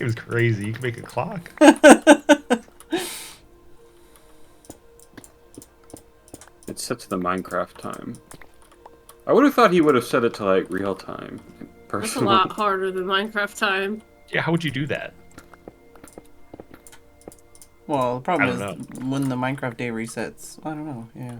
it was crazy. You can make a clock. It's set to the Minecraft time. I would have thought he would have set it to like real time. That's a Personally. lot harder than Minecraft time. Yeah, how would you do that? Well, the problem I is don't when the Minecraft day resets. I don't know, yeah.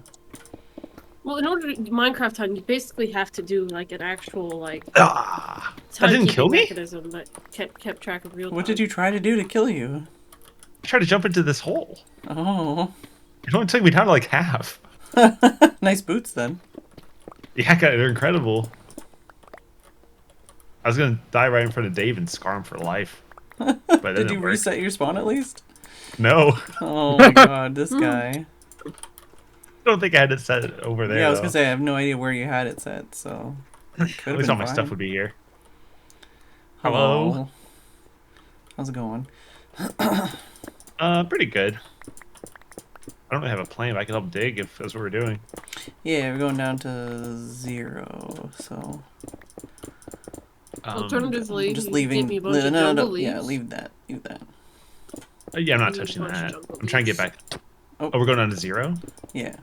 Well, in order to Minecraft time, you basically have to do like an actual like That didn't kill timekeeping me? mechanism that kept track of real time. What did you try to do to kill you? I tried to jump into this hole. Oh. It only took me down to like half. Nice boots then. Yeah, they're incredible. I was gonna die right in front of Dave and scar him for life. But it Did didn't you work. reset your spawn at least? No. Oh my god, this guy. I don't think I had it set over there. Yeah, I was though. gonna say I have no idea where you had it set, so it could At have least been all my fine. stuff would be here. Hello. Hello. How's it going? Pretty good. I don't really have a plan, but I can help dig if that's what we're doing. Yeah, we're going down to 0, so Alternatively, just you leaving. give me a bunch of No, jungle leaves. yeah, leave that. Leave that. Yeah, I'm not Leave a touching bunch of that. jungle I'm trying to get leaves. back. Oh. Oh, we're going down to 0? Yeah.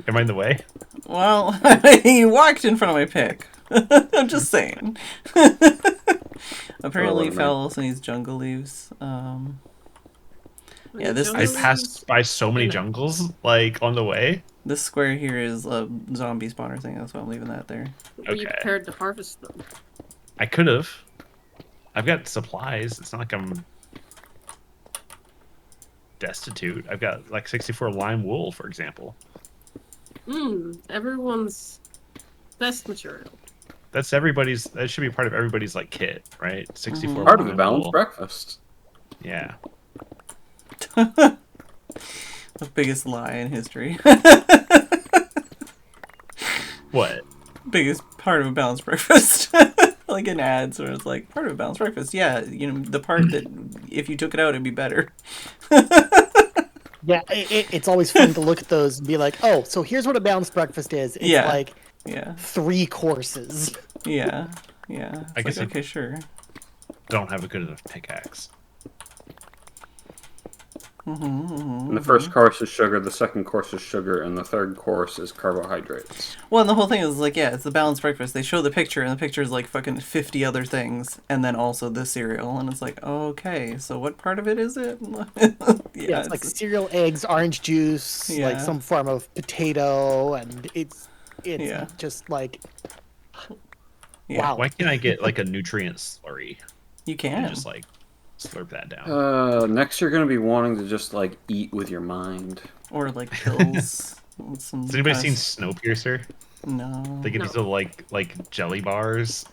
Am I in the way? Well, you walked in front of my pick. I'm just saying. Apparently, Oh, Foul needs jungle leaves. Yeah, this- I Jungle passed by so many Yeah. jungles, like, on the way. This square here is a zombie spawner thing. That's why I'm leaving that there. Were you Okay. prepared to harvest them? I could have. I've got supplies. It's not like I'm destitute. I've got, like, 64 lime wool, for example. Everyone's best material. That's everybody's. That should be part of everybody's, like, kit, right? 64 Part of lime a balanced wool. breakfast. Yeah. The biggest lie in history. What? Biggest part of a balanced breakfast. Like in ads where it's like, part of a balanced breakfast. Yeah, you know, the part that if you took it out, it'd be better. Yeah, it's always fun to look at those and be like, oh, so here's what a balanced breakfast is. It's Yeah. like Yeah, 3 courses. yeah, yeah. It's I guess like, I- okay, sure. Don't have a good enough pickaxe. And the first course is sugar, the second course is sugar, and the third course is carbohydrates. Well, and the whole thing is like, yeah, it's the balanced breakfast. They show the picture, and the picture is like fucking 50 other things, and then also this cereal, and it's like, okay, so what part of it is it? Yeah, it's like cereal, eggs, orange juice, Yeah. like some form of potato, and it's Yeah. just like, yeah. wow. Why can't I get, like, a nutrient slurry? You And can. just, like, slurp that down. Next, you're going to be wanting to just, like, eat with your mind. Or like pills. With some Has anybody kind seen of- Snowpiercer? No. They get No. these little, like jelly bars.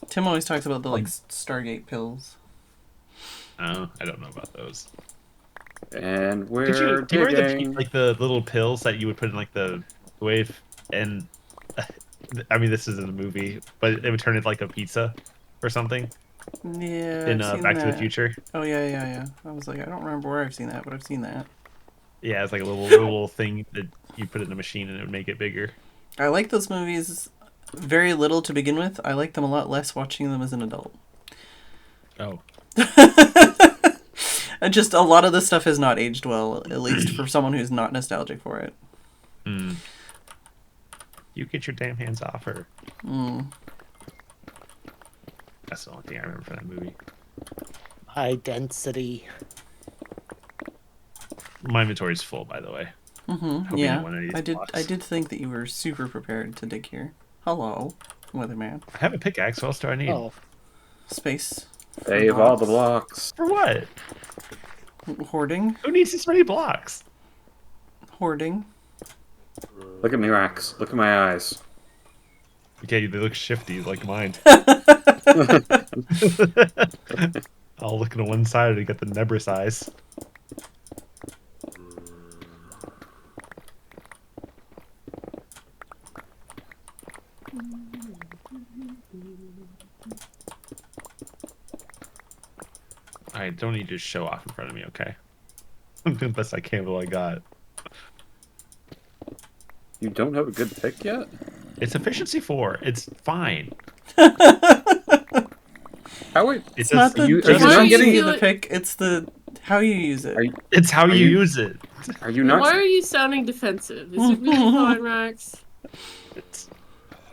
Tim always talks about the like Stargate pills. Oh, I don't know about those. And Did we're you, do you remember digging. the little pills that you would put in, like, the wave? And, I mean, this isn't a movie, but it would turn into, like, a pizza or something Yeah. in I've seen Back to the that. Future. Oh yeah. I was like, I don't remember where I've seen that, but I've seen that. Yeah, it's like a little thing that you put in a machine and it would make it bigger. I like those movies very little to begin with. I like them a lot less watching them as an adult. Oh. And just a lot of the stuff has not aged well, at least for someone who's not nostalgic for it. Mm. You get your damn hands off her. Mm. That's the only thing I remember from that movie. High density. My inventory is full, by the way. Hoping to Yeah, win any of these I did. blocks. I did think that you were super prepared to dig here. Hello, weatherman. I have a pickaxe. What else do I need? Oh, Space. Save all the blocks. For what? Hoarding. Who needs this many blocks? Hoarding. Look at me, Rax. Look at my eyes. Okay, they look shifty like mine. I'll look to one side to get the Nebris eyes. Alright, don't need to show off in front of me, okay? I'm doing the best I can with what I got. You don't have a good pick yet? It's efficiency 4. It's fine. How wait? It's not the you- are you efficiency not of getting- the pick. It's the how you use it. It's how Are you you- use it. Are you Why not? are you sounding defensive? Is it really fine, Rax? It's,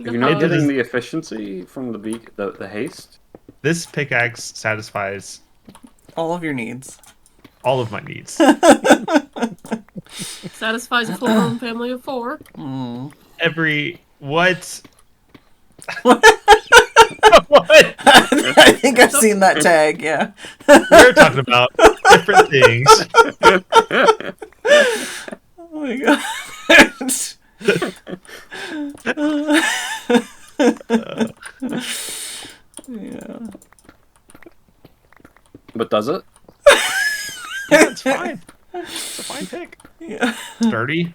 Are you not It getting is- the efficiency from the haste? this pickaxe satisfies All of your needs. all of my needs. Satisfies a full-grown family of 4. What? What? What? I think I've seen that tag. Yeah. We're talking about different things. Oh my god. Yeah. But does it? Yeah, it's fine. It's a fine pick. Yeah. Sturdy.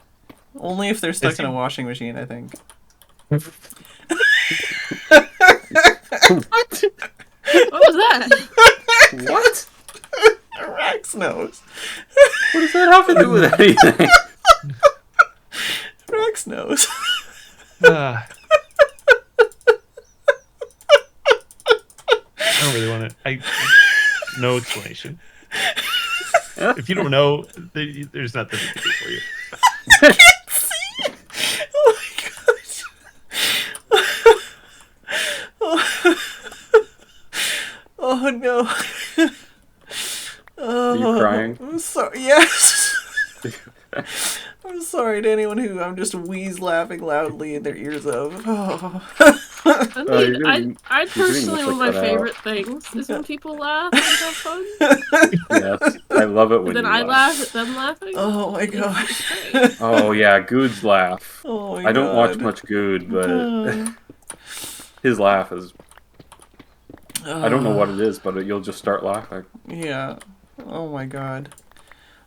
Only if they're stuck Is in a he- washing machine, I think. What? What was that? What? Rex knows. What does that have to do with anything? Rex knows. I don't really want to. No explanation. If you don't know, there's nothing we can do for you. Oh my gosh. Oh no. Are you crying? I'm sorry. Yes. I'm sorry to anyone who I'm just wheeze laughing loudly in their ears of. Oh. I you're mean, gonna- I you're personally, gonna one of my click that out. favorite things is when people laugh and have fun. Yes, I love it when And then you I laugh. laugh at them laughing. Oh my It's gosh. great. Oh yeah, Good's laugh. Oh my I don't watch God. much Good, but his laugh is. I don't know what it is, but you'll just start laughing. Yeah. Oh my god.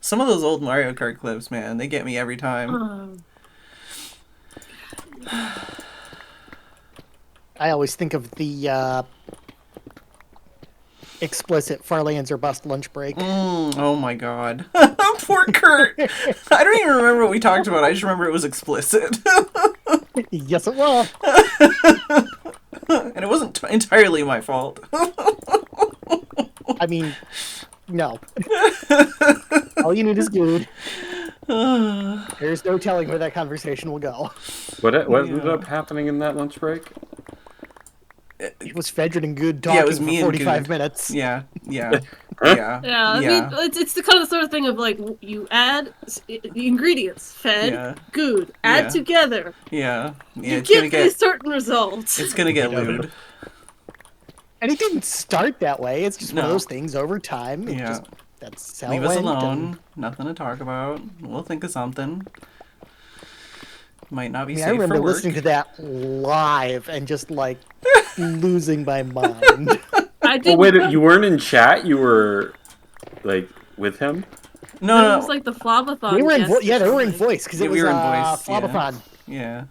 Some of those old Mario Kart clips, man, they get me every time. I always think of the explicit Farlands or bust lunch break. Oh my god. Poor Kurt. I don't even remember what we talked about. I just remember it was explicit. Yes, it will. And it wasn't entirely my fault. I mean, no. All you need is good. There's no telling where that conversation will go. What ended up happening in that lunch break? It was Phedran and Good Yeah, talking it was me for and 45 Good. minutes. Yeah. Yeah, I mean, it's the kind of sort of thing of like, you add the ingredients, fed, Yeah. good, add Yeah. together, Yeah. you It's gonna get a get certain result. it's gonna get You know lewd. And it didn't start that way. It's just one of No. those things over time. It Yeah. just, that's how Leave it us went, alone. Nothing to talk about. We'll think of something. Might not be I mean, I safe remember for work. listening to that live and just like losing my mind. I Oh didn't. wait, you weren't in chat. You were like with him. No, It was like the Flobathon. They were in guest or yeah, they were in something. voice because Yeah, it we was were in voice, yeah. Flobathon. Yeah.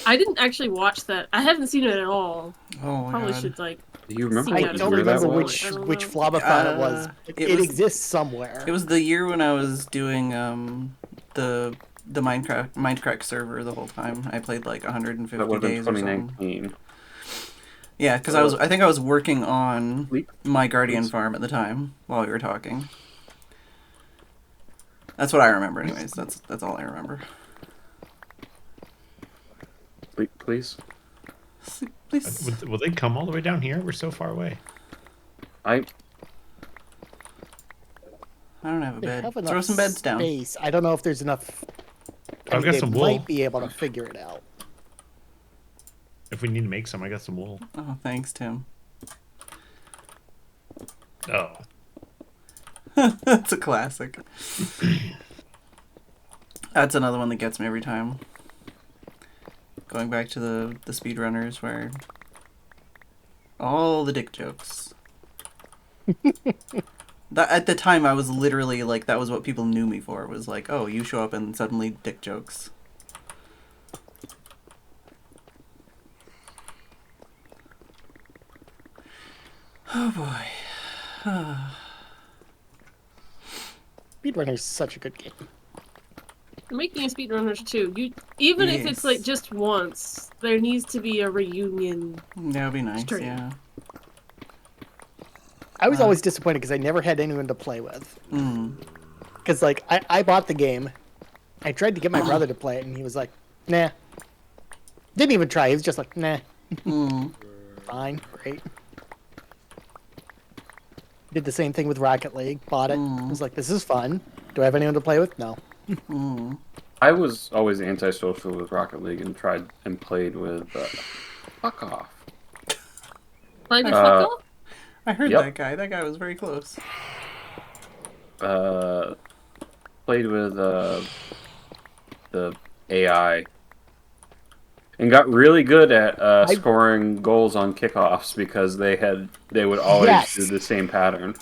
I didn't actually watch that. I haven't seen it at all. Oh my Probably god. should like. Do you remember I I what don't year that remember was? which I don't which know. Flobathon it was. it It was- exists somewhere. It was the year when I was doing the Minecraft server the whole time. I played like 150 That would have been days or something. 2019. Yeah, because I think I was working on Sleep. my Guardian Please. farm at the time while we were talking. That's what I remember, anyways. That's all I remember. Sleep, please. Please. Will they come all the way down here? We're so far away. I I don't have a They bed. have Throw enough some beds down. space. I don't know if there's enough. I've got they some wool. might be able to figure it out. If we need to make some, I got some wool. Oh, thanks, Tim. Oh. That's a classic. That's another one that gets me every time. Going back to the speedrunners where all the dick jokes. That at the time I was literally like that was what people knew me for, was like, oh, you show up and suddenly dick jokes. Oh boy. Speedrunner's such a good game. Making a speedrunners too. Even if it's like Yes. just once, there needs to be a reunion. That would be nice, Stream. yeah. I was always disappointed because I never had anyone to play with. Mm. Because like I bought the game, I tried to get my brother to play it, and he was like, "Nah." Didn't even try. He was just like, "Nah." Mm. Fine, great. Did the same thing with Rocket League. Bought it. Was like, "This is fun." Do I have anyone to play with? No. I was always antisocial with Rocket League and tried and played with. Fuck off. Played with Uh, fuck off? I heard Yep. that guy. That guy was very close. Played with the AI and got really good at scoring goals on kickoffs because they would always do Yes. the same pattern.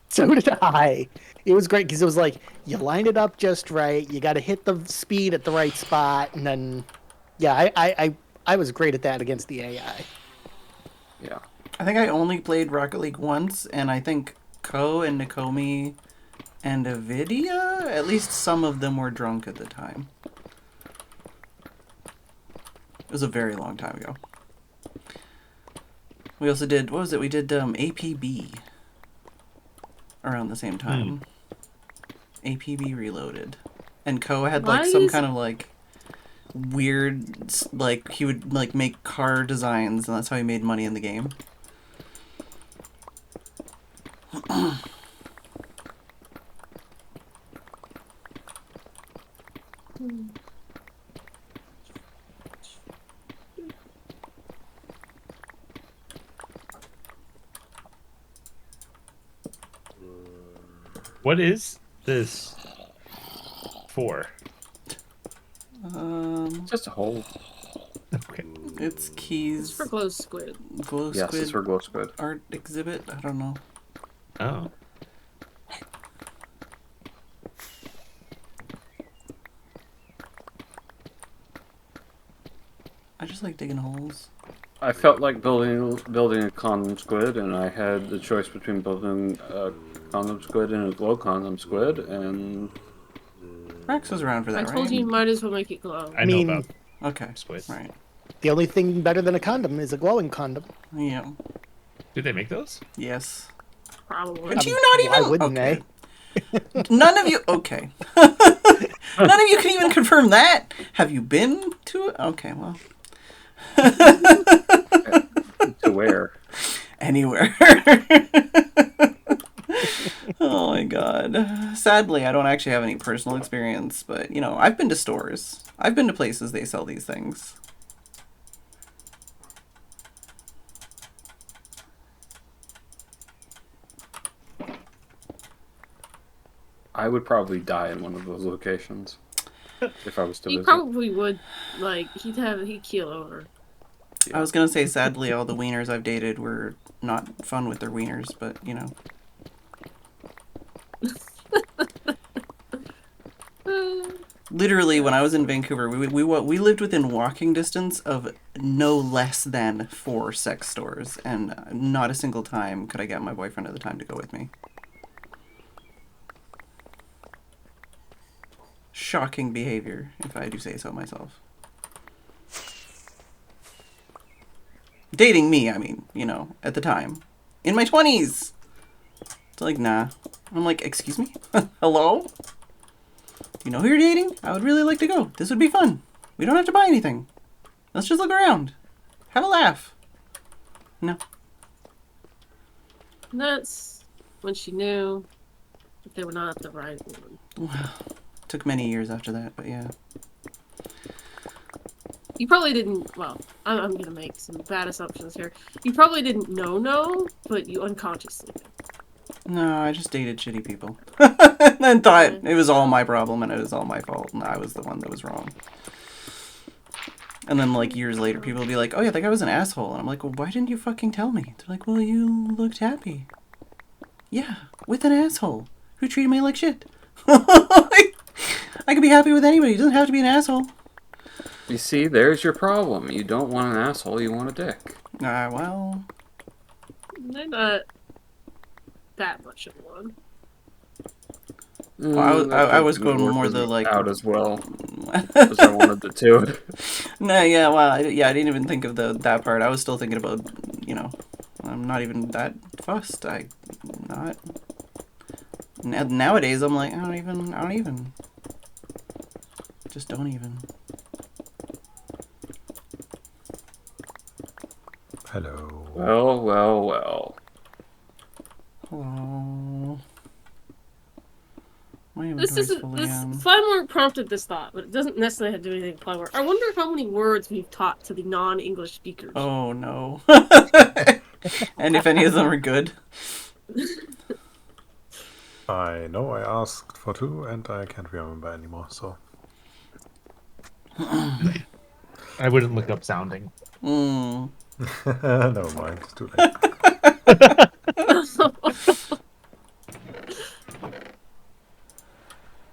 So did I. It was great because it was like you line it up just right. You got to hit the speed at the right spot, and then, yeah, I was great at that against the AI. Yeah. I think I only played Rocket League once, and I think Ko and Nakomi and Avidia, at least some of them were drunk at the time. It was a very long time ago. We also did, what was it? We did APB around the same time. APB Reloaded. And Ko had like some kind of like weird, like he would like make car designs, and that's how he made money in the game. What is this for? Just a hole. Okay. It's keys. It's for glow squid. Glow Yes, squid it's for glow squid. art exhibit. I don't know. Oh. I just like digging holes. I felt like building a condom squid, and I had the choice between building a condom squid and a glow condom squid, and Rex was around for that, I right? told you might as well make it glow. I know about Okay. squid. Right. The only thing better than a condom is a glowing condom. Yeah. Do they make those? Yes. Probably. But you not even. Why wouldn't okay. they? None of you. Okay. None of you can even confirm that. Have you been to it? Okay. Well. to where? Anywhere. Oh my god. Sadly, I don't actually have any personal experience, but you know, I've been to stores. I've been to places they sell these things. I would probably die in one of those locations if I was to He visit. probably would, like, he'd keel over. I was gonna say, sadly, all the wieners I've dated were not fun with their wieners, but you know. Literally, when I was in Vancouver, we lived within walking distance of no less than 4 sex stores, and not a single time could I get my boyfriend at the time to go with me. Shocking behavior, if I do say so myself. Dating me, I mean, you know, at the time. In my 20s! It's like, nah. I'm like, excuse me? Hello? Do you know who you're dating? I would really like to go. This would be fun. We don't have to buy anything. Let's just look around. Have a laugh. No. And that's when she knew that they were not the right one. Took many years after that, but yeah. You probably didn't, well, I'm going to make some bad assumptions here. You probably didn't know, but you unconsciously knew. No, I just dated shitty people. And thought it was all my problem and it was all my fault and I was the one that was wrong. And then, like, years later, people will be like, oh yeah, that guy was an asshole. And I'm like, well, why didn't you fucking tell me? They're like, well, you looked happy. Yeah, with an asshole who treated me like shit. I could be happy with anybody. It doesn't have to be an asshole. You see, there's your problem. You don't want an asshole, you want a dick. Well... They're not that much of one. I was going more the, like... out as well. Because I wanted it too. No, yeah, well, I didn't even think of that part. I was still thinking about, you know, I'm not even that fussed. Nowadays, I'm like, I don't even. Just don't even. Hello. Well. Hello. My This inventory's is fully this on. Flymark prompted this thought, but it doesn't necessarily have to do anything with Flymark. I wonder how many words we've taught to the non-English speakers. Oh no. And if any of them are good. I know I asked for 2 and I can't remember anymore, so. I wouldn't look up sounding. Never mind, it's too late.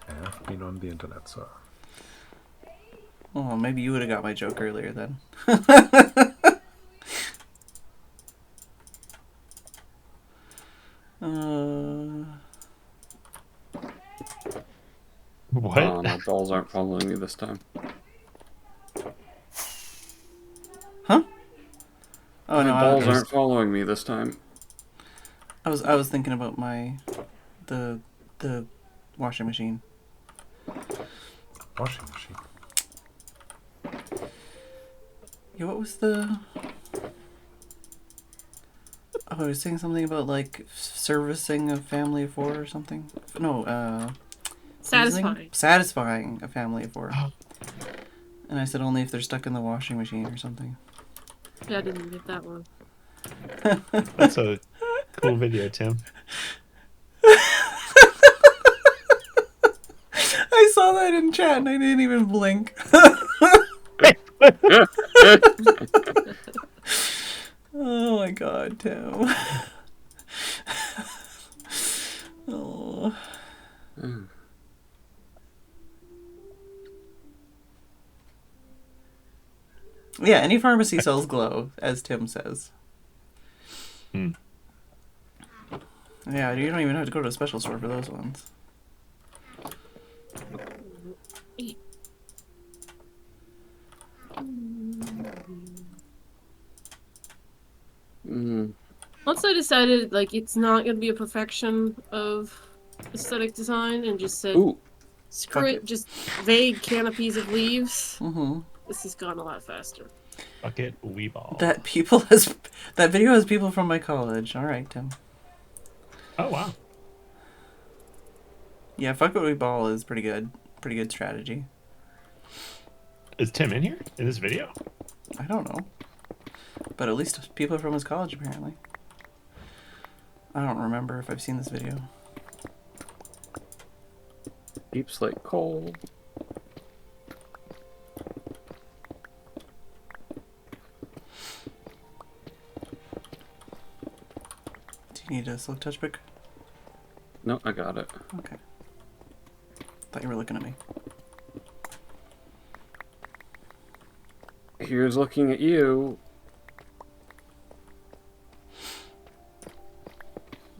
I have been on the internet, sir. Oh, maybe you would have got my joke earlier then. What? My balls aren't following me this time. Huh? Oh no, My balls aren't following me this time. I was thinking about the washing machine. Washing machine. Yeah, what was the? Oh, I was saying something about like servicing a family of 4 or something. No, satisfying a family of 4. And I said only if they're stuck in the washing machine or something. Yeah, I didn't get that one. That's a cool video, Tim. I saw that in chat and I didn't even blink. Oh my god, Tim. Oh. Yeah, any pharmacy sells glow, as Tim says. Hmm. Yeah, you don't even have to go to a special store for those ones. Once I decided, like, it's not going to be a perfection of aesthetic design and just said, screw it, just vague canopies of leaves, this has gone a lot faster. Bucket wee ball. That video has people from my college. All right, Tim. Oh wow. Yeah, fuck what we ball is pretty good. Pretty good strategy. Is Tim in here in this video? I don't know, but at least people from his college apparently. I don't remember if I've seen this video. Deep slate coal. Do you need a silk touch pick? No, I got it. Okay. Thought you were looking at me. Here's looking at you.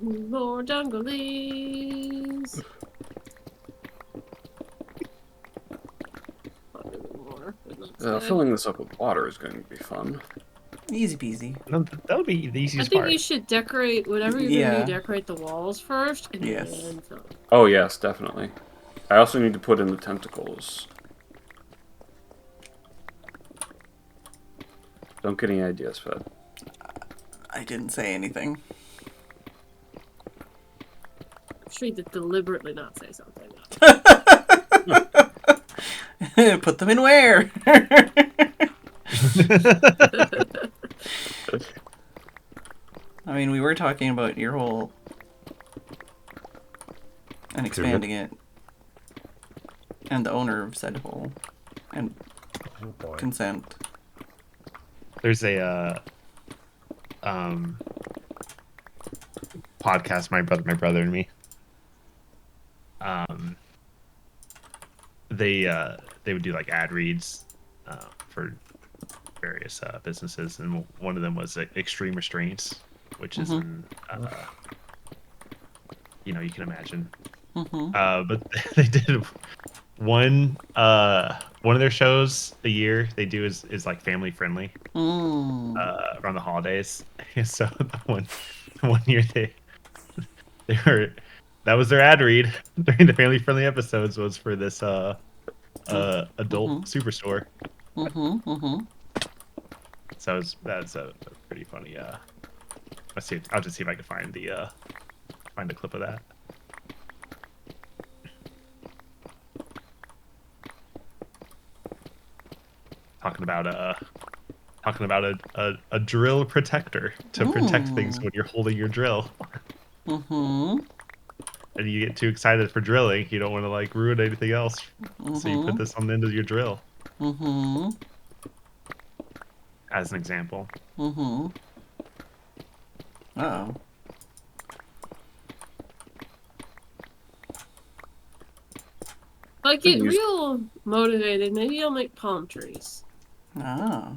More junglies. Filling this up with water is going to be fun. Easy peasy. That'll be the I easiest think part. you should decorate whatever you're going to do, decorate the walls first, and then fill it. Oh yes, definitely. I also need to put in the tentacles. Don't get any ideas, Fed. I didn't say anything. I'm sure you did deliberately not say something. Put them in where? I mean, we were talking about your whole and expanding it, and the owner of said hole and consent. There's a podcast, my brother and me. They would do like ad reads for various businesses, and one of them was Extreme Restraints, which is in, you can imagine. But they did one of their shows a year they do is like family friendly around the holidays. So one year they were, that was their ad read during the family friendly episodes, was for this adult superstore. So that's a pretty funny. I'll just see if I can find the clip of that. talking about a drill protector to protect things when you're holding your drill. Mm-hmm. And you get too excited for drilling, you don't want to like ruin anything else. So you put this on the end of your drill. Mm-hmm. As an example. Mm-hmm. Uh-oh. If I get real motivated, maybe I'll make palm trees. Ah.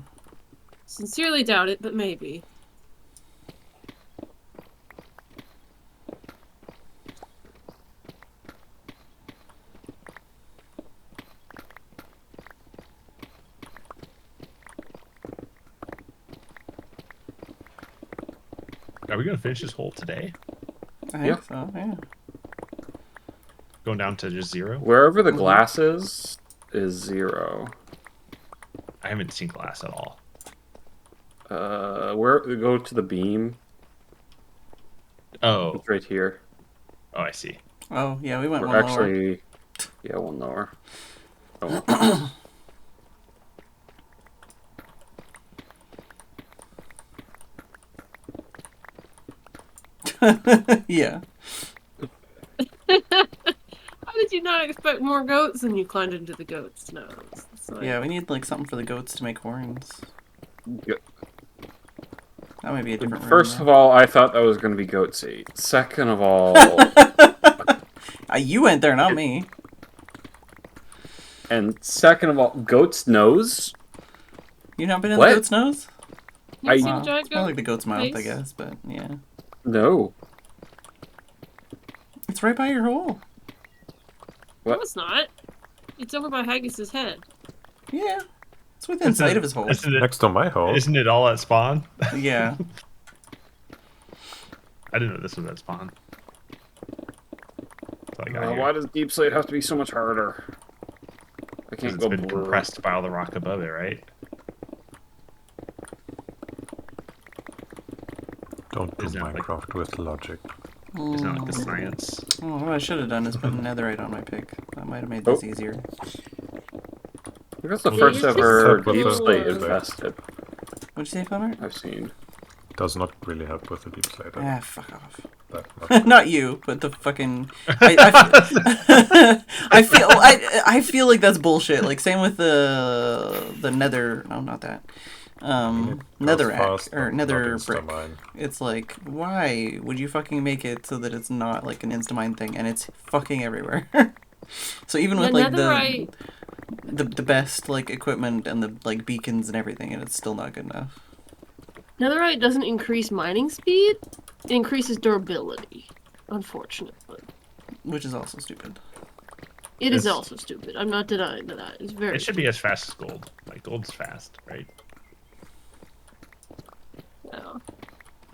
Sincerely doubt it, but maybe. Are we gonna finish this hole today? I think so, yeah. Going down to just 0? Wherever the glass is 0. I haven't seen glass at all. Go to the beam. Oh. It's right here. Oh, I see. Oh, yeah, we went We're one lower. actually, yeah, one lower. Oh. Yeah. How did you not expect more goats and you climbed into the goat's nose? Like... Yeah, we need like something for the goats to make horns. Yeah. That might be a different First room, of all, I thought that was going to be goat seat. Second of all... you went there, not me. And second of all, goat's nose? You not been in What? the goat's nose? You seen I- a giant It's kind of goat? like the goat's mouth, I face? guess, but yeah. No. It's right by your hole. What? No, it's not. It's over by Haggis's head. Yeah. It's within sight of his hole. Next to my hole. Isn't it all at spawn? Yeah. I didn't know this was at spawn. So I got here. Why does deep slate have to be so much harder? I 'Cause can't it's go been blue. compressed by all the rock above it, right? Don't do Isn't it like- Minecraft with logic. It's not like the science. Oh, what I should have done is put netherite on my pick. That might have made this easier. That's the Yeah, first you're just ever so deep cool. slate invested What'd you say, Plumber? I've seen. Does not really help with the deep slate. Ah, fuck off. That much. Not you, but the fucking. I feel like that's bullshit. Like same with the nether. No, not that. Netherrack or nether brick. Mine. It's like, why would you fucking make it so that it's not like an instamine thing and it's fucking everywhere? So even with like netherite... the best like equipment and the like beacons and everything, and it's still not good enough. Netherite doesn't increase mining speed. It increases durability. Unfortunately. Which is also stupid. It is It's- also stupid. I'm not denying that. It's very It should be as fast as gold. Like gold's fast, right? yeah.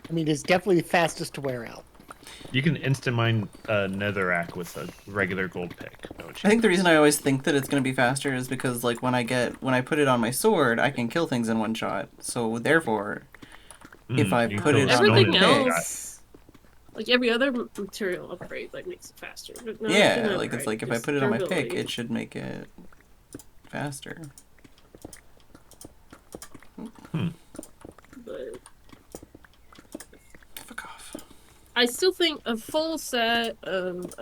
I mean, it's definitely the fastest to wear out. You can instant mine netherrack with a regular gold pick. No I think chance. the reason I always think that it's going to be faster is because like when I put it on my sword, I can kill things in one shot. So therefore, if I you can put kill it a on stone Everything in one shot. else, like every other material upgrade, like makes it faster. But not yeah, the like it's netherite, like if I just put it on my durability. pick, it should make it faster. But Fuck off. I still think a full set of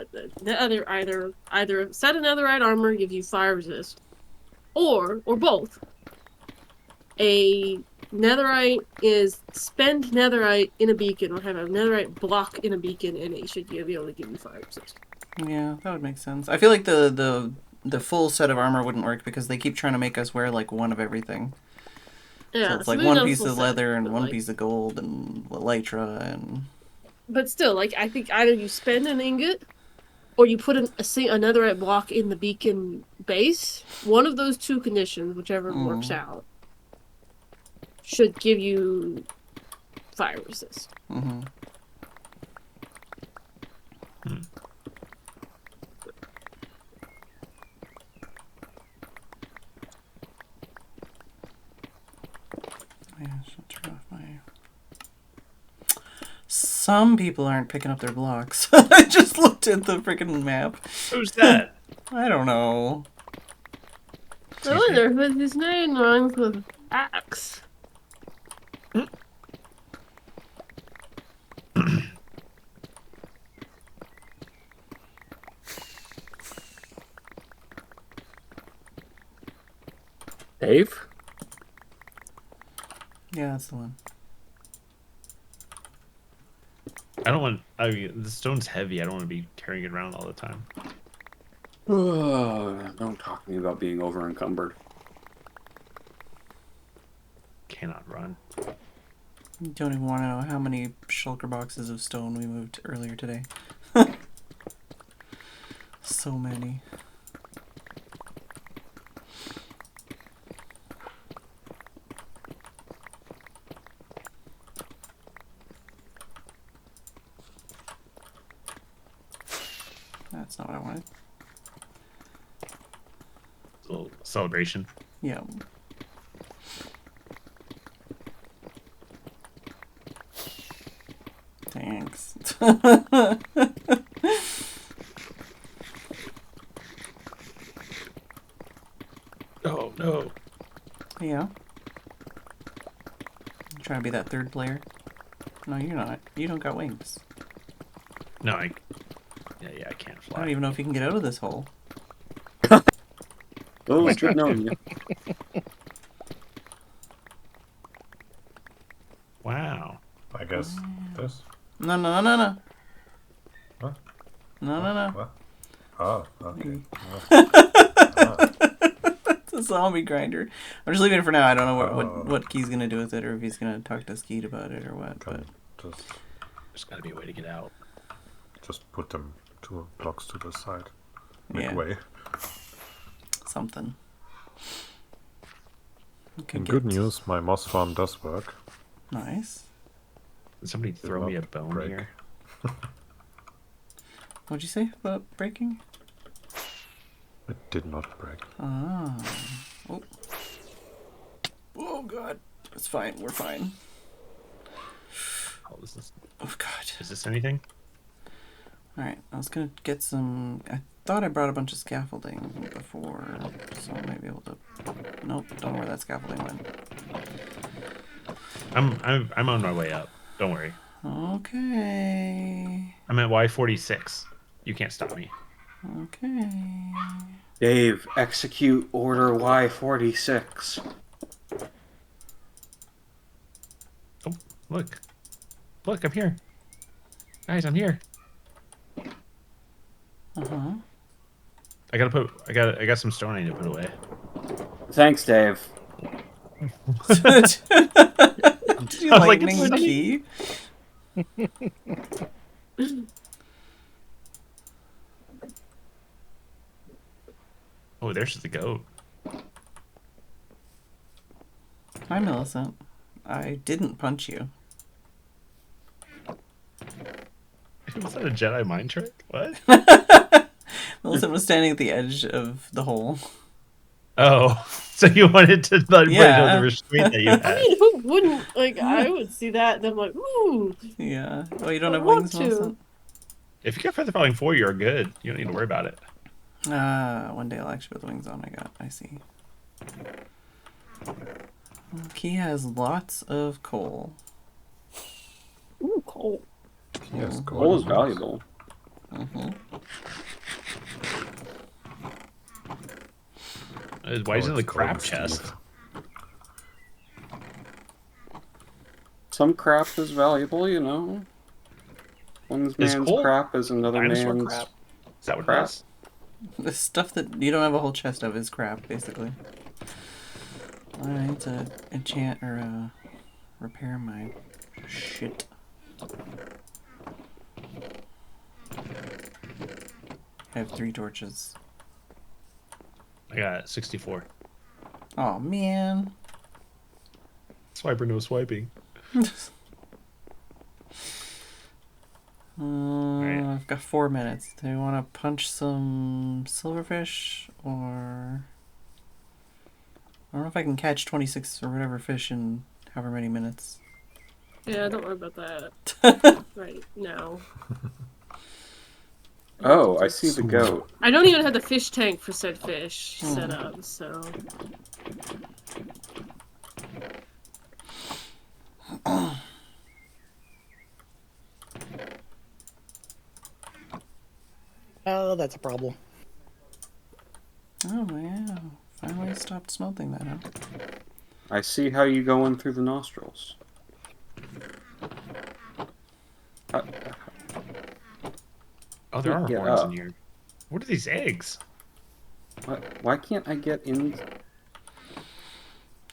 either a set of netherite armor gives you fire resist, or both. A netherite is spend netherite in a beacon, or have a netherite block in a beacon, and it should be able to give you fire resist. Yeah, that would make sense. I feel like the full set of armor wouldn't work because they keep trying to make us wear like one of everything. Yeah, So it's like maybe one not a piece full of set, leather and but, one like- piece of gold and elytra and But still, like I think either you spend an ingot, or you put a netherite block in the beacon base. One of those two conditions, whichever works out, should give you fire resist. mm-hmm. Yeah, I should turn off my. Some people aren't picking up their blocks. I just looked at the freaking map. Who's that? I don't know. I wonder if his name rhymes with axe. Dave? Yeah, that's the one. I don't want. I mean, the stone's heavy. I don't want to be carrying it around all the time. Don't talk to me about being over encumbered. Cannot run. You don't even want to know how many shulker boxes of stone we moved earlier today. So many. That's not what I wanted. A little celebration. Yeah. Thanks. Oh no. Yeah. You trying to be that third player? No, you're not. You don't got wings. No, I. Yeah, I can't I don't fly. even know if you can get out of this hole. Oh, it's good knowing you. Wow. I guess this. No, no, no, no. What? No, no, no. What? Oh, okay. It's a zombie grinder. I'm just leaving it for now. I don't know Oh. what Key's gonna do with it, or if he's gonna talk to Skeet about it, or what. But Just, There's got to be a way to get out. just put them 2 blocks to the side. Yeah. Midway. something. In good news, my moss farm does work. Nice. Did somebody throw me a bone break. here? What'd you say about breaking? It did not break. Ah. Oh. Oh god. It's fine. We're fine. Oh, is this Oh god. anything? Alright, I was gonna get some... I thought I brought a bunch of scaffolding before, so I might be able to... Nope, don't know where that scaffolding went. I'm on my way up. Don't worry. Okay. I'm at Y46. You can't stop me. Okay. Dave, execute order Y46. Oh, look. Look, I'm here. Guys, I'm here. Uh-huh. I got some stone I need to put away. Thanks, Dave. Did you I was like, lightning it's the sunny. key? Oh, there's the goat. Hi, Millicent. I didn't punch you. Was that a Jedi mind trick? What? Millicent was standing at the edge of the hole. Oh, so you wanted to let everybody know the restraint that you I had. mean, who wouldn't? Like, I would see that, and I'm like, ooh. Yeah. Oh, you don't have I want wings, to. Millicent? If you got feather falling 4, you're good. You don't need to worry about it. One day I'll actually put the wings on. I see. Key has lots of coal. Ooh, coal. Yes, Coal is valuable. Mm-hmm. Why isn't Oh, the it's crab golden chest? steel. Some crap is valuable, you know. One Is man's coal crap is another dinosaur man's crap? Is that what crap. it is? The stuff that you don't have a whole chest of is crap, basically. I need to enchant or repair my shit. I have 3 torches. I got 64. Oh man. Swiper no swiping. I've got 4 minutes. Do you want to punch some silverfish or... I don't know if I can catch 26 or whatever fish in however many minutes. Yeah, don't worry about that. Right now. Oh, I see the Sumo. goat. I don't even have the fish tank for said fish set up, so. Oh, that's a problem. Oh, yeah. Finally stopped smelting that out. I see how you go in through the nostrils. Oh, there are Get horns up. in here. What are these eggs? Why can't I get in?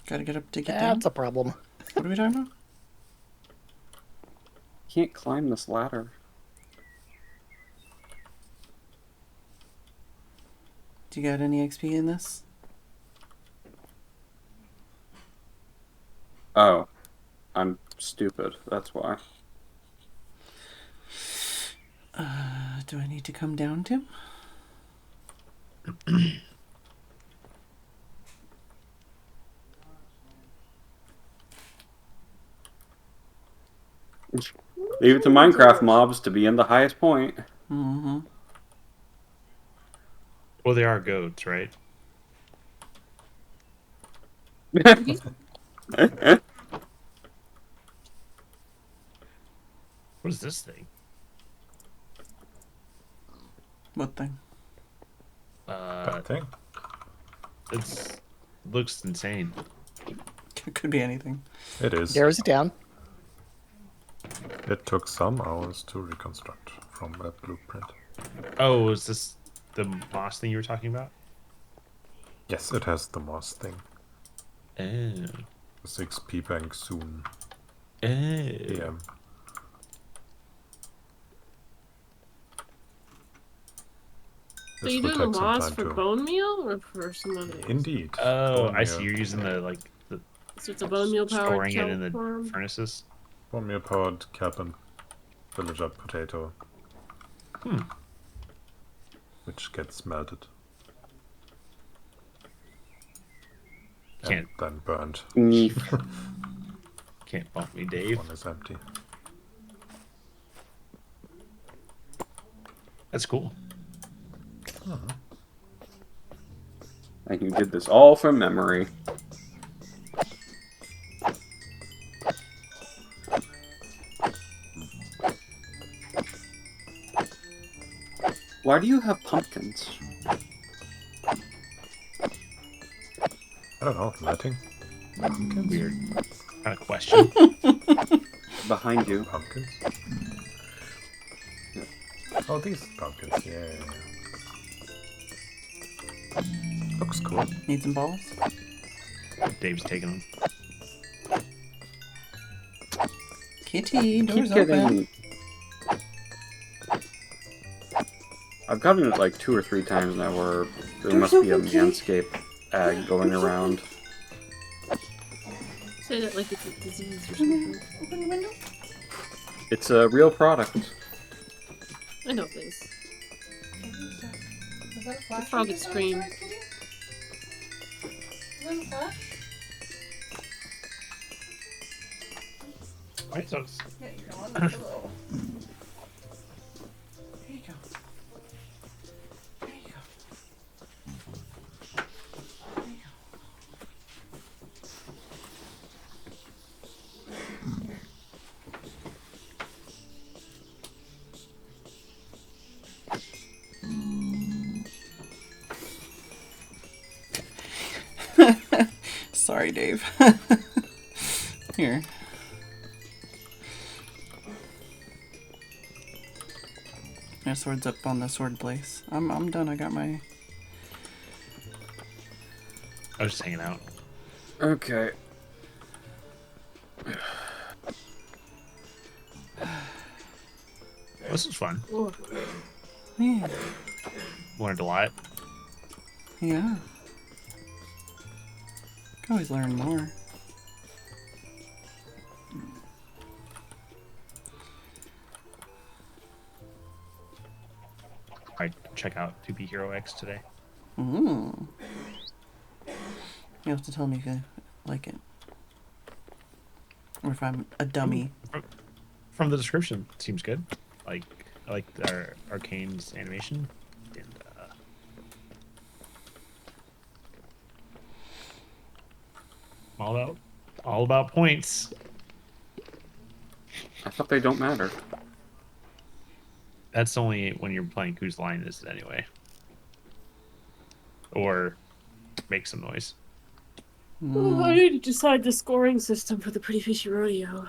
Gotta get up to get down. That's a problem. What are we talking about? Can't climb this ladder. Do you got any XP in this? Oh, I'm stupid. That's why. Do I need to come down, Tim? Leave it to Minecraft mobs to be in the highest point. Mm-hmm. Well, they are goats, right? What is this thing? What thing? That thing. It looks insane. Could be anything. It is. Narrows it down. It took some hours to reconstruct from that blueprint. Oh, is this the moss thing you were talking about? Yes, it has the moss thing. Oh. 6p bank soon. Oh. AM. So you doing the moss for bone meal or for some other? Indeed. Oh, Bone I see. meal. You're using the So it's a bone meal powered storing it in kelp the farm? furnaces. Bone meal powered kelp and villager potato. Which gets melted. Can't And then burned. can't bump me, Dave. One is empty. That's cool. And you did this all from memory. Why do you have pumpkins? I don't know, lighting? Pumpkins? Weird kind of question. Behind you. Pumpkins? Oh, these pumpkins, yeah. Looks cool. Need some balls? Dave's taking them. Kitty, doors Keep open. getting... I've gotten it like 2 or 3 times now where there must be a Manscaped ad going around. Say that like it's a disease or something. Open the window. It's a real product. I know this. Is that a The flash? frog would scream. Is that a flash? White Sox. Yeah, you're on. Hello. Here you go. There you go. There you go. Sorry, Dave. Here. My sword's up on the sword place. I'm done. I got my. I was just hanging out. Okay. This was fun. Oh, Yeah. Learned a lot. Yeah. Can always learn more. I check out 2B Hero X today. Ooh. You have to tell me if you like it. Or if I'm a dummy. From the description, it seems good. Like I like our Arcane's animation, and all about points. I thought they don't matter. That's only when you're playing Whose Line Is It Anyway, or make some noise. I need to decide the scoring system for the Pretty Fishy Rodeo.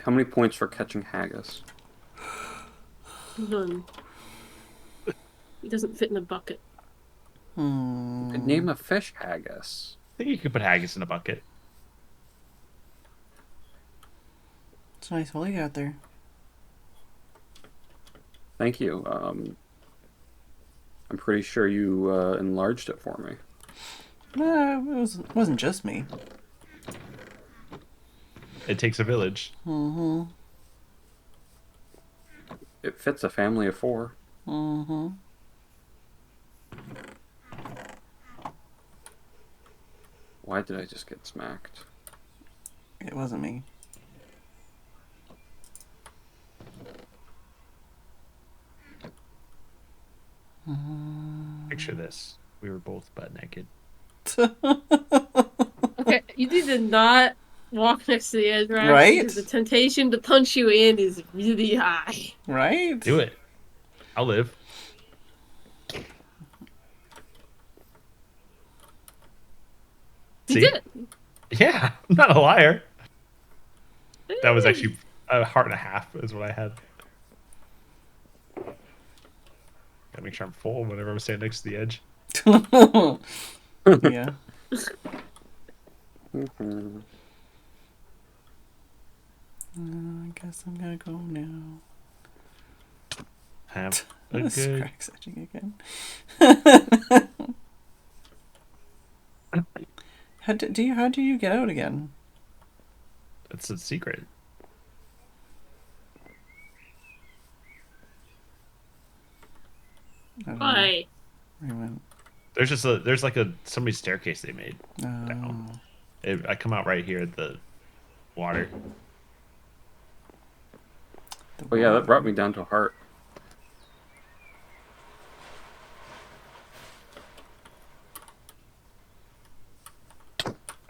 How many points for catching haggis? None. He doesn't fit in the bucket. You could name a fish haggis. I think you could put haggis in a bucket. It's a nice hole you got there. Thank you. I'm pretty sure you enlarged it for me. It wasn't just me. It takes a village. Mm-hmm. It fits a family of 4. Mm-hmm. Why did I just get smacked? It wasn't me. Picture this: we were both butt naked. Okay, you need to not walk next to the edge, Rax, Right? because the temptation to punch you in is really high. Right? Do it. I'll live. You See? did. Yeah, I'm not a liar. That was actually a heart and a half is what I had. Gotta make sure I'm full whenever I'm standing next to the edge. Yeah. I guess I'm gonna go now. Have a This good. crack's edging again. How do you get out again? That's a secret. I don't know Why? where he went. There's like somebody's staircase they made. Oh. I come out right here at the water. Oh yeah, that brought me down to a heart.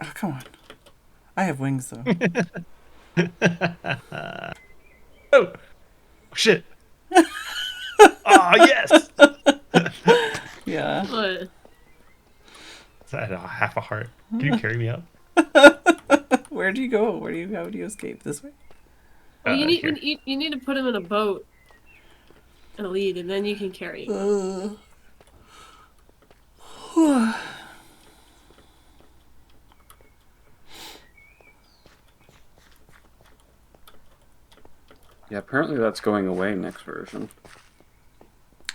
Oh, come on. I have wings though. Oh shit! Oh yes! Yeah. What? I had a half a heart. Can you carry me up? Where do you go? How do you escape? This way? Well, you Here. need to put him in a boat and a lead, and then you can carry him. Yeah, apparently that's going away next version.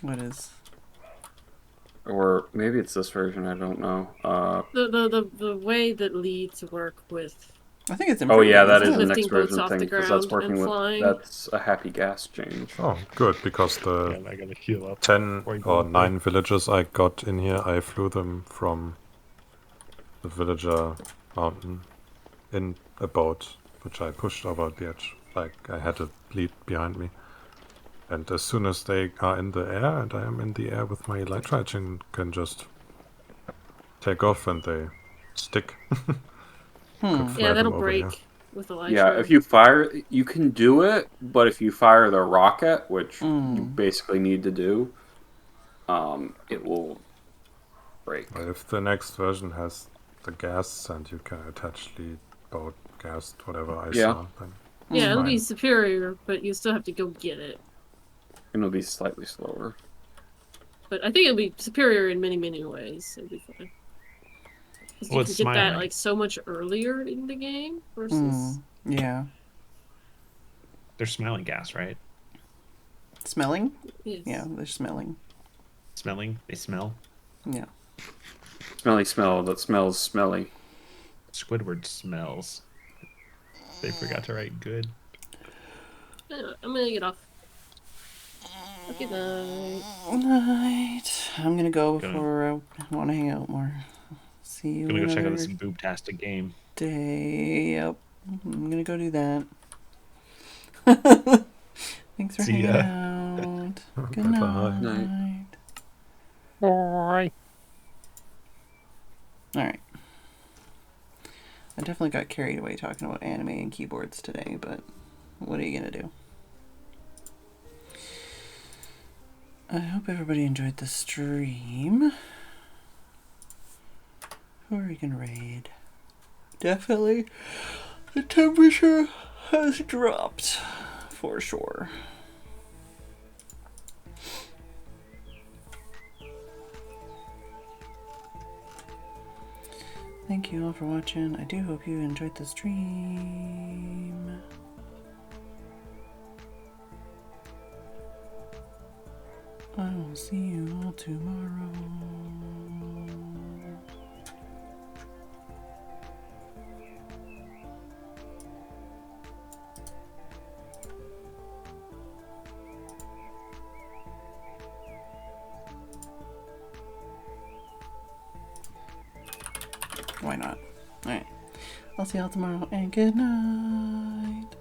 What is? Or maybe it's this version, I don't know. The way that leads work with I think it's Oh improving. yeah, that isn't is it? a Lifting next boats version off the thing, because that's ground and working with... flying. That's a happy gas change. Oh, good, because Yeah, the I gotta heal up. 10 before you or go 9 villagers I got in here, I flew them from the villager mountain in a boat, which I pushed over the edge. Like, I had a lead behind me. And as soon as they are in the air, and I am in the air with my light tracking, can just take off and they stick. Could fly Yeah, them that'll over break here. with the light. Yeah, if you fire... You can do it, but if you fire the rocket, which you basically need to do, it will break. But if the next version has the gas and you can attach lead, boat, gas, whatever I Yeah. saw, then Yeah, it'll be fine. superior, but you still have to go get it. It'll be slightly slower. But I think it'll be superior in many, many ways. It'll be fine. 'Cause you Well, can it's get that smiling. like so much earlier in the game versus. Yeah. There's smiling gas, right? Smelling? Yes. Yeah, they're smelling. Smelling. They smell. Yeah. Smelly smell that smells smelly. Squidward smells. They forgot to write good. Anyway, I'm gonna get off. Good night. Night. I'm gonna go Gonna- before I want to hang out more. See you Gonna go check out another this boobtastic game. Tuesday. Yep. I'm gonna go do that. Thanks for See hanging ya. out. Good Bye-bye. night. Bye. Alright. I definitely got carried away talking about anime and keyboards today, but what are you gonna do? I hope everybody enjoyed the stream. Who are you gonna raid? Definitely the temperature has dropped for sure. Thank you all for watching. I do hope you enjoyed the stream. I will see you all tomorrow. Why not? Alright. I'll see y'all tomorrow and good night.